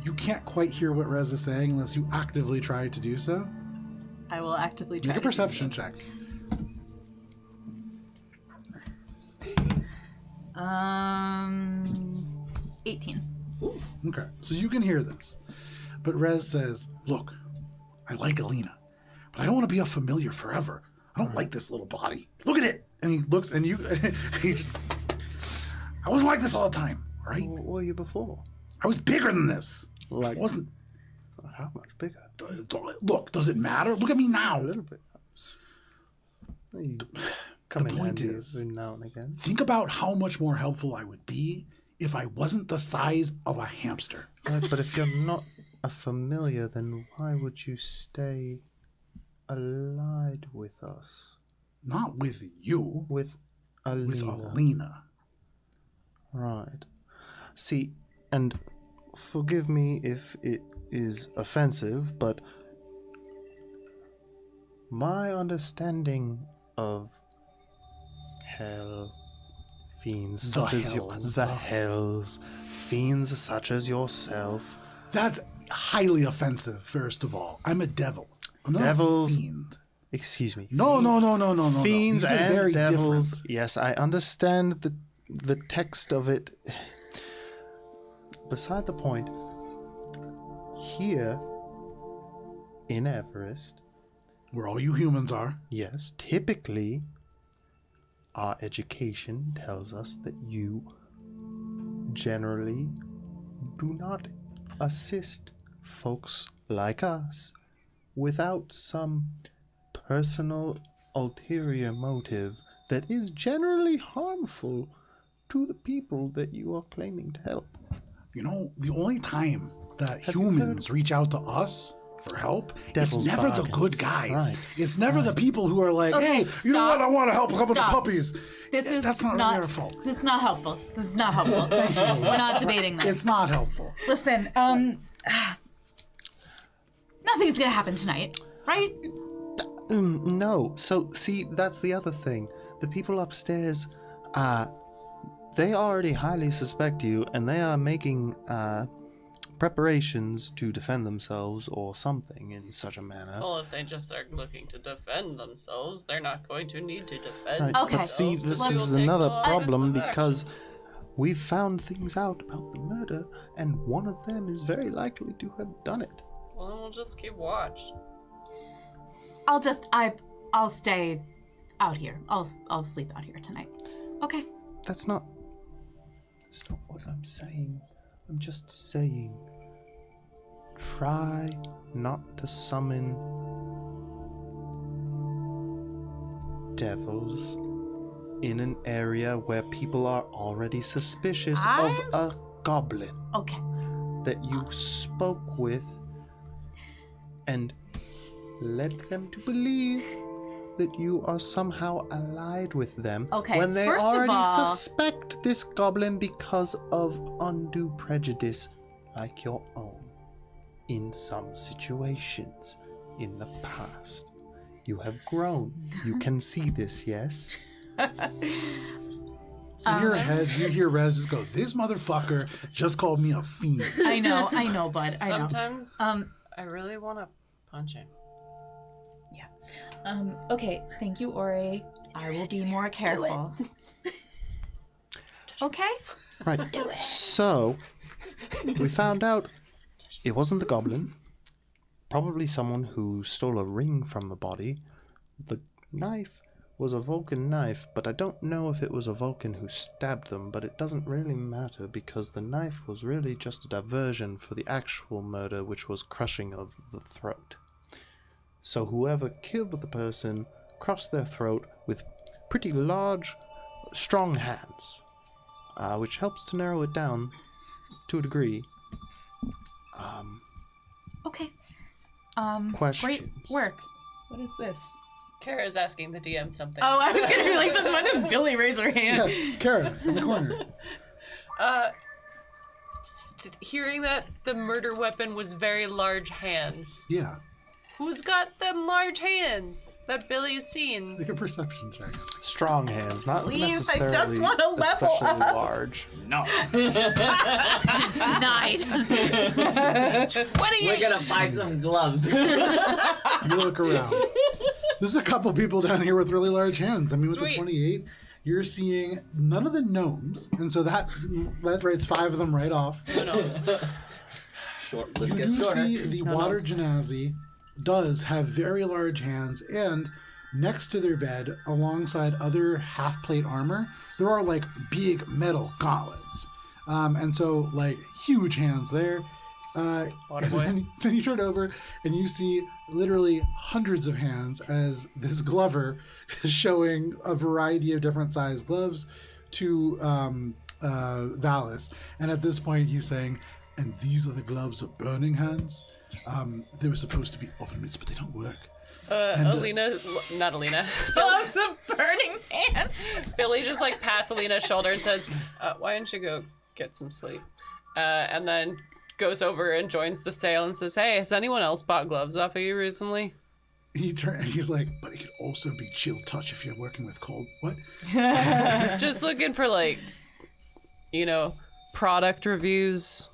you can't quite hear what Rez is saying unless you actively try to do so. I will actively try Make a to do perception so. check. 18. Okay, so you can hear this. But Rez says, "Look, I like Alina, but I don't want to be a familiar forever. I don't like this little body. Look at it." And he looks, and you, he just, I wasn't like this all the time, right? What were you before? I was bigger than this. Like, I wasn't. how much bigger? Look, does it matter? Look at me now. A little bit. You come The in point handy is- every now and again. Think about how much more helpful I would be if I wasn't the size of a hamster. Right, but if you're not a familiar, then why would you stay allied with us? Not with you, With Alina. with Alina. Right. See, and forgive me if it is offensive, but my understanding of hell, fiends The such as hells. the hells, fiends such as yourself. That's highly offensive, first of all. I'm a devil. I'm not Devils- a fiend. Excuse me. No. Fiends These are and very devils. different. Yes, I understand the text of it. Beside the point, here in Everest, Where all you humans are. yes, typically our education tells us that you generally do not assist folks like us without some personal ulterior motive that is generally harmful to the people that you are claiming to help. You know, the only time that Have you humans reach out to us for help, Devil's it's never the bargains. good guys. Right. It's never the people who are like, Okay, "Hey, you know stop. what? I want to help a couple of Stop. puppies." This is That's not really our fault. This is not helpful. This is not helpful. We're not debating this. It's not helpful. Listen, nothing's gonna happen tonight, right? No. So, see, that's the other thing. The people upstairs, they already highly suspect you, and they are making preparations to defend themselves or something in such a manner. Well, if they just are looking to defend themselves, they're not going to need to defend Right, Okay. but see, themselves. this because is they'll take another more problem offensive because action. we've found things out about the murder, and one of them is very likely to have done it. Well, We'll just keep watch. I'll stay out here. I'll sleep out here tonight. Okay. That's not what I'm saying. I'm just saying, try not to summon devils in an area where people are already suspicious of a goblin. Okay. That you spoke with, and led them to believe that you are somehow allied with them when they first of already all- suspect this goblin because of undue prejudice like your own in some situations in the past. You have grown. You can see this, yes? So in your head, you hear Rez just go, "This motherfucker just called me a fiend." I know, bud. I know. Sometimes I really want to punch him. Okay, thank you, Ori. I will be more careful. Okay? Right. So, we found out it wasn't the goblin. Probably someone who stole a ring from the body. The knife was a Vulcan knife, but I don't know if it was a Vulcan who stabbed them, but it doesn't really matter because the knife was really just a diversion for the actual murder, which was crushing of the throat. So whoever killed the person crossed their throat with pretty large, strong hands, which helps to narrow it down to a degree. Okay. Questions? Great work. What is this? Kara's asking the DM something. Oh, I was gonna be like, since when does Billy raise her hand? Yes, Kara, in the corner. Hearing that the murder weapon was very large hands. Yeah, Who's got them large hands that Billy's seen? make a perception check. Strong hands, not Please, I just necessarily wanna level especially up. large. No. Denied. 28! We're gonna buy some gloves. You look around. There's a couple people down here with really large hands. I mean, with the Sweet. 28, you're seeing none of the gnomes, and so that writes 5 of them right off. Short. Let's You get do shorter. see the water genasi does have very large hands, and next to their bed, alongside other half-plate armor, there are like big metal gauntlets. And so, like, huge hands there. Then you turn over and you see literally hundreds of hands as this glover is showing a variety of different size gloves to Valis. And at this point, he's saying, "And these are the gloves of burning hands. They were supposed to be oven mitts, but they don't work." Not Alina. Gloves of burning hands. Billy just like pats Alina's shoulder and says, "Why don't you go get some sleep?" And then goes over and joins the sale and says, "Hey, has anyone else bought gloves off of you recently?" He's like, "But it could also be chill touch if you're working with cold." What? Just looking for like, product reviews.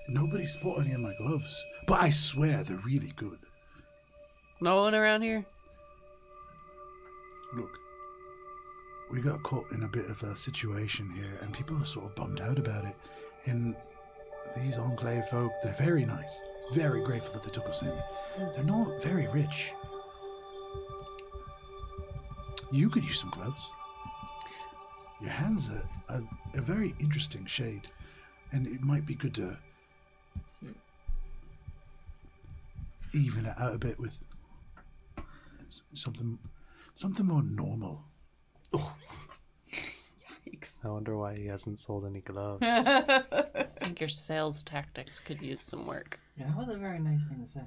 Nobody's bought any of my gloves, but I swear they're really good. No one around here? Look, we got caught in a bit of a situation here, and people are sort of bummed out about it. And these Enclave folk, they're very nice, very grateful that they took us in. They're not very rich. You could use some gloves. Your hands are a very interesting shade, and it might be good to even it out a bit with something more normal." I wonder why he hasn't sold any gloves. I think your sales tactics could use some work. Yeah, that was a very nice thing to say.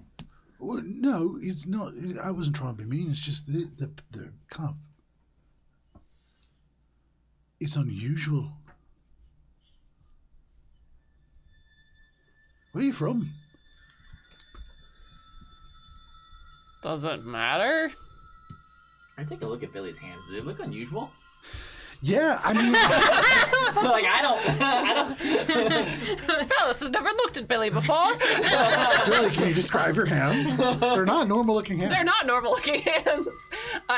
Well, no, it's not. I wasn't trying to be mean. It's just the kind of. It's unusual. Where are you from? Does it matter? I take a look at Billy's hands. Do they look unusual? Yeah, I mean, Like, I don't. Phyllis has never looked at Billy before. Billy, can you describe your hands? They're not normal looking hands. They're not normal looking hands.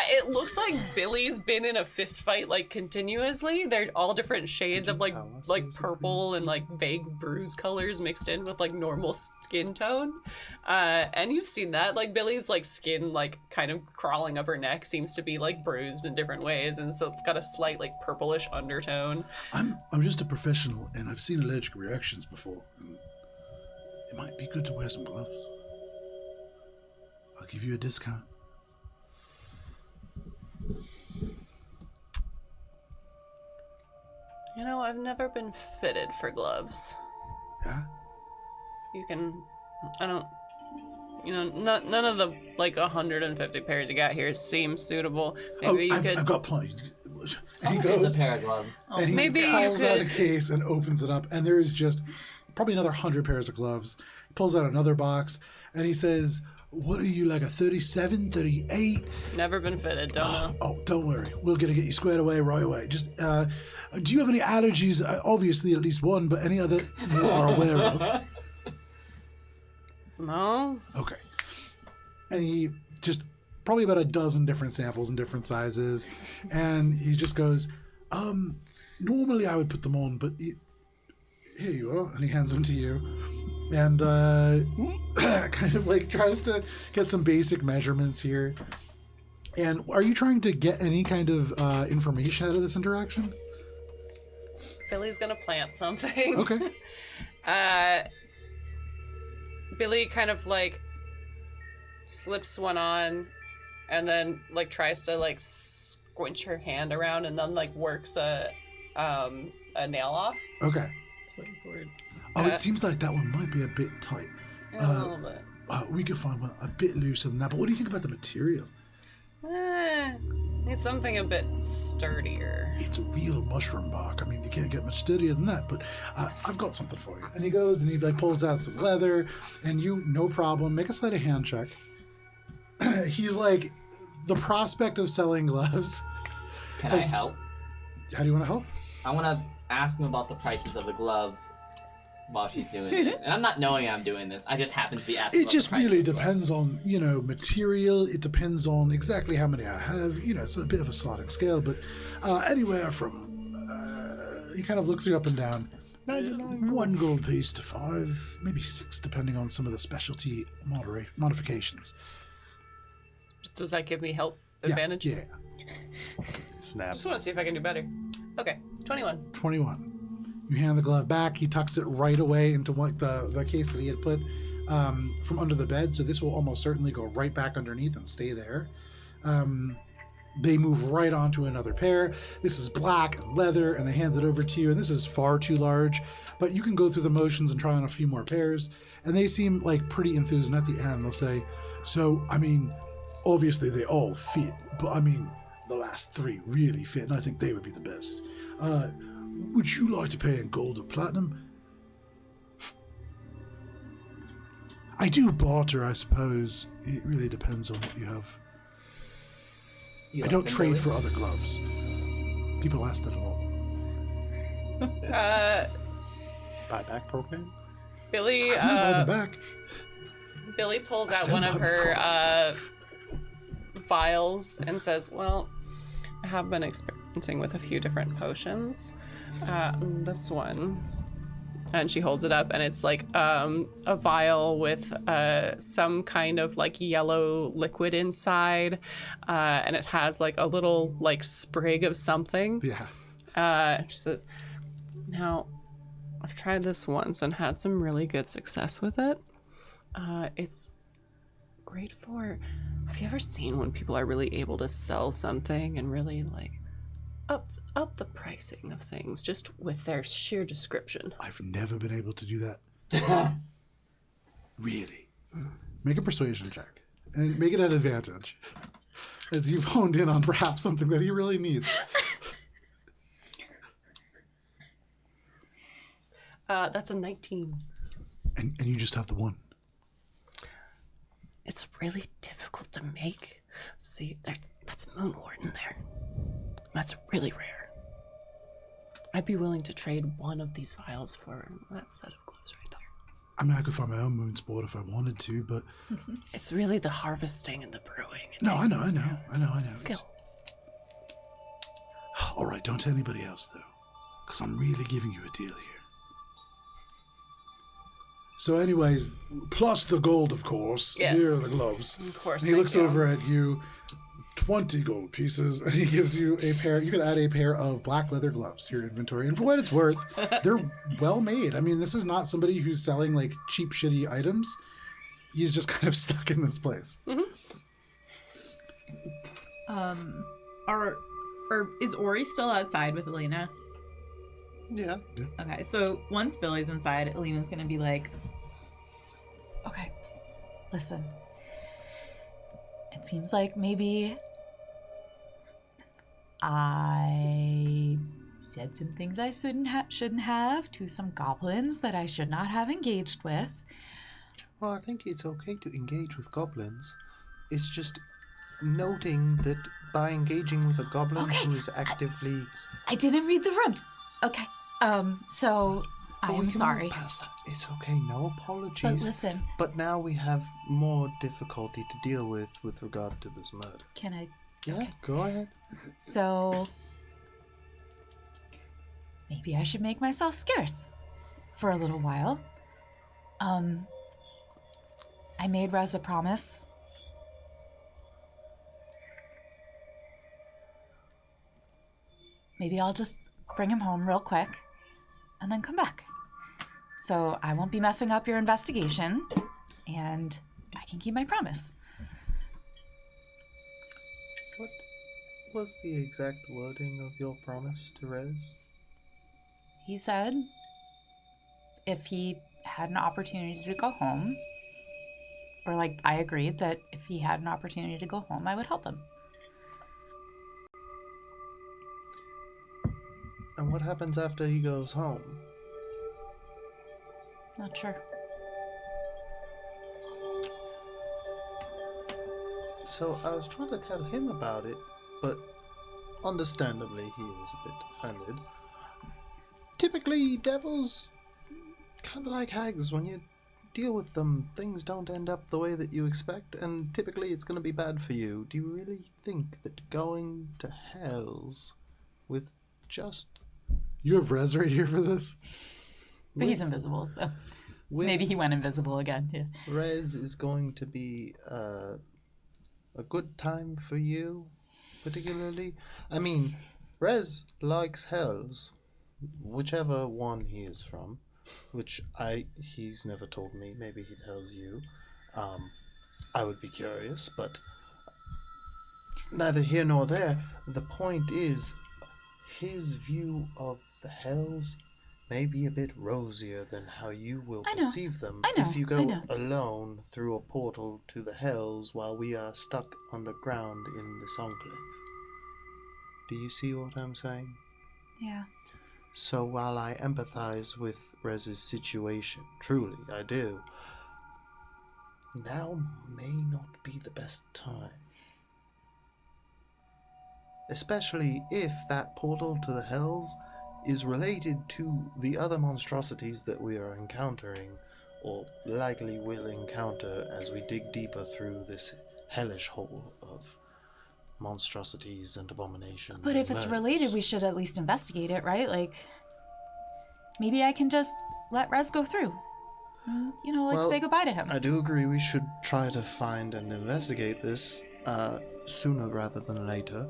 It looks like Billy's been in a fist fight like continuously. They're all different shades of like purple and like vague bruise colors mixed in with like normal skin tone. And you've seen that. Like Billy's like skin like kind of crawling up her neck seems to be like bruised in different ways, and so it's got a slight like purplish undertone. I'm just a professional, and I've seen allergic reactions before. And it might be good to wear some gloves. I'll give you a discount. You know, I've never been fitted for gloves. Yeah? None of the like 150 pairs you got here seem suitable. Maybe I've got plenty. And he There's goes, a pair of gloves. and he Maybe you pulls out a could- case and opens it up, and there is just probably another 100 pairs of gloves. He pulls out another box, and he says, "What are you, like a 37, 38? Never been fitted, don't know. Oh, don't worry. We're going to get you squared away right away. Just, do you have any allergies? Obviously, at least one, but any other you are aware of?" No? Okay. And he just, probably about a dozen different samples in different sizes. And he just goes, normally I would put them on, but here you are. And he hands them to you. And kind of like tries to get some basic measurements here. And are you trying to get any kind of information out of this interaction? Billy's gonna plant something. Okay. Billy kind of like slips one on and then like tries to like squinch her hand around and then like works a nail off. Okay. Just waiting for it. Oh, it seems like that one might be a bit tight. A little bit. We could find one a bit looser than that, but what do you think about the material? Need something a bit sturdier. It's a real mushroom bark. I mean, you can't get much sturdier than that, but I've got something for you. And he goes and he like pulls out some leather, and you, no problem, make a sleight of hand check. He's like, the prospect of selling gloves. Can I help? How do you want to help? I want to ask him about the prices of the gloves while she's doing this. And I'm not knowing I'm doing this. I just happen to be asking It about just the prices really of the gloves. depends on, material. It depends on exactly how many I have. It's a bit of a sliding scale, but anywhere from, he kind of looks you up and down. 1 gold piece to 5, maybe 6, depending on some of the specialty modifications. Does that give me help advantage? Yeah. Snap. Just want to see if I can do better. Okay, 21. 21. You hand the glove back. He tucks it right away into the case that he had put from under the bed. So this will almost certainly go right back underneath and stay there. They move right on to another pair. This is black and leather, and they hand it over to you. And this is far too large, but you can go through the motions and try on a few more pairs. And they seem like pretty enthused. And at the end, they'll say, "So, I mean, obviously they all fit, but I mean, the last 3 really fit, and I think they would be the best. Would you like to pay in gold or platinum?" I do barter, I suppose. It really depends on what you have. Do you I like don't them, trade Billy? for other gloves. People ask that a lot. Buyback program? Billy, I buy them back. Billy pulls I out stand one of by my her promise. vials and says, "Well, I have been experimenting with a few different potions. This one," and she holds it up, and it's like a vial with some kind of like yellow liquid inside, and it has like a little like sprig of something. Yeah. She says, "Now, I've tried this once and had some really good success with it. It's great for... Have you ever seen when people are really able to sell something and really like up the pricing of things just with their sheer description?" I've never been able to do that. Really. Make a persuasion check. And make it an advantage. As you've honed in on perhaps something that he really needs. That's a 19. And you just have the one. It's really difficult to make. See, that's Moonwort in there. That's really rare. I'd be willing to trade one of these vials for that set of gloves right there. I mean, I could find my own moon sport if I wanted to, but... It's really the harvesting and the brewing. No, I know. Skill. All right, don't tell anybody else, though, because I'm really giving you a deal here. So anyways, plus the gold, of course. Yes. Here are the gloves. Of course. And he looks over at you, 20 gold pieces, and he gives you a pair. You can add a pair of black leather gloves to your inventory. And for what it's worth, they're well made. I mean, this is not somebody who's selling like cheap, shitty items. He's just kind of stuck in this place. Is Ori still outside with Alina? Yeah. Okay, so once Billy's inside, Alina's gonna be like, okay, listen. It seems like maybe I said some things I shouldn't have to some goblins that I should not have engaged with. Well, I think it's okay to engage with goblins. It's just noting that by engaging with a goblin who is actively... I didn't read the room. Okay, so I But we am can sorry. move past that. It's okay, no apologies. But listen, But now we have more difficulty to deal with regard to this murder. can I... Yeah, go ahead. So maybe I should make myself scarce for a little while. I made Rez a promise. Maybe I'll just bring him home real quick and then come back. So I won't be messing up your investigation and I can keep my promise. What was the exact wording of your promise to Rez? He said if he had an opportunity to go home, or like I agreed that if he had an opportunity to go home, I would help him. And what happens after he goes home? Not sure. So I was trying to tell him about it, but understandably he was a bit offended. Typically, devils, kind of like hags, when you deal with them, things don't end up the way that you expect, and typically it's going to be bad for you. Do you really think that going to hells with just... You have Rez right here for this? But he's invisible, so maybe he went invisible again. Yeah. Rez is going to be a good time for you, particularly? I mean, Rez likes hells, whichever one he is from, which he's never told me. Maybe he tells you. I would be curious, but neither here nor there. The point is, his view of the hells may be a bit rosier than how you will perceive them if you go alone through a portal to the hells while we are stuck underground in this enclave. Do you see what I'm saying? Yeah. So while I empathize with Rez's situation, truly I do, now may not be the best time. Especially if that portal to the hells is related to the other monstrosities that we are encountering, or likely will encounter as we dig deeper through this hellish hole of monstrosities and abominations. But if it's related, we should at least investigate it, right? Like, maybe I can just let Rez go through. Say goodbye to him. I do agree we should try to find and investigate this sooner rather than later.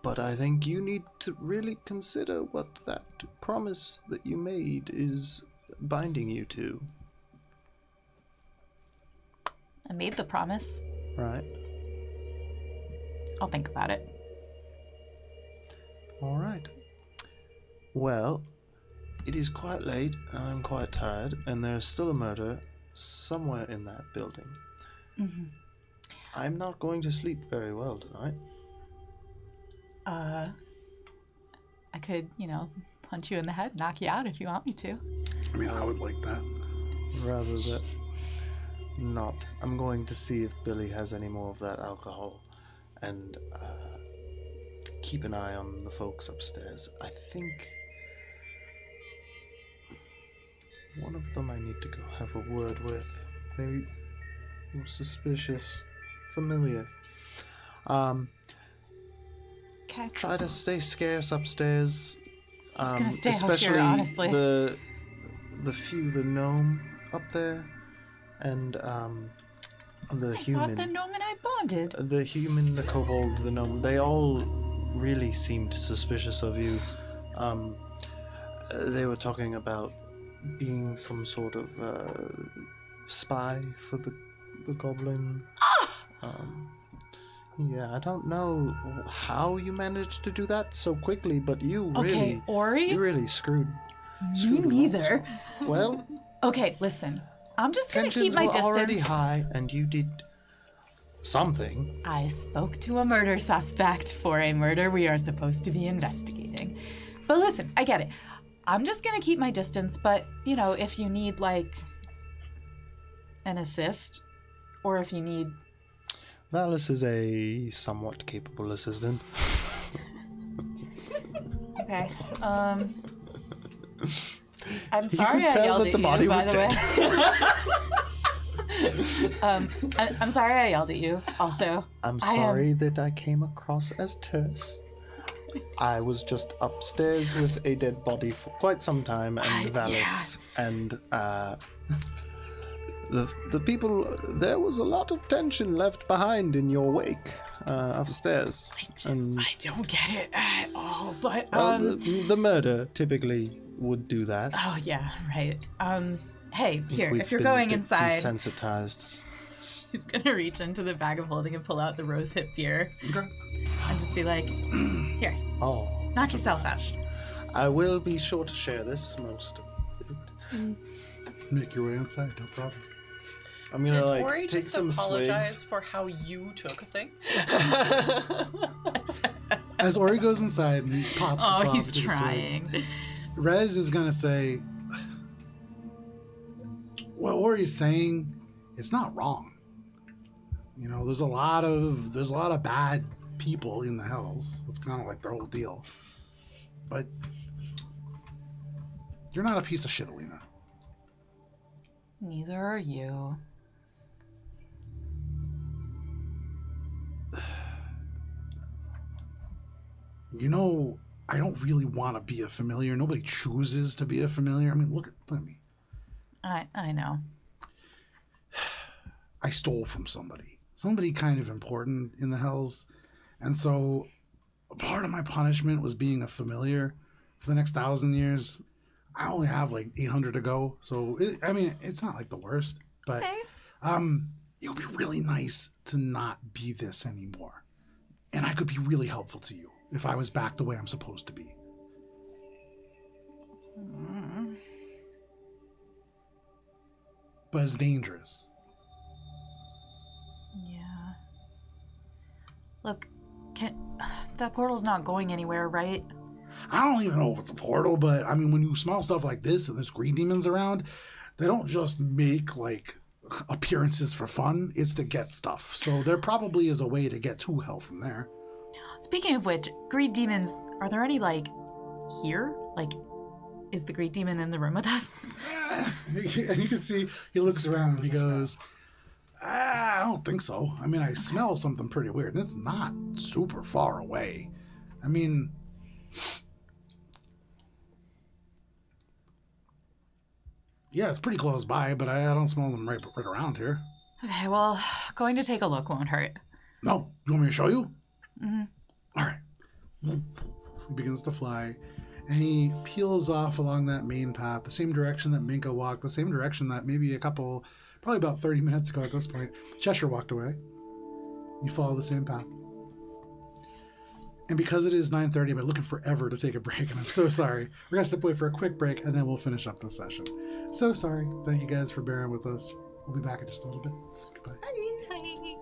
But I think you need to really consider what that promise that you made is binding you to. I made the promise. Right. I'll think about it. All right. Well, it is quite late, and I'm quite tired, and there's still a murder somewhere in that building. Mm-hmm. I'm not going to sleep very well tonight. I could, punch you in the head, knock you out if you want me to. I mean, I would like that. Rather that not. I'm going to see if Billy has any more of that alcohol. And keep an eye on the folks upstairs. I think one of them I need to go have a word with. They were suspicious, familiar. Okay. Try to stay scarce upstairs. I was gonna stay out especially here, honestly. the gnome up there, and the human. Thought the gnome and I bonded. The human, the kobold, the gnome, they all really seemed suspicious of you. They were talking about being some sort of spy for the goblin. Yeah, I don't know how you managed to do that so quickly, but you Okay, Ori? screwed. Me neither. Well, Okay, listen. I'm just gonna keep tensions my were distance. already high, and you did something. I spoke to a murder suspect for a murder we are supposed to be investigating. But listen, I get it. I'm just gonna keep my distance, but, you know, if you need, like, an assist, or if you need... Valis is a somewhat capable assistant. Okay, I'm You sorry could I tell yelled that at the you, body by was the way. I'm sorry I yelled at you, also. I'm I am- sorry that I came across as terse. I was just upstairs with a dead body for quite some time, and Valis and the people. There was a lot of tension left behind in your wake upstairs. I don't get it at all, but, Well, the murder typically would do that. Oh, yeah, right. Hey, here, We've if you're been a going bit inside... desensitized. He's gonna reach into the bag of holding and pull out the rosehip beer. Okay. And just be like, here, Oh, knock yourself out. I will be sure to share this most of it. Make your way inside, no problem. I'm gonna Did Ori take just some apologize swigs. for how you took a thing? As Ori goes inside and he pops us Oh, off he's to the swing, trying. Rez is gonna say, what Ori's saying, it's not wrong. You know, there's a lot of bad people in the Hells. That's kind of like their whole deal. But you're not a piece of shit, Alina. Neither are you. You know, I don't really want to be a familiar. Nobody chooses to be a familiar. I mean, look at me. I know. I stole from somebody kind of important in the Hells. And so part of my punishment was being a familiar for the next 1,000 years. I only have like 800 to go. So, it's not like the worst. But it would be really nice to not be this anymore. And I could be really helpful to you if I was back the way I'm supposed to be. But it's dangerous. Yeah. Look, that portal's not going anywhere, right? I don't even know if it's a portal, but I mean, when you smell stuff like this and there's green demons around, they don't just make like appearances for fun. It's to get stuff. So there probably is a way to get to hell from there. Speaking of which, greed demons, are there any, like, here? Like, is the greed demon in the room with us? And you can see he looks around and he goes, I don't think so. I mean, I smell something pretty weird, and it's not super far away. I mean, yeah, it's pretty close by, but I don't smell them right around here. Okay, well, going to take a look won't hurt. No, you want me to show you? Mm-hmm. All right. He begins to fly, and he peels off along that main path, the same direction that Minka walked, the same direction that maybe probably about 30 minutes ago at this point, Cheshire walked away. You follow the same path. And because it is 9:30, I've been looking forever to take a break, and I'm so sorry. We're going to step away for a quick break, and then we'll finish up this session. So sorry. Thank you guys for bearing with us. We'll be back in just a little bit. Goodbye. Bye.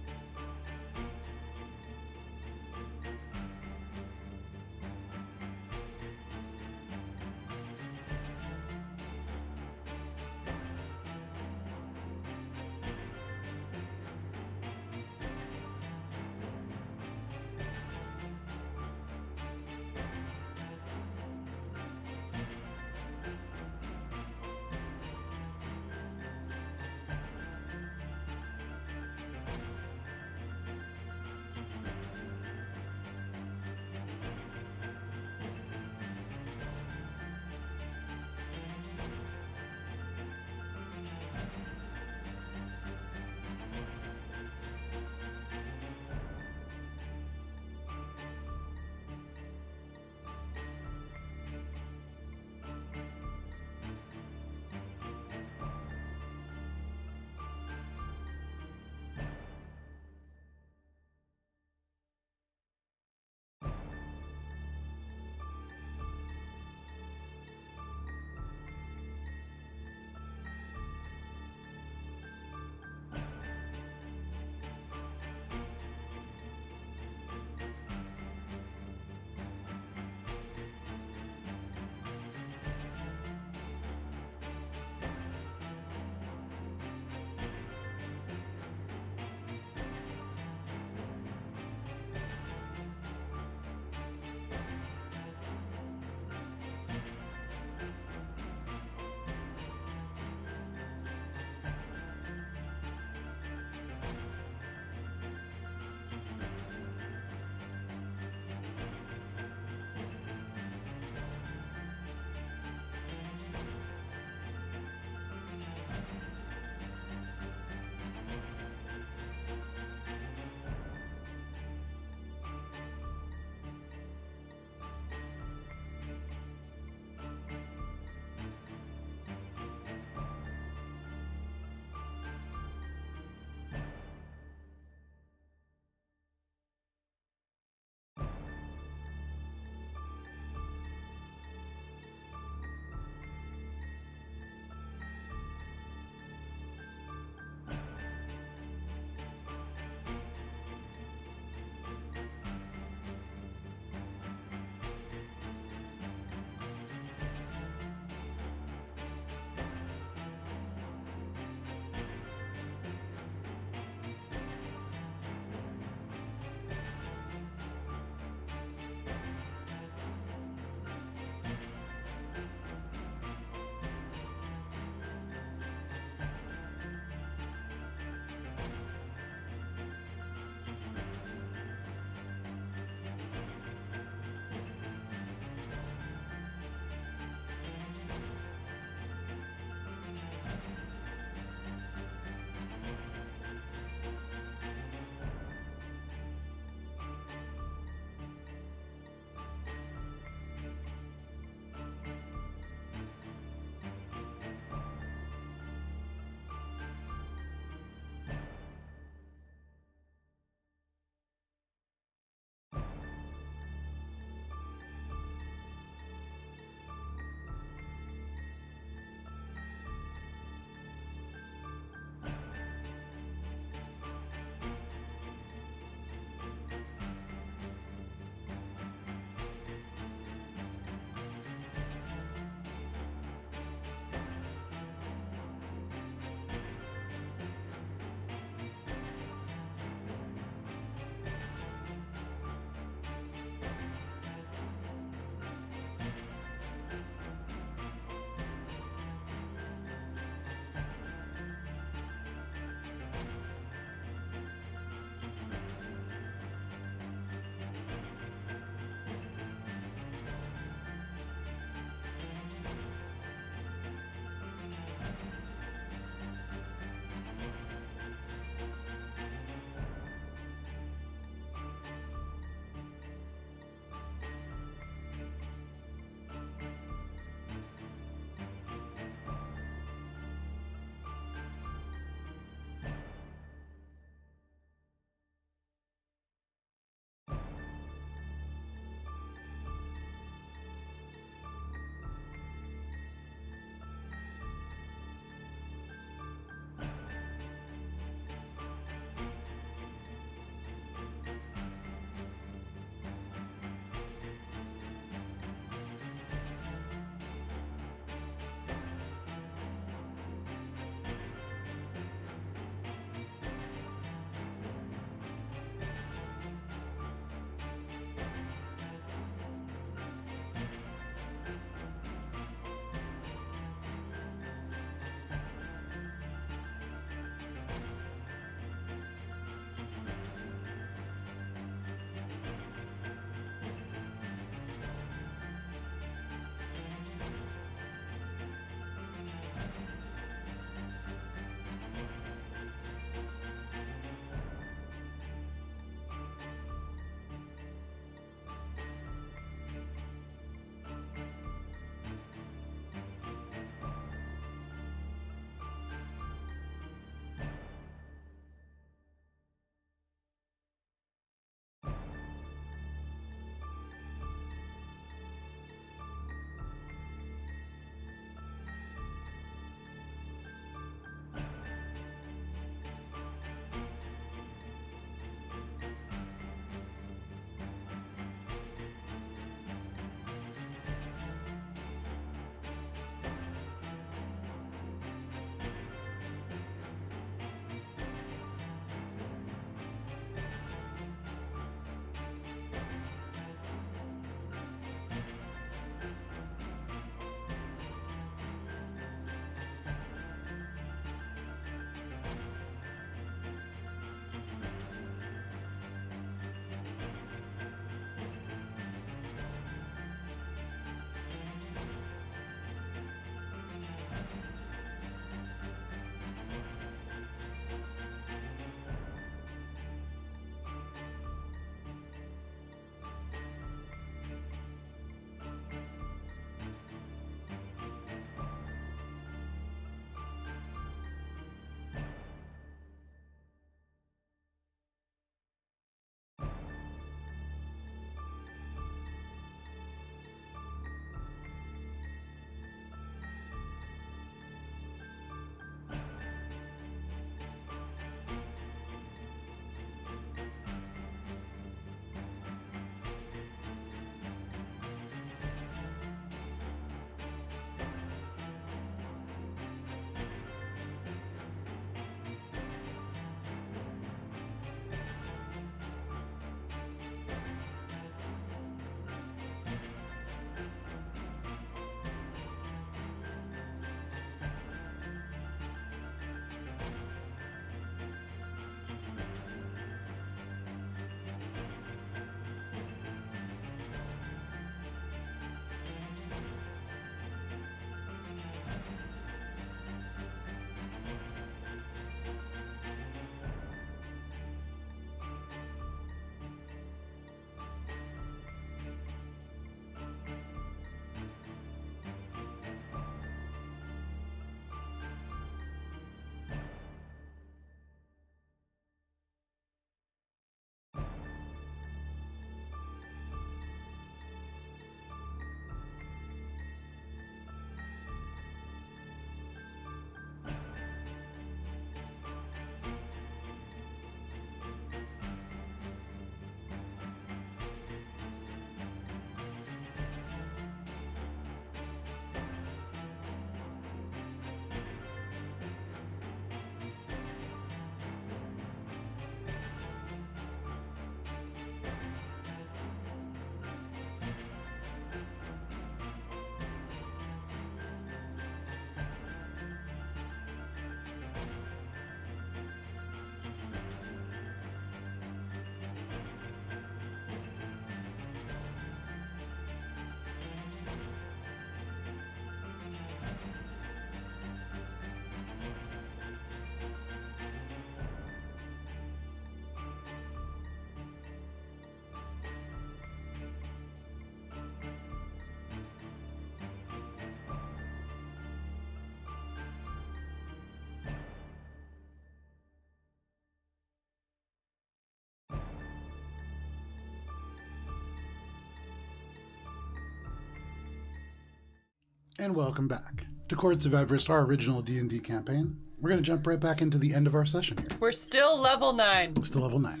And welcome back to Courts of Everest, our original D&D campaign. We're going to jump right back into the end of our session here. We're still level 9. Still level 9.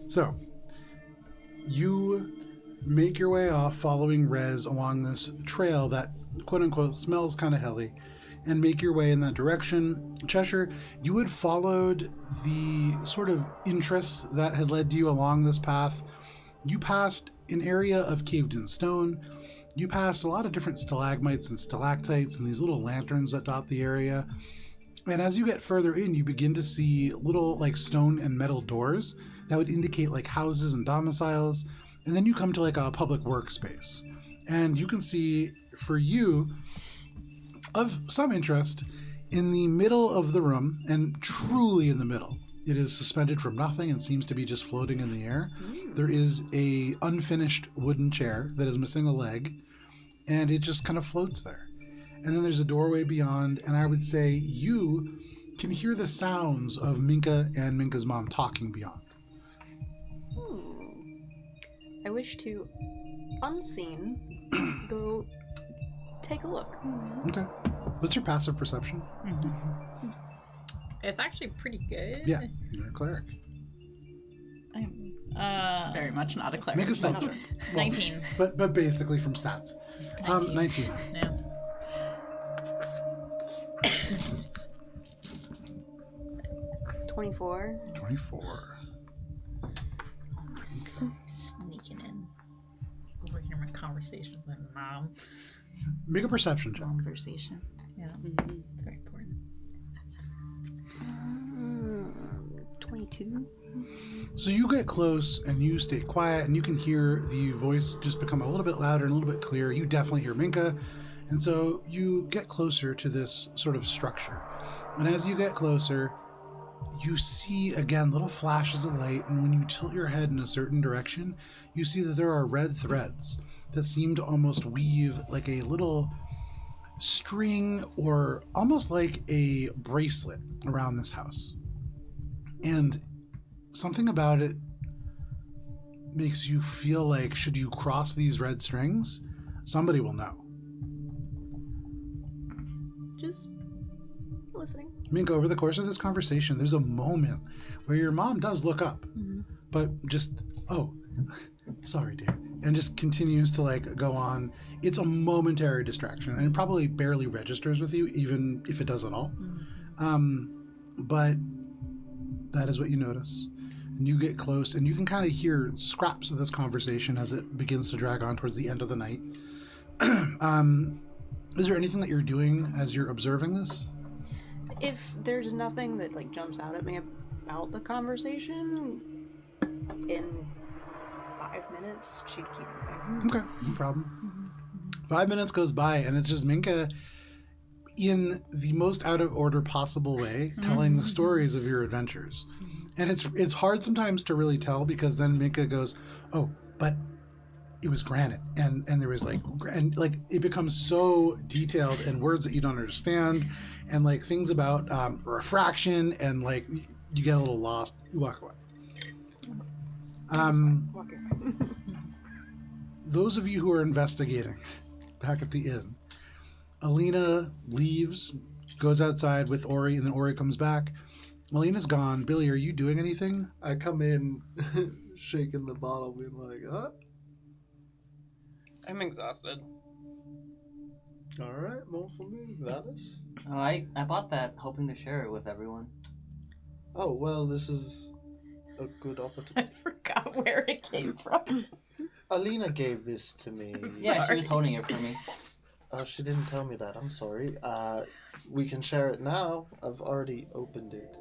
So, you make your way off following Rez along this trail that, quote-unquote, smells kind of helly, and make your way in that direction. Cheshire, you had followed the sort of interest that had led you along this path. You passed an area of caved-in stone. You passed a lot of different stalagmites and stalactites and these little lanterns that dot the area. And as you get further in, you begin to see little like stone and metal doors that would indicate like houses and domiciles. And then you come to like a public workspace. And you can see for you, of some interest, in the middle of the room, and truly in the middle, it is suspended from nothing and seems to be just floating in the air. There is a unfinished wooden chair that is missing a leg, and it just kind of floats there. And then there's a doorway beyond, and I would say you can hear the sounds of Minka and Minka's mom talking beyond. I wish to, unseen, go take a look. Okay. What's your passive perception? It's actually pretty good. Yeah, you're a cleric. She's very much not a cleric. Make a stealth check. 19. But basically from stats. 19. Yeah. $24. 24. Sneaking in. Overhearing my conversation with my mom. Make a perception check. Conversation. Yeah. It's very important. 22. So you get close and you stay quiet and you can hear the voice just become a little bit louder and a little bit clearer. You definitely hear Minka. And so you get closer to this sort of structure. And as you get closer, you see, again, little flashes of light. And when you tilt your head in a certain direction, you see that there are red threads that seem to almost weave like a little string or almost like a bracelet around this house. And something about it makes you feel like, should you cross these red strings, somebody will know. Just listening. Minka, over the course of this conversation, there's a moment where your mom does look up, but just, oh, sorry, dear, and just continues to like go on. It's a momentary distraction, and it probably barely registers with you, even if it does at all. But that is what you notice. And you get close, and you can kind of hear scraps of this conversation as it begins to drag on towards the end of the night. Is there anything that you're doing as you're observing this? If there's nothing that like jumps out at me about the conversation, in 5 minutes, she'd keep it away. Okay, no problem. 5 minutes goes by, and it's just Minka, in the most out of order possible way, telling the stories of your adventures. And it's hard sometimes to really tell, because then Minka goes, oh, but it was granite, and there was like, and like it becomes so detailed, and words that you don't understand, and like things about refraction, and like you get a little lost. You walk away. Those of you who are investigating back at the inn, Alina leaves, goes outside with Ori, and then Ori comes back. Alina's gone. Billy, are you doing anything? I come in shaking the bottle, being like, huh? I'm exhausted. All right, more for me, Valis. Oh, I bought that hoping to share it with everyone. Oh, well, this is a good opportunity. I forgot where it came from. Alina gave this to me. Yeah, she was holding it for me. Oh, she didn't tell me that. I'm sorry. We can share it now. I've already opened it.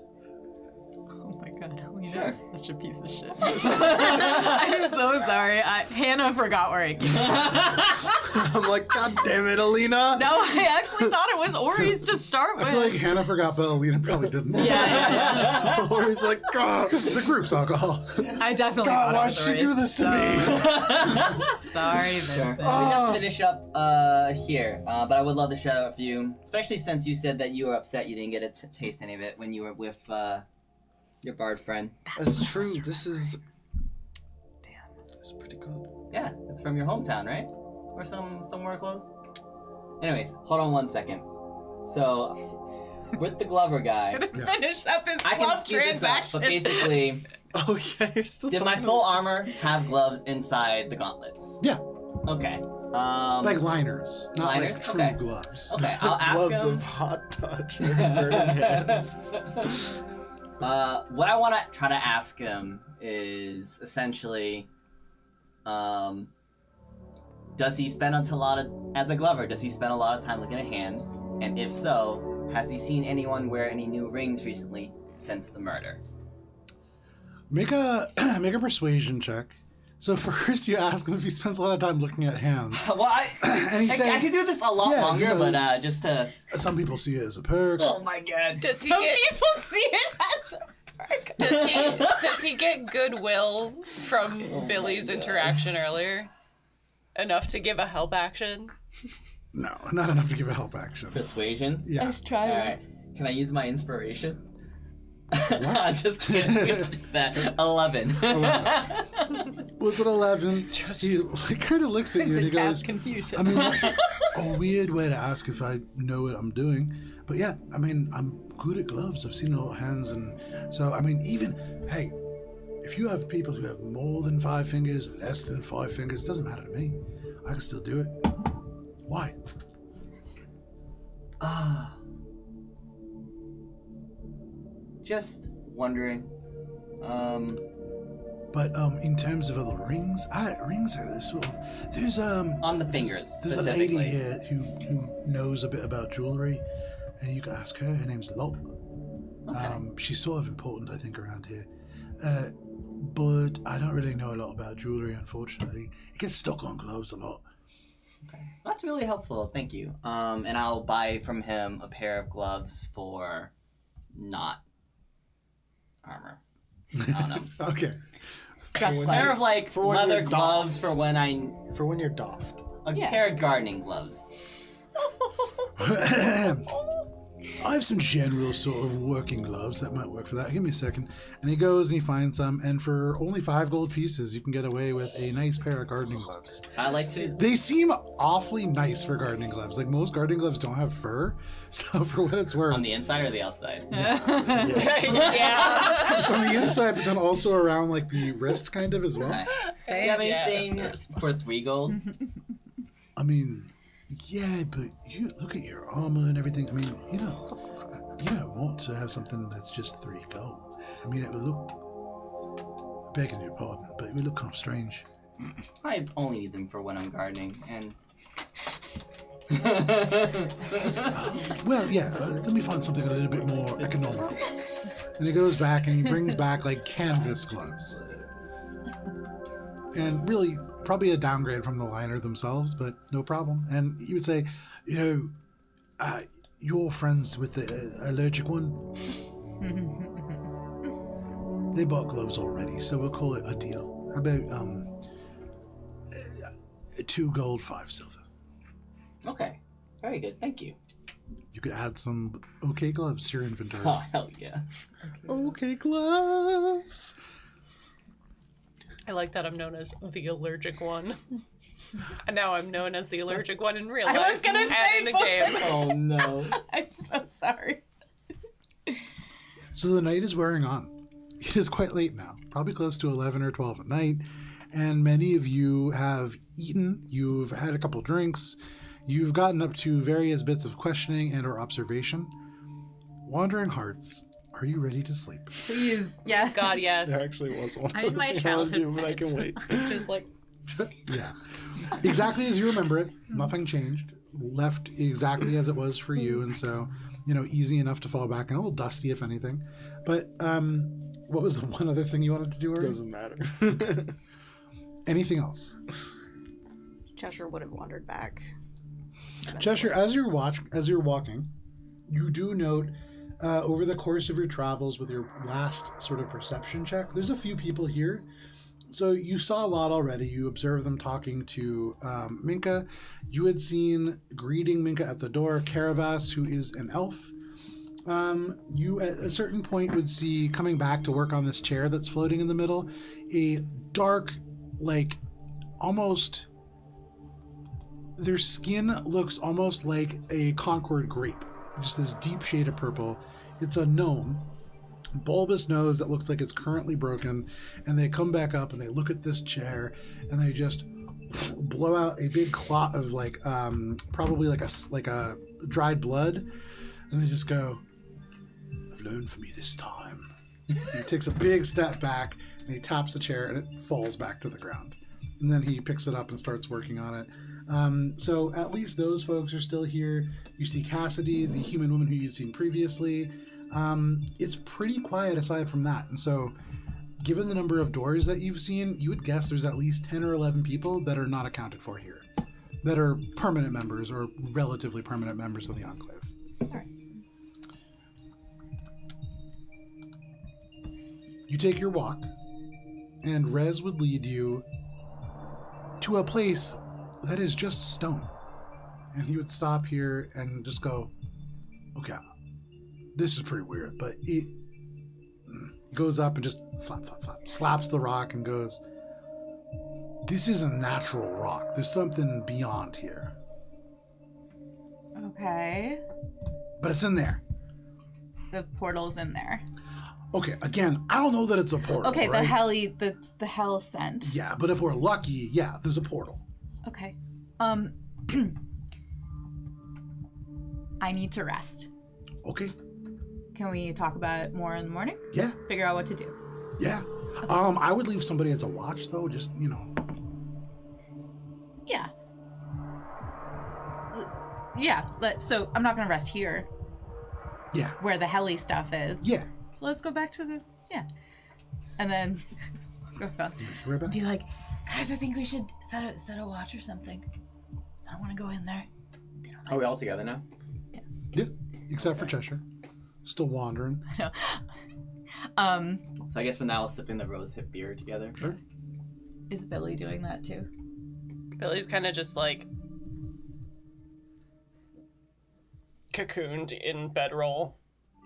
Oh my god, Alina Sure. is such a piece of shit. I'm so sorry. Hannah forgot where it came from. I'm like, God damn it, Alina! No, I actually thought it was Ori's to start with. I feel like Hannah forgot, but Alina probably didn't. Yeah. Ori's like, God, This is the group's alcohol. I definitely God, thought it why'd was she Ori's, do this to me? Sorry, Vincent. We just finish up here, but I would love to shout out for you, especially since you said that you were upset you didn't get to taste any of it when you were with your bard friend. That's true. This is... Damn. This is pretty good. Yeah, it's from your hometown, right? Or somewhere close? Anyways, hold on 1 second. So, with the Glover guy, Finish up his I can glove speed this up, transaction. but basically, Oh yeah, you're still did my talking full armor have gloves inside the gauntlets? Yeah, Okay. like liners, not liners? like true Okay. gloves. Okay, I'll ask gloves him. of hot touch and burning hands. What I want to try to ask him is essentially, does he spend as a Glover, does he spend a lot of time looking at hands? And if so, has he seen anyone wear any new rings recently since the murder? Make a persuasion check. So first, you ask him if he spends a lot of time looking at hands, Well, and he I says, could do this a lot yeah, longer, you know, but just to. "Some people see it as a perk." Oh my god. Does he Some get people see it as a perk. does he get goodwill from Billy's interaction earlier? Enough to give a help action? No, not enough to give a help action. Persuasion? Yeah. Let's try it. Alright. Can I use my inspiration? What? I'm just kidding. That 11. With an 11, he kind of looks at you and he goes, confusion. I mean, that's a weird way to ask if I know what I'm doing. But yeah, I mean, I'm good at gloves. I've seen a lot of hands. And so, I mean, hey, if you have people who have more than 5 fingers, less than 5 fingers, it doesn't matter to me. I can still do it. Why? Just wondering. But in terms of other rings, rings are sort of, there's On the fingers, There's a lady specifically. here who knows a bit about jewelry, and you can ask her. Her name's Lot. Okay. She's sort of important, I think, around here. But I don't really know a lot about jewelry, unfortunately. It gets stuck on gloves a lot. That's really helpful, thank you. And I'll buy from him a pair of gloves for not armor. I don't know. Okay. Just A pair of like For when leather you're gloves doffed. for when For when you're doffed. a Yeah. pair of gardening gloves. I have some general sort of working gloves that might work for that. Give me a second. And he goes and he finds some, and for only 5 gold pieces, you can get away with a nice pair of gardening gloves. I like to. They seem awfully nice for gardening gloves. Like, most gardening gloves don't have fur, so for what it's worth, On the inside or the outside? it's on the inside, but then also around like the wrist, kind of as well. Okay. Do you have Yeah, anything that's the for 3 gold? I mean, yeah, but you look at your armor and everything. I mean, you don't want to have something that's just 3 gold. I mean, it would look, begging your pardon, but it would look kind of strange. I only need them for when I'm gardening, and Well, yeah, let me find something a little bit more economical. And he goes back and he brings back like canvas gloves. And really, probably a downgrade from the liner themselves, but no problem. And he would say, you're friends with the allergic one? They bought gloves already, so we'll call it a deal. How about 2 gold, 5 silver? okay, very good, thank you. You could add some okay gloves to your inventory. Oh hell yeah! Okay gloves. I like that I'm known as the allergic one. And now I'm known as the allergic one in real life. I was gonna and say in the both. game. Oh no! I'm so sorry. So the night is wearing on. It is quite late now, probably close to 11 or 12 at night, and many of you have eaten, you've had a couple drinks, you've gotten up to various bits of questioning and or observation. Wandering Hearts, are you ready to sleep? Please, yes. God, yes. There actually was one. I was my I wanted childhood to, but I can wait. Just like, Yeah. Exactly as you remember it. Nothing changed. Left exactly as it was for you, and so, easy enough to fall back and a little dusty if anything. But what was the one other thing you wanted to do, Ari? Doesn't matter. Anything else? Cheshire would have wandered back. Cheshire, as you're walking, you do note over the course of your travels with your last sort of perception check, there's a few people here. So you saw a lot already. You observed them talking to Minka. You had seen greeting Minka at the door, Caravas, who is an elf. You at a certain point would see coming back to work on this chair that's floating in the middle, a dark, like almost Their skin looks almost like a Concord grape, just this deep shade of purple. It's a gnome, bulbous nose that looks like it's currently broken, and they come back up and they look at this chair and they just blow out a big clot of like probably like a dried blood, and they just go, "I've learned for me this time." He takes a big step back and he taps the chair and it falls back to the ground, and then he picks it up and starts working on it. So at least those folks are still here. You see Cassidy, the human woman who you've seen previously. It's pretty quiet aside from that, and so given the number of doors that you've seen, you would guess there's at least 10 or 11 people that are not accounted for here, that are permanent members or relatively permanent members of the Enclave. All right. You take your walk, and Rez would lead you to a place that is just stone. And he would stop here and just go, "Okay, this is pretty weird," but it goes up and just flap, slaps the rock and goes, "This isn't natural rock. There's something beyond here. Okay. But it's in there." The portal's in there. Okay, again, I don't know that it's a portal. Okay, right? the hell sent. Yeah, but if we're lucky, yeah, there's a portal. Okay. I need to rest. Okay. Can we talk about it more in the morning? Yeah. Figure out what to do. Yeah. I would leave somebody as a watch, though, just, Yeah. Yeah, so I'm not gonna rest here. Yeah. Where the heli stuff is. Yeah. So let's go back to the, and then Right back. be like, guys, I think we should set a watch or something. I don't want to go in there. They don't like Are we all together now? Yeah, except for Cheshire. Still wandering. I know. So I guess we're now sipping the rose hip beer together. Sure. Is Billy doing that too? Billy's kind of just like cocooned in bedroll.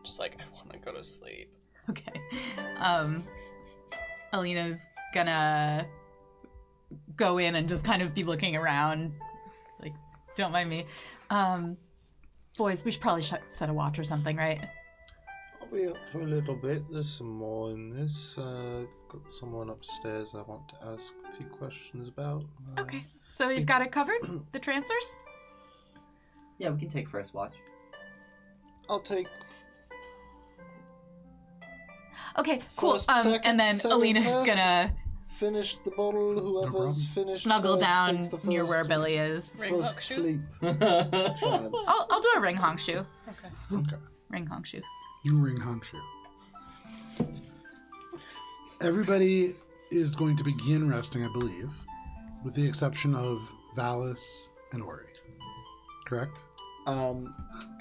Just like, I want to go to sleep. Okay. Alina's gonna go in and just kind of be looking around. Like, don't mind me. Boys, we should probably set a watch or something, right? I'll be up for a little bit. There's some more in this. I've got someone upstairs I want to ask a few questions about. Okay. So you've got it covered? The transfers? Yeah, we can take first watch. I'll take Okay, cool. First, second, And then second, Alina's first. gonna finish the bottle. Whoever's problem. finished snuggle first down takes the near first- where Billy is. Ring First hook shoe? sleep chance. I'll do a ring hong shoe. Okay. Ring hong shoe. You ring Hangshu. Everybody is going to begin resting, I believe, with the exception of Valis and Ori. Correct?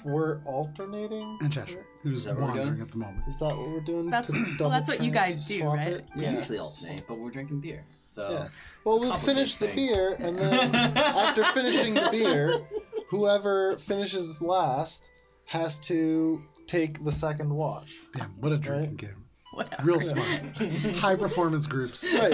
We're alternating. And Cheshire, who's that what we're wandering doing? at the moment. Is that what we're doing? That's- to well, double that's what you trans guys do, swap right? it? We Yeah. usually alternate, but we're drinking beer. So Yeah. Well, we'll finish the complicated beer, and then after finishing the beer, whoever finishes last has to take the second watch. Damn, what a drinking Right. game. Whatever. Real smart. High performance groups. Right.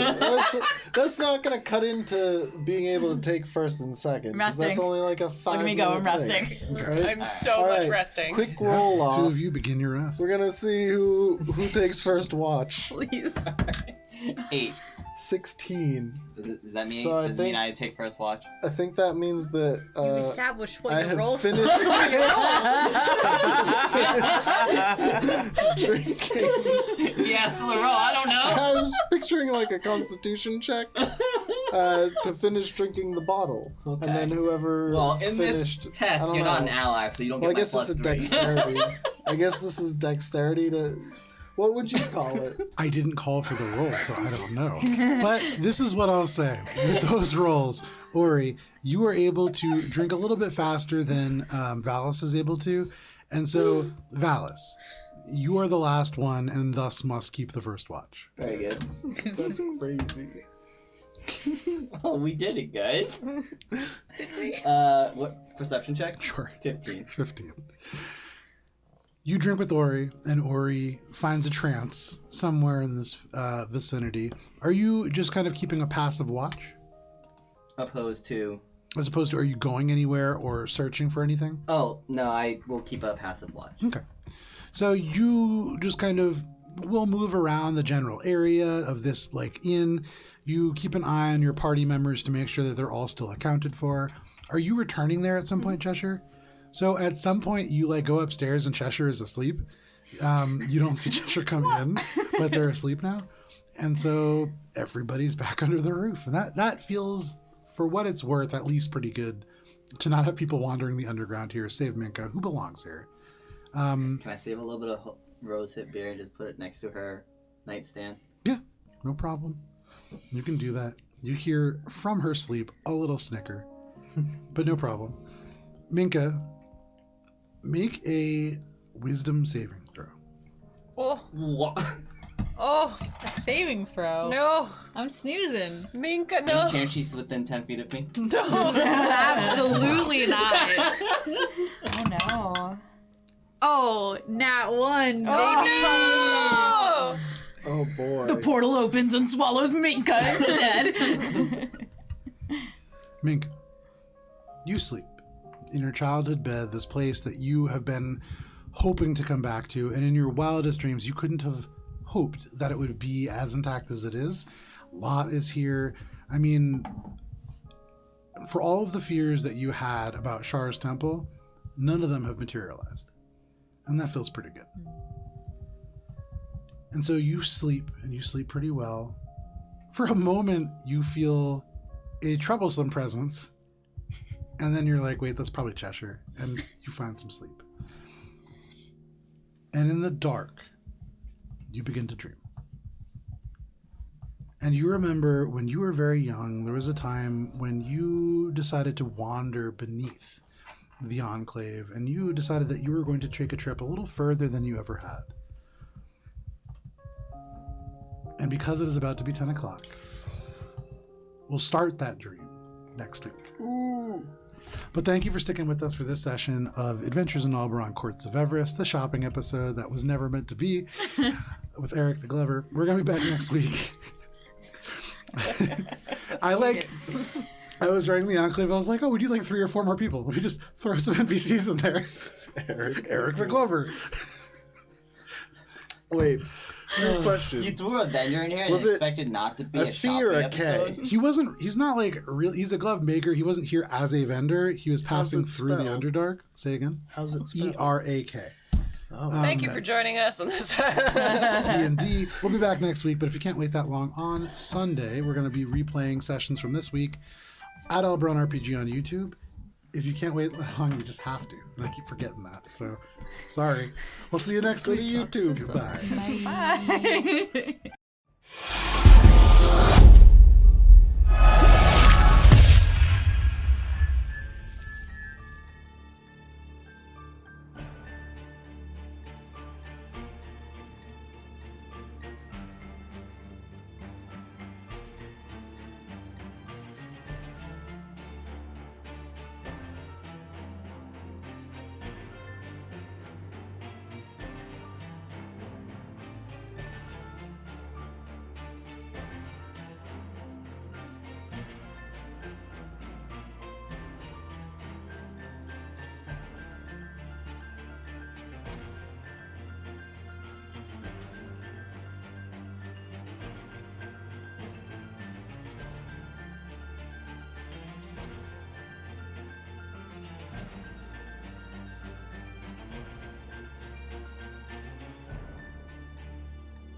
That's not going to cut into being able to take first and second. 'Cause that's Resting. only like a Look 5 at me go, I'm minute thing, resting. right? I'm so All much right, resting. Quick roll Two off. of you begin your rest. We're gonna see who takes first watch. Please. 8. 16. Does that mean? So I does it mean think- I take first watch? I think that means that You establish what I you have roll for. finished drinking. Yeah, it's the roll. I don't know. I was picturing like a constitution check to finish drinking the bottle, Okay. and then whoever Well, in finished. this test, I don't you're not an know. ally, so you don't Well, I get my guess plus it's a 3. dexterity. I guess this is dexterity to. What would you call it? I didn't call for the roll, so I don't know. But this is what I'll say. With those rolls, Ori, you were able to drink a little bit faster than Valis is able to. And so, Valis, you are the last one and thus must keep the first watch. Very good. That's crazy. Oh, we did it, guys. Did we? What perception check? Sure. 15. 15. You drink with Ori, and Ori finds a trance somewhere in this vicinity. Are you just kind of keeping a passive watch? Opposed to. As opposed to, are you going anywhere or searching for anything? Oh, no, I will keep a passive watch. Okay. So you just kind of will move around the general area of this inn. You keep an eye on your party members to make sure that they're all still accounted for. Are you returning there at some point, Cheshire? So at some point you go upstairs and Cheshire is asleep. You don't see Cheshire come in, but they're asleep now. And so everybody's back under the roof. And that feels, for what it's worth, at least pretty good to not have people wandering the underground here, save Minka, who belongs here. Can I save a little bit of rose-hip beer and just put it next to her nightstand? Yeah, no problem. You can do that. You hear from her sleep a little snicker, but no problem. Minka, make a wisdom saving throw. Oh, What? oh, A saving throw. no. I'm snoozing. Minka, Any no. chance she's within 10 feet of me? No. Absolutely not. Oh no. Oh, nat 1. Baby. Oh, Oh boy. The portal opens and swallows Minka instead. Minka, you sleep in your childhood bed, this place that you have been hoping to come back to, and in your wildest dreams, you couldn't have hoped that it would be as intact as it is. Lot is here. I mean, for all of the fears that you had about Shar's temple, none of them have materialized. And that feels pretty good. And so you sleep, and you sleep pretty well. For a moment, you feel a troublesome presence. And then you're like, wait, that's probably Cheshire. And you find some sleep. And in the dark, you begin to dream. And you remember when you were very young, there was a time when you decided to wander beneath the Enclave, and you decided that you were going to take a trip a little further than you ever had. And because it is about to be 10 o'clock, we'll start that dream next week. Ooh. But thank you for sticking with us for this session of Adventures in Oberon Courts of Everest, the shopping episode that was never meant to be, with Eric the Glover. We're going to be back next week. I was writing the Enclave. I was like, oh, we need 3 or 4 more people. We just throw some NPCs in there. Eric the Glover. Wait, good question. You threw a vendor in here and Was it expected not to be a C or a shopping K? episode? He's not real. He's a glove maker. He wasn't here as a vendor. He was passing it through the spelled? Underdark. Say again. How's it spelled? ERAK. Oh. Thank you for joining us on this. D&D. We'll be back next week, but if you can't wait that long, on Sunday, we're going to be replaying sessions from this week at Elbron RPG on YouTube. If you can't wait that long, you just have to. And I keep forgetting that. So, sorry. We'll see you next week. YouTube. Goodbye. Bye.